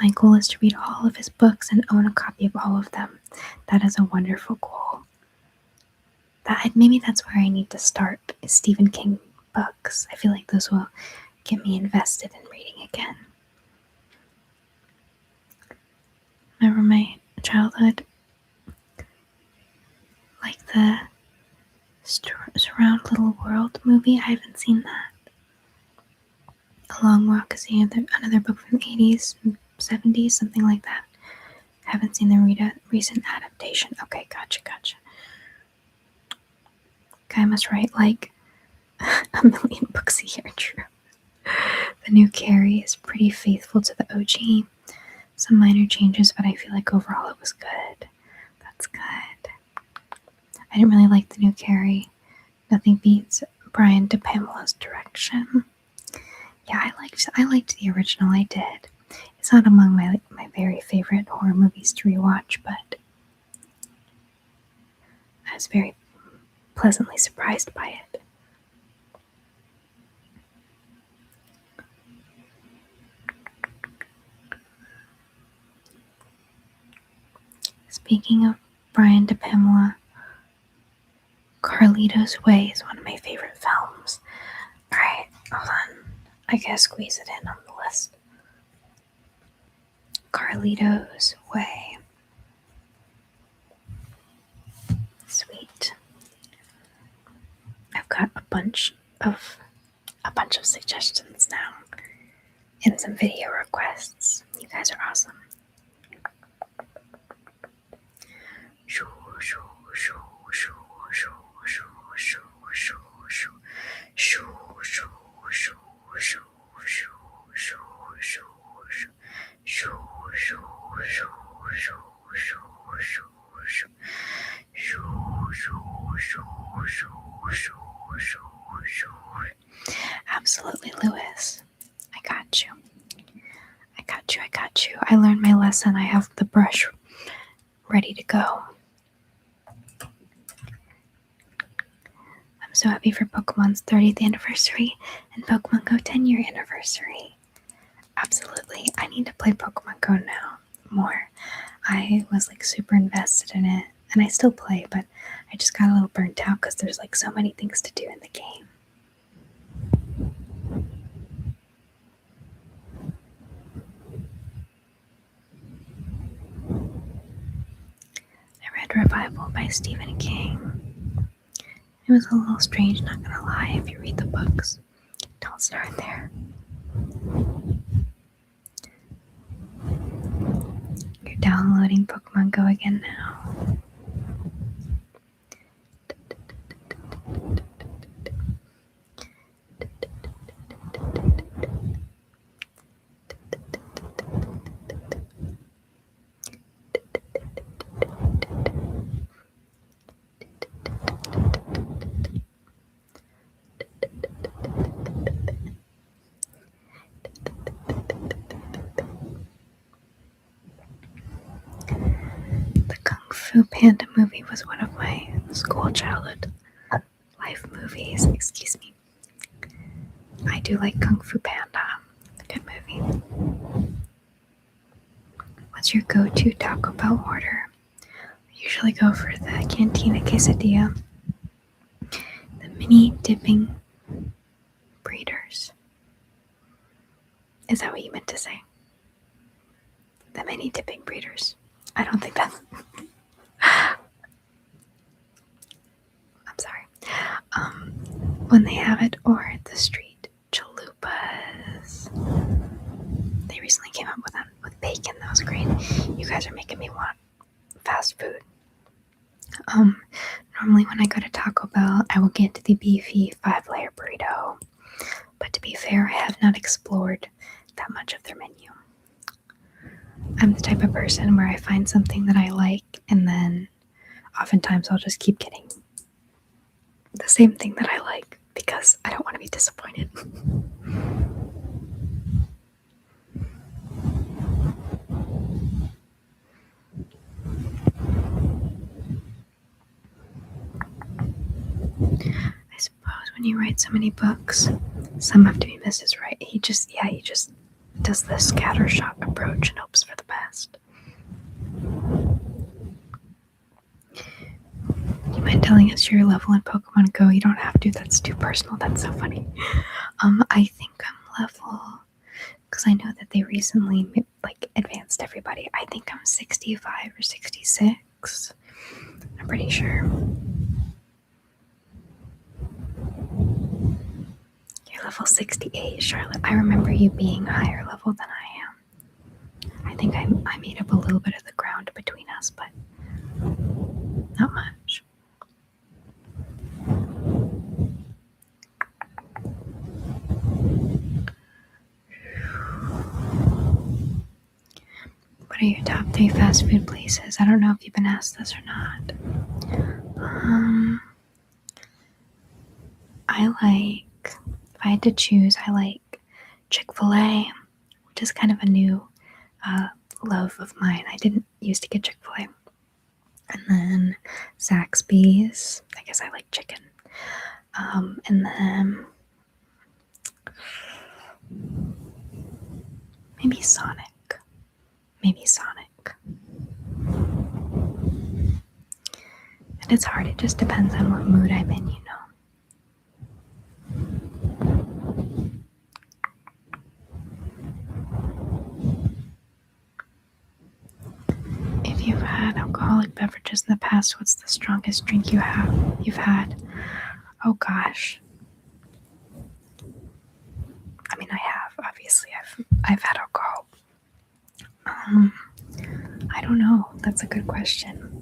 My goal is to read all of his books and own a copy of all of them. That is a wonderful goal. Maybe that's where I need to start, is Stephen King books. I feel like those will get me invested in reading again. Remember my childhood? Like the Surround Little World movie? I haven't seen that. A Long Walk is another book from the 80s, 70s, something like that. Haven't seen the recent adaptation. Okay, gotcha. Guy must write like a million books a year, true. The new Carrie is pretty faithful to the OG. Some minor changes, but I feel like overall it was good. That's good. I didn't really like the new Carrie. Nothing beats Brian De Palma's direction. Yeah, I liked the original. I did. It's not among my very favorite horror movies to rewatch, but I was very pleasantly surprised by it. Speaking of Brian De Palma, Carlito's Way is one of my favorite films. Alright, hold on. I gotta squeeze it in on the list. Carlito's Way. Sweet. I've got a bunch of suggestions now and some video requests. You guys are awesome. Absolutely, Lewis. I got you. I learned my lesson. I have the brush ready to go. I'm so happy for Pokemon's 30th anniversary and Pokemon Go 10-year anniversary. Absolutely. I need to play Pokemon Go now more. I was like super invested in it, and I still play, but I just got a little burnt out because there's like so many things to do in the game. I read Revival by Stephen King. It was a little strange, not gonna lie. If you read the books, don't start there. You're downloading Pokemon Go again now. Kung Fu Panda movie was one of my school childhood life movies. Excuse me. I do like Kung Fu Panda. Good movie. What's your go-to Taco Bell order? I usually go for the Cantina Quesadilla, the mini dipping breeders, Is that what you meant to say? The many dipping breeders. I don't think that's. I'm sorry. When they have it, or the street chalupas. They recently came up with them with bacon. That was great. You guys are making me want fast food. Normally when I go to Taco Bell, I will get the beefy 5-layer burrito. But to be fair, I have not explored that much of their menu. I'm the type of person where I find something that I like, and then oftentimes I'll just keep getting the same thing that I like because I don't want to be disappointed. I suppose when you write so many books, some have to be Mrs. Right. He just does the scattershot approach and hopes for the best. Do you mind telling us your level in Pokemon Go? You don't have to. That's too personal. That's so funny. I think I'm level, because I know that they recently advanced everybody. I think I'm 65 or 66. I'm pretty sure. You're level 68, Charlotte. I remember you being higher level than I am. I think I made up a little bit of the ground between us, but not much. What are your top 3 fast food places? I don't know if you've been asked this or not. If I had to choose, I like Chick-fil-A, which is kind of a new love of mine. I didn't used to get Chick-fil-A. And then Zaxby's. I guess I like chicken. And then maybe Sonic. And it's hard. It just depends on what mood I'm in, you know. If you've had alcoholic beverages in the past, what's the strongest drink you've had? Oh gosh. I mean, I have, obviously. I've had alcohol. I don't know. That's a good question.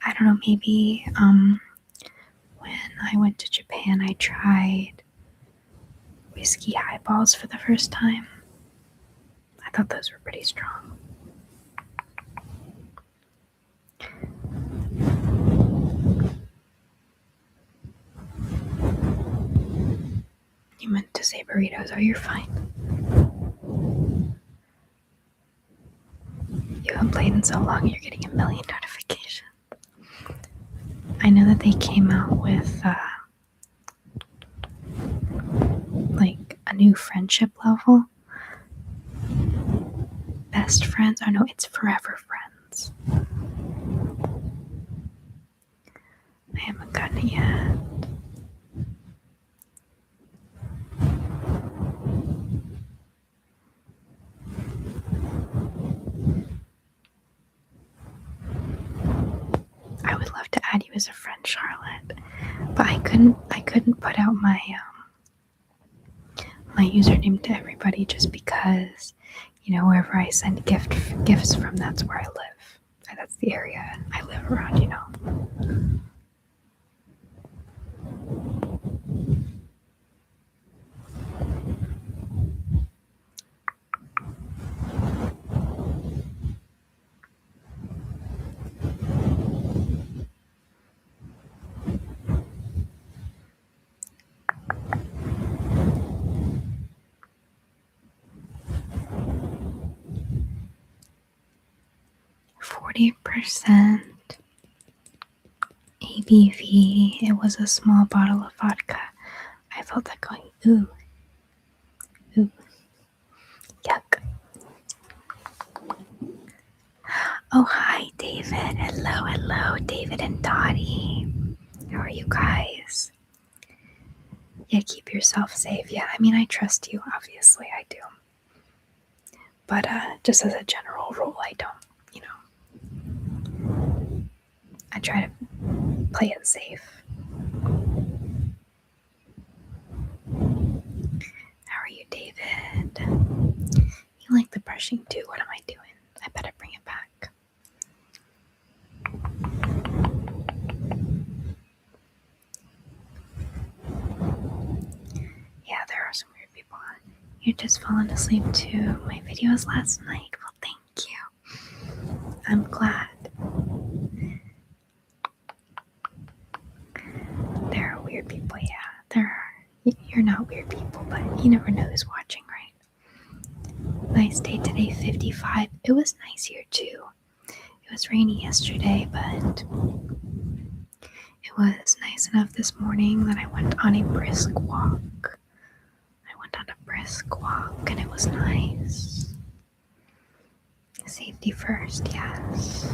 I don't know, maybe when I went to Japan, I tried whiskey highballs for the first time. I thought those were pretty strong. You meant to say burritos. Oh, you're fine. You haven't played in so long, you're getting a million notifications. I know that they came out with a new friendship level. Best friends. Oh no, it's forever friends. I haven't gotten it yet. I would love to add you as a friend, Charlotte, but I couldn't put out my username to everybody just because, wherever I send gifts from, that's where I live. That's the area I live around, 40% ABV. It was a small bottle of vodka. I felt that going, ooh, yuck. Oh, hi, David. Hello, David and Dottie. How are you guys? Yeah, keep yourself safe. Yeah, I mean, I trust you, obviously, I do. But just as a general rule, I don't, I try to play it safe. How are you, David? You like the brushing too? What am I doing? I better bring it back. Yeah, there are some weird people on. You're just falling asleep to my videos last night. Well, thank you. I'm glad. There are weird people, yeah. There are. You're not weird people, but you never know who's watching, right? Nice day today, 55. It was nice here too. It was rainy yesterday, but it was nice enough this morning that I went on a brisk walk. And it was nice. Safety first, yes.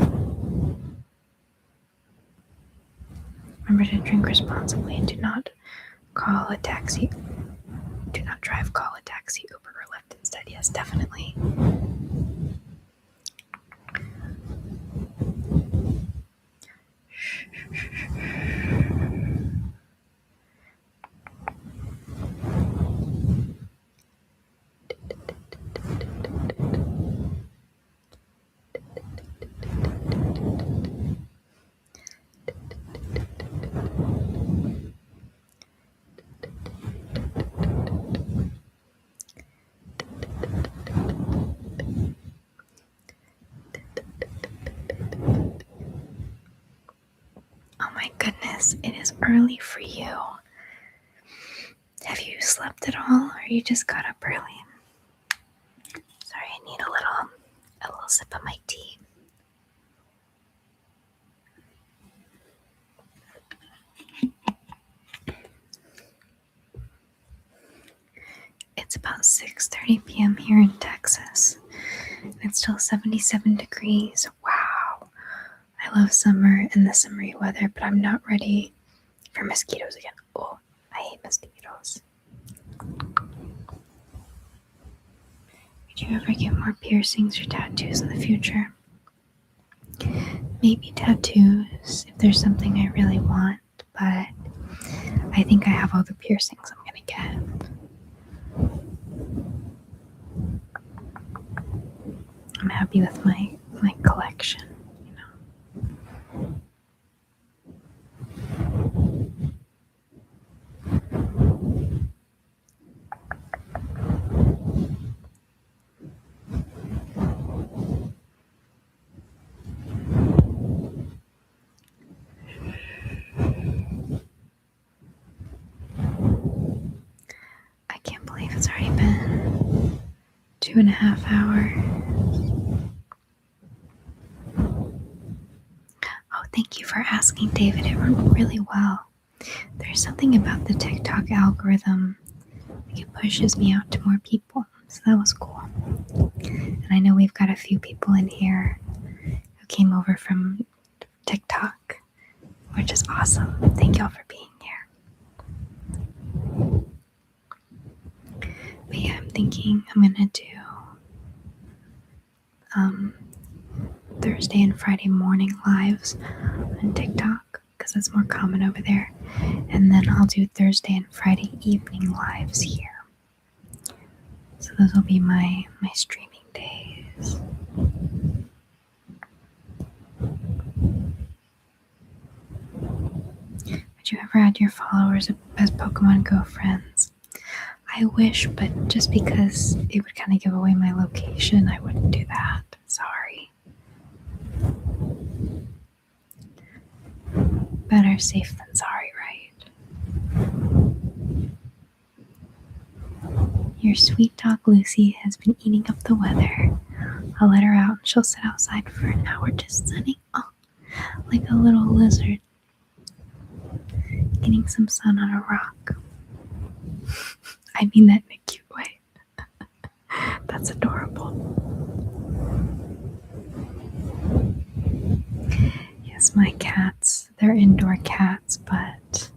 Remember to drink responsibly and do not call a taxi. Do not drive, call a taxi, Uber, or Lyft instead. Yes, definitely. Oh my goodness, it is early for you. Have you slept at all, or you just got up early? Sorry, I need a little sip of my tea. It's about 6:30 p.m. here in Texas. And it's still 77 degrees. Wow. I love summer and the summery weather, but I'm not ready for mosquitoes again. Oh, I hate mosquitoes. Would you ever get more piercings or tattoos in the future? Maybe tattoos if there's something I really want, but I think I have all the piercings I'm gonna get. I'm happy with my collection, I can't believe it's already been 2.5 hours. Oh, thank you for asking, David. It went really well. There's something about the TikTok algorithm. It pushes me out to more people. So that was cool. And I know we've got a few people in here who came over from TikTok, which is awesome. Thank y'all for being here. But yeah, I'm thinking I'm gonna do Thursday and Friday morning lives on TikTok because that's more common over there. And then I'll do Thursday and Friday evening lives here. So those will be my streaming days. Would you ever add your followers as Pokemon Go friends? I wish, but just because it would kind of give away my location, I wouldn't do that. Sorry. Better safe than sorry, right? Your sweet dog Lucy has been eating up the weather. I'll let her out and she'll sit outside for an hour just sunning up like a little lizard getting some sun on a rock. I mean that in a cute way. That's adorable. miss my cats. They're indoor cats, but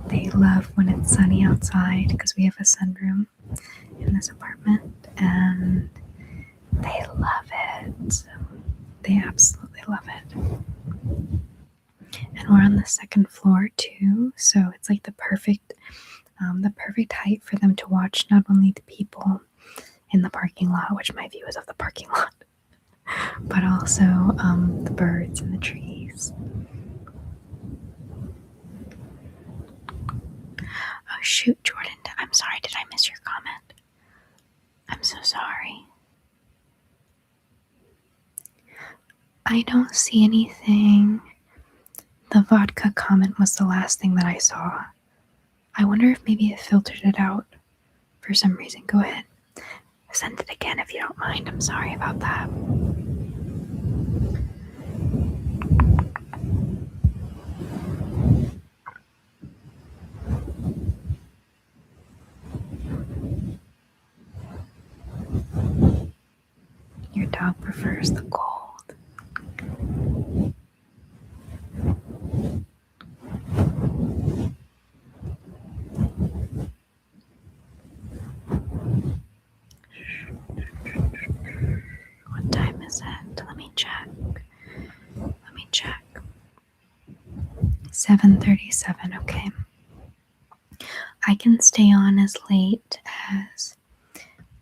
they love when it's sunny outside because we have a sunroom in this apartment, and they love it. They absolutely love it. And we're on the second floor too, so it's like the perfect height for them to watch not only the people in the parking lot, which my view is of the parking lot, but also the birds and the trees. Oh shoot, Jordan, I'm sorry, did I miss your comment? I'm so sorry. I don't see anything. The vodka comment was the last thing that I saw. I wonder if maybe it filtered it out for some reason. Go ahead. Send it again if you don't mind. I'm sorry about that. Your dog prefers the cold. What time is it? Let me check. 7:37, okay. I can stay on as late as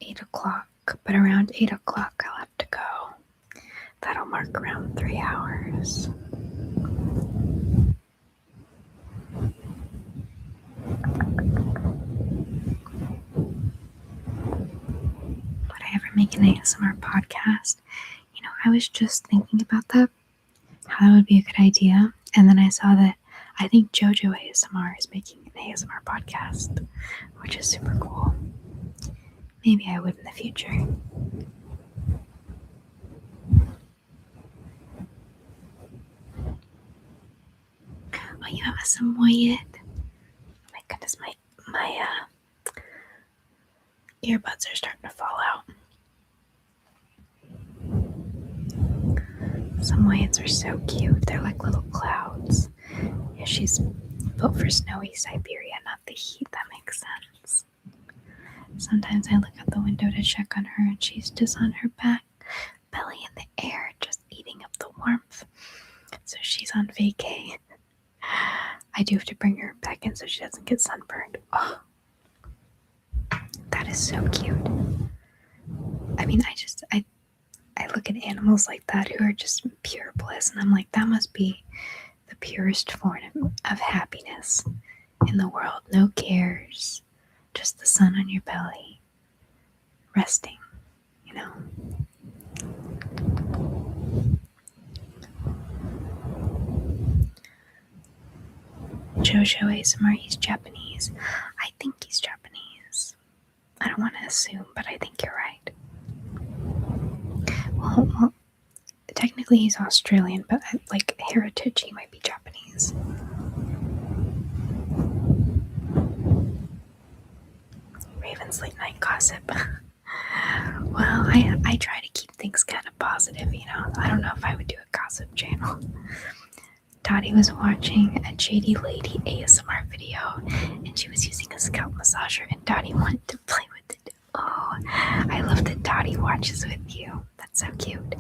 8 o'clock, but around 8 o'clock I'll have to go. That'll mark around 3 hours. Would I ever make an ASMR podcast? You know, I was just thinking about that, how that would be a good idea. And then I saw that I think JoJo ASMR is making an ASMR podcast, which is super cool. Maybe I would in the future. Oh, you have a Samoyed? Oh my goodness, my earbuds are starting to fall out. Samoyeds are so cute. They're like little clouds. Yeah, she's built for snowy Siberia, not the heat. That makes sense. Sometimes I look out the window to check on her, and she's just on her back, belly in the air, just eating up the warmth. So she's on vacay. I do have to bring her back in so she doesn't get sunburned. Oh, that is so cute. I mean, I look at animals like that who are just pure bliss, and I'm like, that must be the purest form of happiness in the world. No cares, just the sun on your belly, resting, you know. JoJo ASMR, he's Japanese. I think he's Japanese. I don't want to assume, but I think you're right. Well, technically he's Australian, but like heritage, he might be Japanese. Raven's late night gossip. Well, I try to keep things kind of positive, you know. I don't know if I would do a gossip channel. Dottie was watching a JD Lady ASMR video, and she was using a scalp massager, and Dottie wanted to play with it. Oh, I love that Dottie watches with you. That's so cute.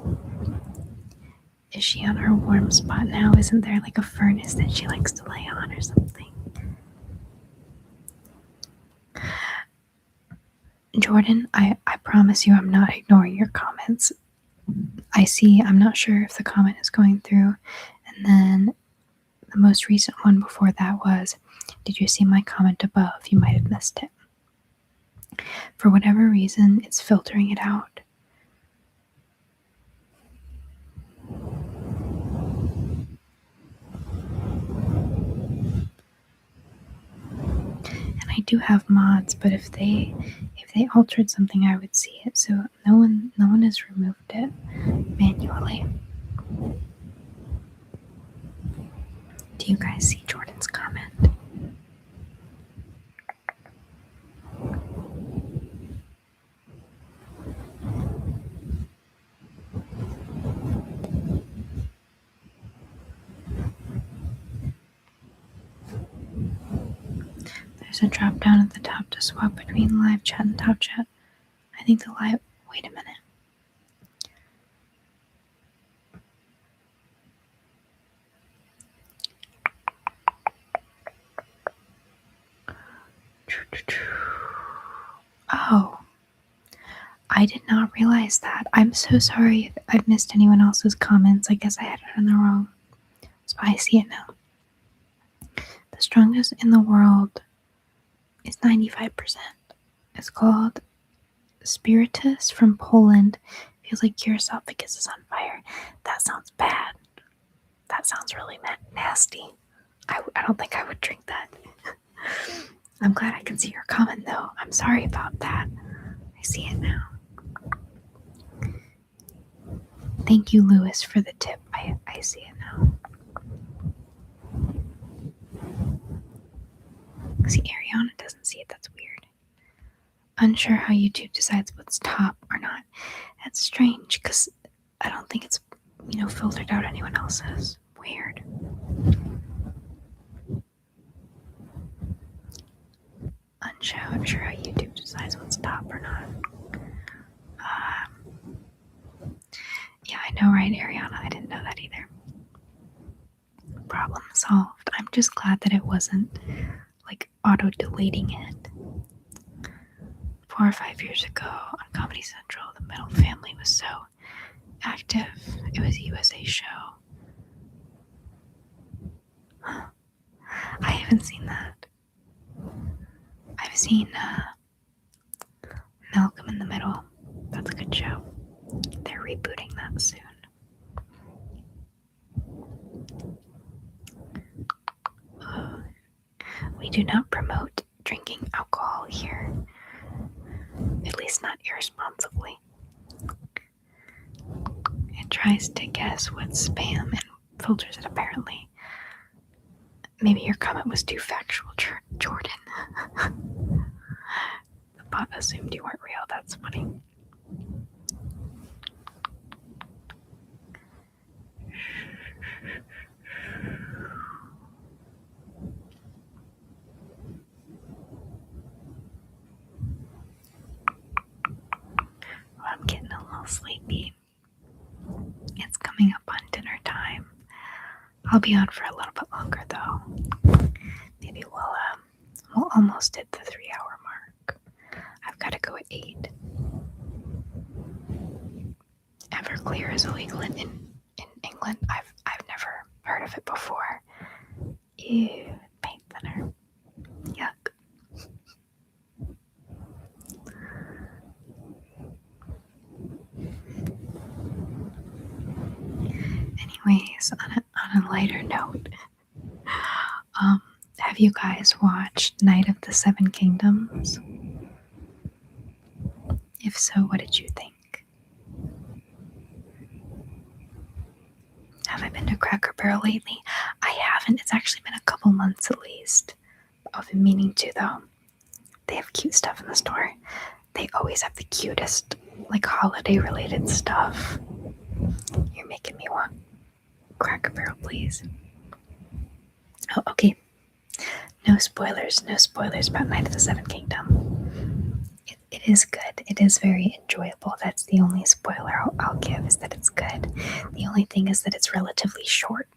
Is she on her warm spot now? Isn't there like a furnace that she likes to lay on or something? Jordan, I promise you I'm not ignoring your comments. I'm not sure if the comment is going through. And then the most recent one before that was, did you see my comment above? You might have missed it. For whatever reason, it's filtering it out. And I do have mods, but if they altered something, I would see it. So no one has removed it manually. Do you guys see Jordan's comment? a drop down at the top to swap between live chat and top chat. I think the live. Wait a minute. Oh, I did not realize that. I'm so sorry if I've missed anyone else's comments. I guess I had it in the wrong. So I see it now. The strongest in the world is 95%. It's called Spiritus from Poland. Feels like your esophagus is on fire. That sounds bad. That sounds really nasty. I don't think I would drink that. I'm glad I can see your comment though. I'm sorry about that. I see it now. Thank you, Lewis, for the tip. I see it now. See, Ariana doesn't see it. That's weird. Unsure how YouTube decides what's top or not. That's strange because I don't think it's, filtered out anyone else's. Weird. Unsure how YouTube decides what's top or not. Yeah, I know, right, Ariana? I didn't know that either. Problem solved. I'm just glad that it wasn't like auto-deleting it. 4 or 5 years ago on Comedy Central, the Middle Family was so active. It was a USA show. Huh. I haven't seen that. I've seen Malcolm in the Middle. That's a good show. They're rebooting that soon. We do not promote drinking alcohol here. At least not irresponsibly. It tries to guess what's spam and filters it apparently. Maybe your comment was too factual, Jordan. The bot assumed you weren't real. That's funny. I'm getting a little sleepy. It's coming up on dinner time. I'll be on for a little bit longer though. Maybe we'll almost hit the 3-hour mark. I've got to go at 8. Everclear is illegal in England. I've never heard of it before. Ew, paint thinner. Yuck. Anyways, on a lighter note, have you guys watched Night of the Seven Kingdoms? If so, what did you think? Have I been to Cracker Barrel lately? I haven't. It's actually been a couple months at least. I've been meaning to though. They have cute stuff in the store. They always have the cutest, like holiday related stuff. You're making me want Cracker Barrel, please. Oh, okay. No spoilers about Night of the Seven Kingdom. It is good. It is very enjoyable. That's the only spoiler I'll give, is that it's good. The only thing is that it's relatively short.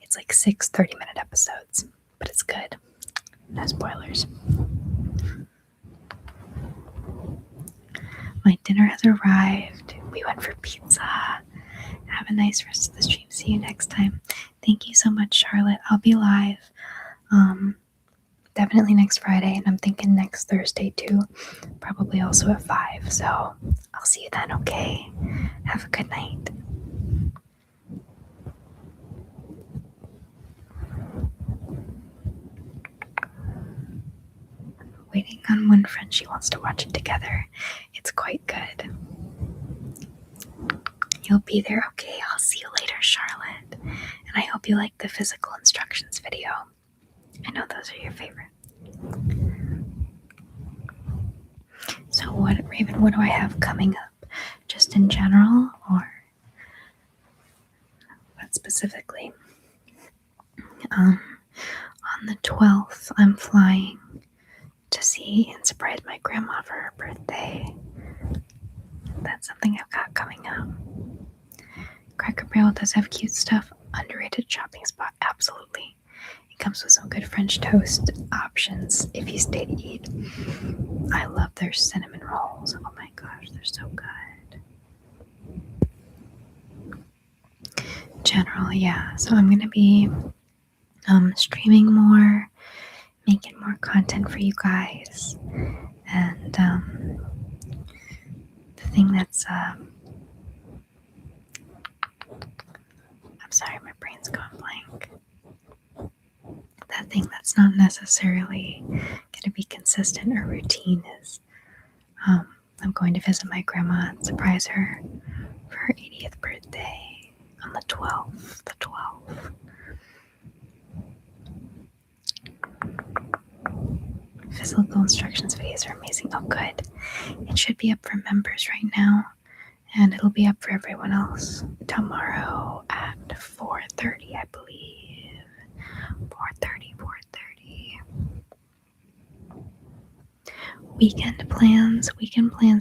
It's like 6 30-minute episodes, but it's good. No spoilers. My dinner has arrived. We went for pizza. Have a nice rest of the stream. See you next time. Thank you so much, Charlotte. I'll be live. Definitely next Friday, and I'm thinking next Thursday too. Probably also at 5. So I'll see you then, okay? Have a good night. Waiting on one friend. She wants to watch it together. It's quite good. You'll be there, okay? I'll see you later, Charlotte. And I hope you like the physical instructions video. I know those are your favorite. So Raven, what do I have coming up? Just in general, or what specifically? On the 12th, I'm flying to see and surprise my grandma for her birthday. That's something I've got coming up. Cracker Barrel does have cute stuff. Underrated shopping spot, absolutely. It comes with some good French toast options if you stay to eat. I love their cinnamon rolls. Oh my gosh, they're so good. General, yeah. So I'm gonna be streaming more, making more content for you guys, and the thing that's I'm sorry, my brain's gone blank. That thing that's not necessarily going to be consistent or routine is I'm going to visit my grandma and surprise her for her 80th birthday on the 12th. Physical instructions videos are amazing. Oh, good. It should be up for members right now, and it'll be up for everyone else tomorrow at 4:30, I believe. 4:30. Weekend plans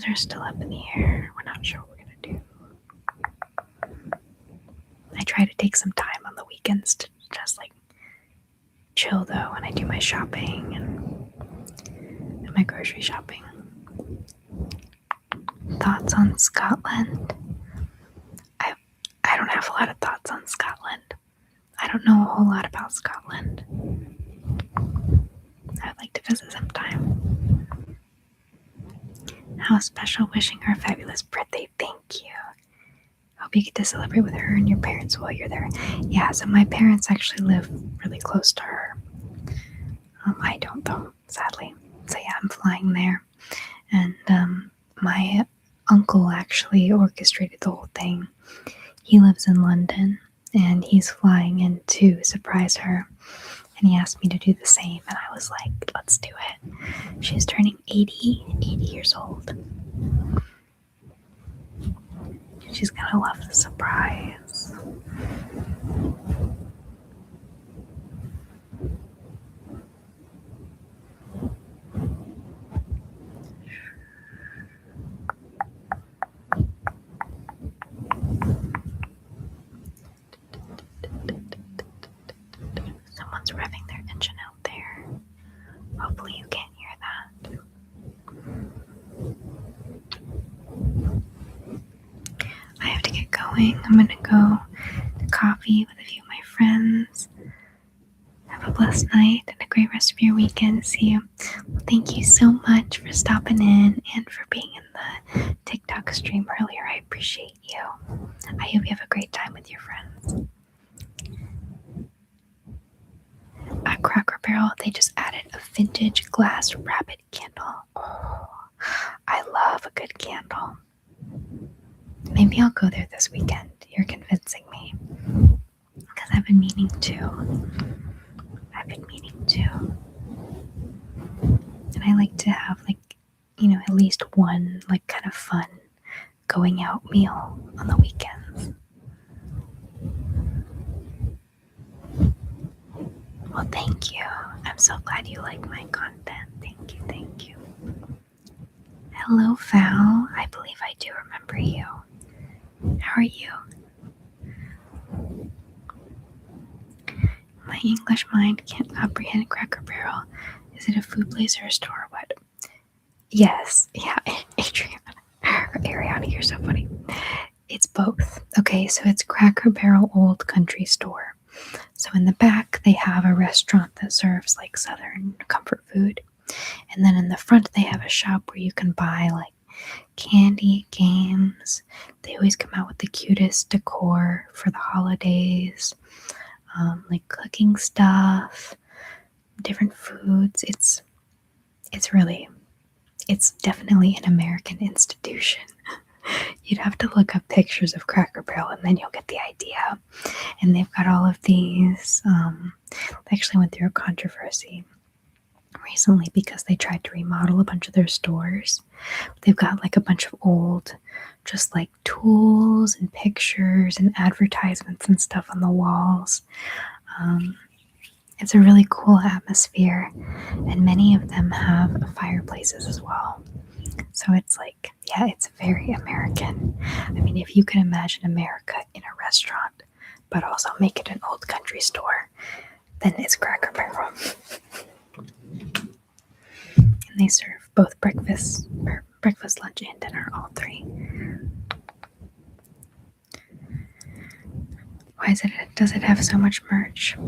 are still up in the air. We're not sure what we're gonna do. I try to take some time on the weekends to just like chill though, when I do my shopping and my grocery shopping. Thoughts on Scotland? I don't have a lot of thoughts on Scotland. I don't know a whole lot about Scotland. I'd like to visit sometime. How special, wishing her a fabulous birthday. Thank you. Hope you get to celebrate with her and your parents while you're there. Yeah, so my parents actually live really close to her. I don't though, sadly. So yeah, I'm flying there. And my uncle actually orchestrated the whole thing. He lives in London and he's flying in to surprise her. And he asked me to do the same. And I was like, let's do it. She's turning 80 years old. She's gonna love the surprise. Someone's revving their engine out there. Hopefully you can't hear that. I have to get going. I'm gonna go to coffee with a few of my friends. Have a blessed night and a great rest of your weekend. See you. Well, thank you so much for stopping in and for being in the TikTok stream earlier. I appreciate you. I hope you have a great time with your friends. At Cracker Barrel, they just added a vintage glass rabbit candle. Oh, I love a good candle. Maybe I'll go there this weekend. You're convincing me. Because I've been meaning to. And I like to have at least one kind of fun going out meal on the weekends. Well, thank you. I'm so glad you like my content. Thank you. Hello, Val. I believe I do remember you. How are you? My English mind can't comprehend Cracker Barrel. Is it a food place or a store or what? Yes. Yeah, Ariana, you're so funny. It's both. Okay, so it's Cracker Barrel Old Country Store. So in the back, they have a restaurant that serves Southern comfort food. And then in the front, they have a shop where you can buy candy, games. They always come out with the cutest decor for the holidays, cooking stuff, different foods. It's definitely an American institution. You'd have to look up pictures of Cracker Barrel and then you'll get the idea. And they've got all of these. They actually went through a controversy recently because they tried to remodel a bunch of their stores. They've got a bunch of old just tools and pictures and advertisements and stuff on the walls. It's a really cool atmosphere, and many of them have fireplaces as well. So it's like, yeah, it's very American. I mean, if you can imagine America in a restaurant, but also make it an old country store, then it's Cracker Barrel. And they serve both breakfast, lunch, and dinner, all three. Why does it have so much merch?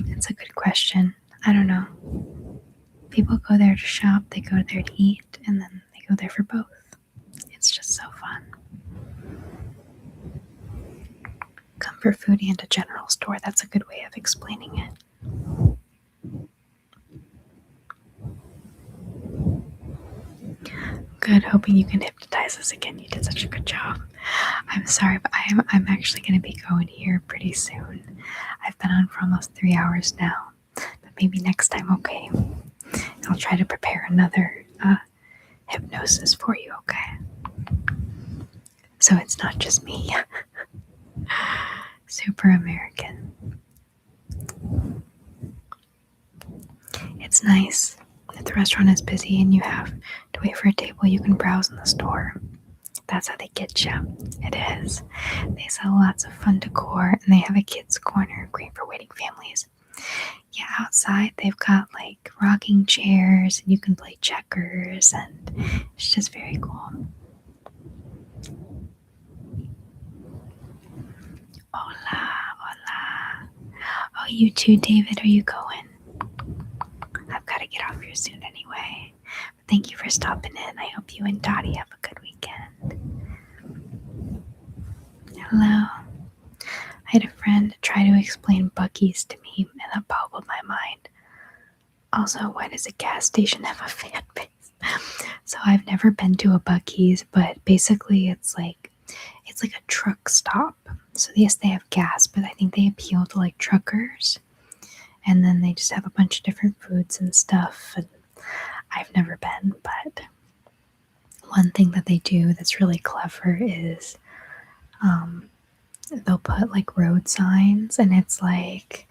It's a good question. I don't know. People go there to shop, they go there to eat, and then they go there for both. It's just so fun. Comfort food and a general store. That's a good way of explaining it. Good. Hoping you can hypnotize us again. You did such a good job. I'm sorry, but I'm actually going to be going here pretty soon. I've been on for almost 3 hours now, but maybe next time, okay? I'll try to prepare another hypnosis for you, okay? So it's not just me. Super American. It's nice. If the restaurant is busy and you have to wait for a table, you can browse in the store. That's how they get you. It is. They sell lots of fun decor, and they have a kids' corner, great for waiting families. Yeah, outside they've got like rocking chairs, and you can play checkers, and it's just very cool. Hola, hola. Oh, you too, David. Are you going? I've got to get off here soon anyway. But thank you for stopping in. I hope you and Dottie have a good weekend. Hello. I had a friend try to explain Buc-ee's to me, and that boggled my mind. Also, why does a gas station have a fan base? So I've never been to a Buc-ee's, but basically it's like a truck stop. So yes, they have gas, but I think they appeal to like truckers, and then they just have a bunch of different foods and stuff. And I've never been, but one thing that they do that's really clever is they'll put like road signs, and it's like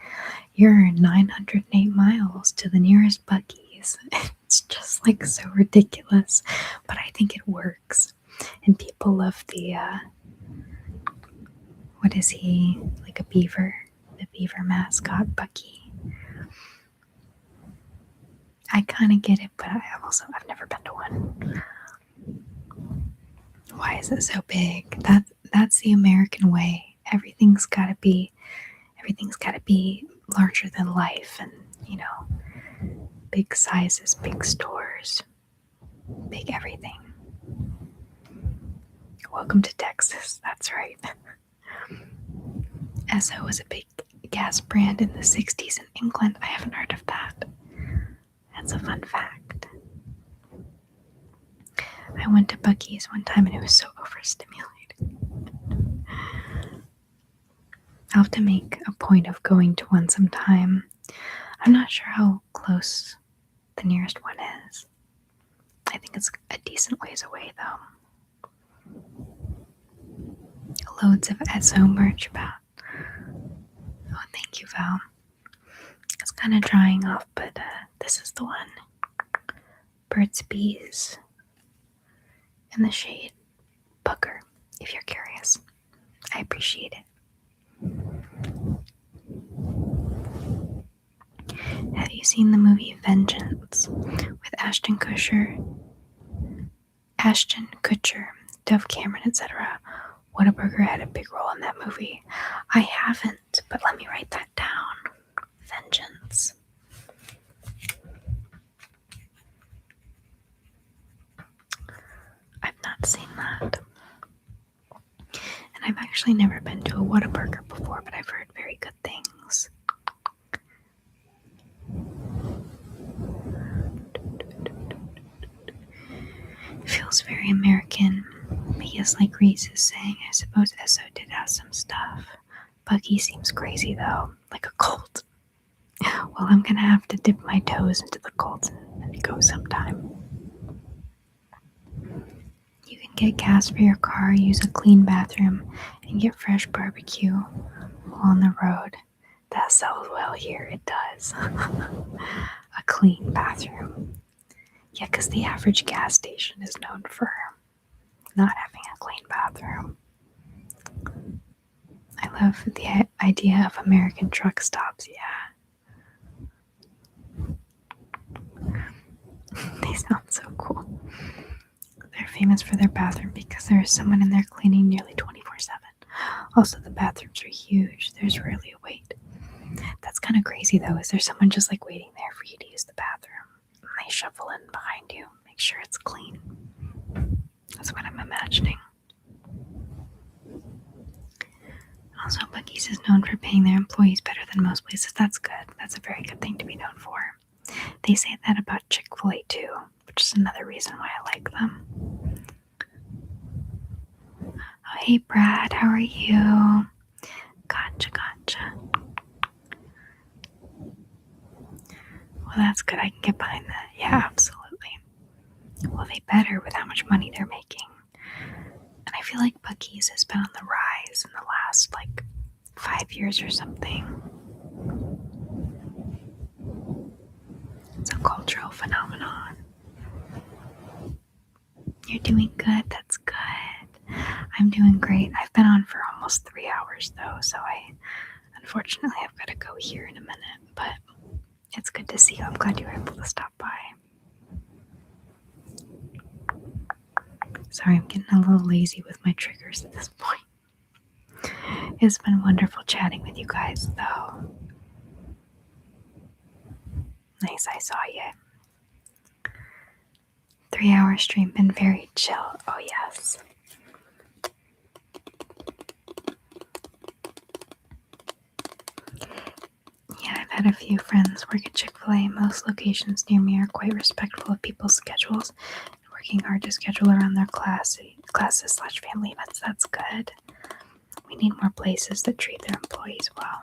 you're 908 miles to the nearest Buc-ee's. It's just like so ridiculous, but I think it works, and people love the what is he, like a beaver, the beaver mascot Buc-ee. I kind of get it, but I've never been to one. Why is it so big? That's the American way. Everything's got to be larger than life, and big sizes, big stores, big everything. Welcome to Texas. That's right. Esso was a big gas brand in the 60s in England. I haven't heard of that. That's a fun fact. I went to Buc-ee's one time and it was so overstimulated. I'll have to make a point of going to one sometime. I'm not sure how close the nearest one is. I think it's a decent ways away though. Loads of Esso merch about. Oh, thank you, Val. It's kind of drying off, but this is the one. Burt's Bees in the shade Booker, if you're curious. I appreciate it. Have you seen the movie Vengeance with Ashton Kutcher, Dove Cameron, etc.? Whataburger had a big role in that movie. I haven't, but let me write that down. Vengeance. I've not seen that. And I've actually never been to a Whataburger before, but I've heard very good things. It feels very American. But yes, like Reese is saying, I suppose Esso did have some stuff. Buc-ee seems crazy though, like a cult. Well, I'm gonna have to dip my toes into the cult and go sometime. You can get gas for your car, use a clean bathroom, and get fresh barbecue while on the road. That sells well here, it does. A clean bathroom. Yeah, because the average gas station is known for not having a clean bathroom. I love the idea of American truck stops, yeah. They sound so cool. They're famous for their bathroom because there is someone in there cleaning nearly 24/7. Also, the bathrooms are huge. There's rarely a wait. That's kind of crazy, though. Is there someone just like waiting there for you to use the bathroom? And they shuffle in behind you, make sure it's clean. That's what I'm imagining. Also, Buc-ee's is known for paying their employees better than most places. That's good. That's a very good thing to be known for. They say that about Chick-fil-A too, which is another reason why I like them. Oh, hey Brad, how are you? Gotcha. Well, that's good. I can get behind that. Yeah, absolutely. Well, they better with how much money they're making. And I feel like Buc-ee's has been on the rise in the last 5 years or something. It's a cultural phenomenon. You're doing good. That's good. I'm doing great. I've been on for almost 3 hours though, so unfortunately I've got to go here in a minute, but it's good to see you. I'm glad you were able to stop by. Sorry, I'm getting a little lazy with my triggers at this point. It's been wonderful chatting with you guys though. Nice, I saw you. 3 hour stream, been very chill. Oh yes. Yeah, I've had a few friends work at Chick-fil-A. Most locations near me are quite respectful of people's schedules and working hard to schedule around their classes/family events. That's good. We need more places that treat their employees well.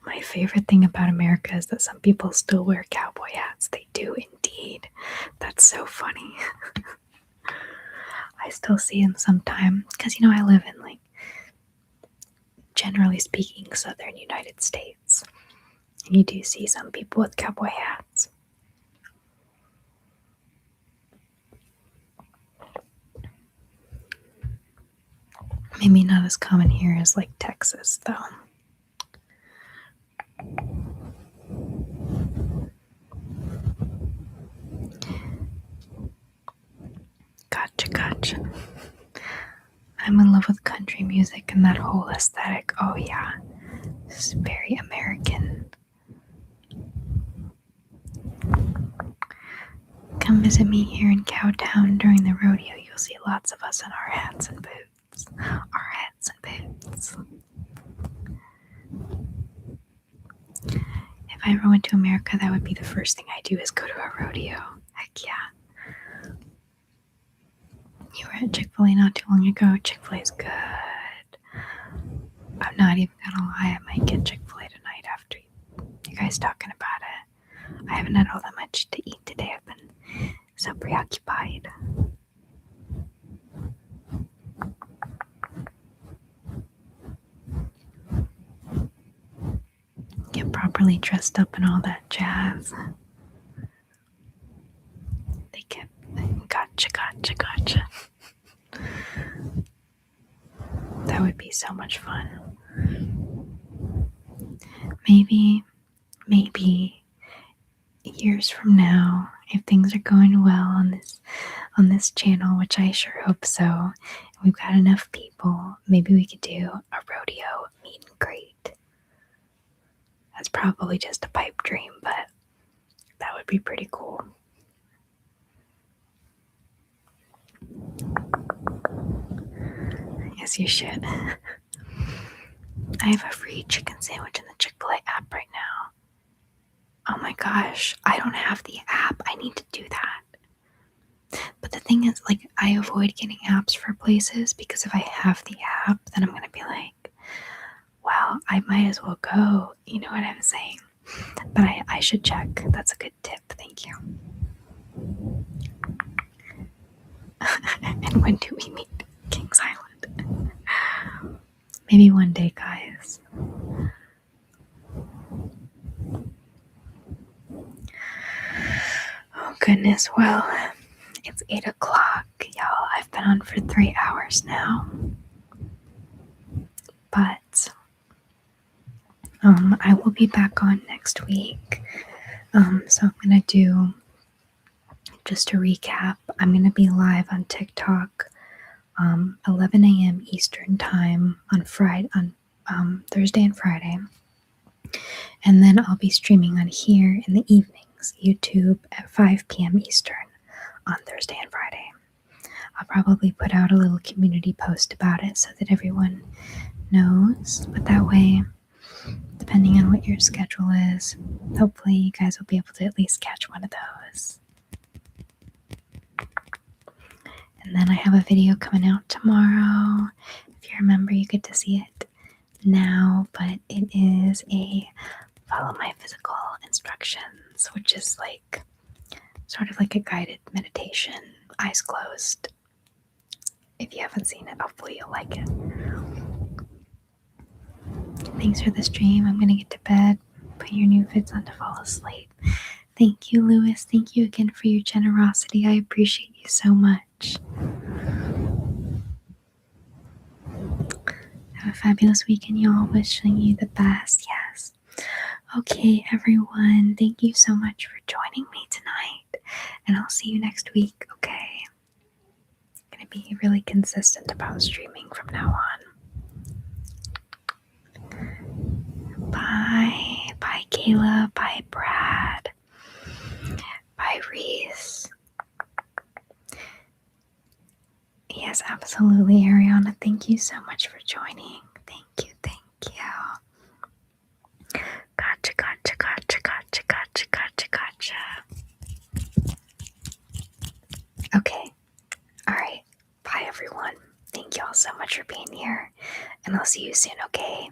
My favorite thing about America is that some people still wear cowboy hats. They do indeed. That's so funny. I still see them sometimes because, I live in, generally speaking, southern United States. And you do see some people with cowboy hats. Maybe not as common here as Texas, though. Gotcha. I'm in love with country music and that whole aesthetic. Oh yeah, this is very American. Come visit me here in Cowtown during the rodeo. You'll see lots of us in our hats and boots. If I ever went to America, that would be the first thing I do is go to a rodeo. Heck yeah. You were at Chick-fil-A not too long ago. Chick-fil-A's good. I'm not even gonna lie, I might get Chick-fil-A tonight after you guys talking about it. I haven't had all that much to eat today. I've been so preoccupied. Get properly dressed up and all that jazz. They kept gotcha. That would be so much fun. Maybe years from now, if things are going well on this channel, which I sure hope so, and we've got enough people, maybe we could do a rodeo meet and greet. That's probably just a pipe dream, but that would be pretty cool. Yes, you should. I have a free chicken sandwich in the Chick-fil-A app right now. Oh my gosh, I don't have the app. I need to do that. But the thing is, I avoid getting apps for places because if I have the app, then I'm going to be like, well, I might as well go. You know what I'm saying? But I should check. That's a good tip. Thank you. And when do we meet? Kings Island. Maybe one day, guys. Oh, goodness. Well, it's 8 o'clock, y'all. I've been on for 3 hours now. But I will be back on next week. So I'm going to do, just to recap, I'm going to be live on TikTok 11 a.m. Eastern time on Thursday and Friday. And then I'll be streaming on here in the evenings, YouTube at 5 p.m. Eastern on Thursday and Friday. I'll probably put out a little community post about it so that everyone knows. But that way, depending on what your schedule is, hopefully you guys will be able to at least catch one of those. And then I have a video coming out tomorrow. If you're a member, you get to see it now, but it is a follow my physical instructions, which is like sort of like a guided meditation, eyes closed. If you haven't seen it, hopefully you'll like it. Thanks for the stream. I'm gonna get to bed, put your new fits on to fall asleep. Thank you, Lewis. Thank you again for your generosity. I appreciate you so much. Have a fabulous weekend, y'all. Wishing you the best. Yes. Okay, everyone. Thank you so much for joining me tonight. And I'll see you next week, okay? I'm going to be really consistent about streaming from now on. Bye. Bye, Kayla. Bye, Brad. Bye, Reese. Yes, absolutely, Ariana. Thank you so much for joining. Thank you. Gotcha. Okay. All right. Bye, everyone. Thank you all so much for being here. And I'll see you soon, okay?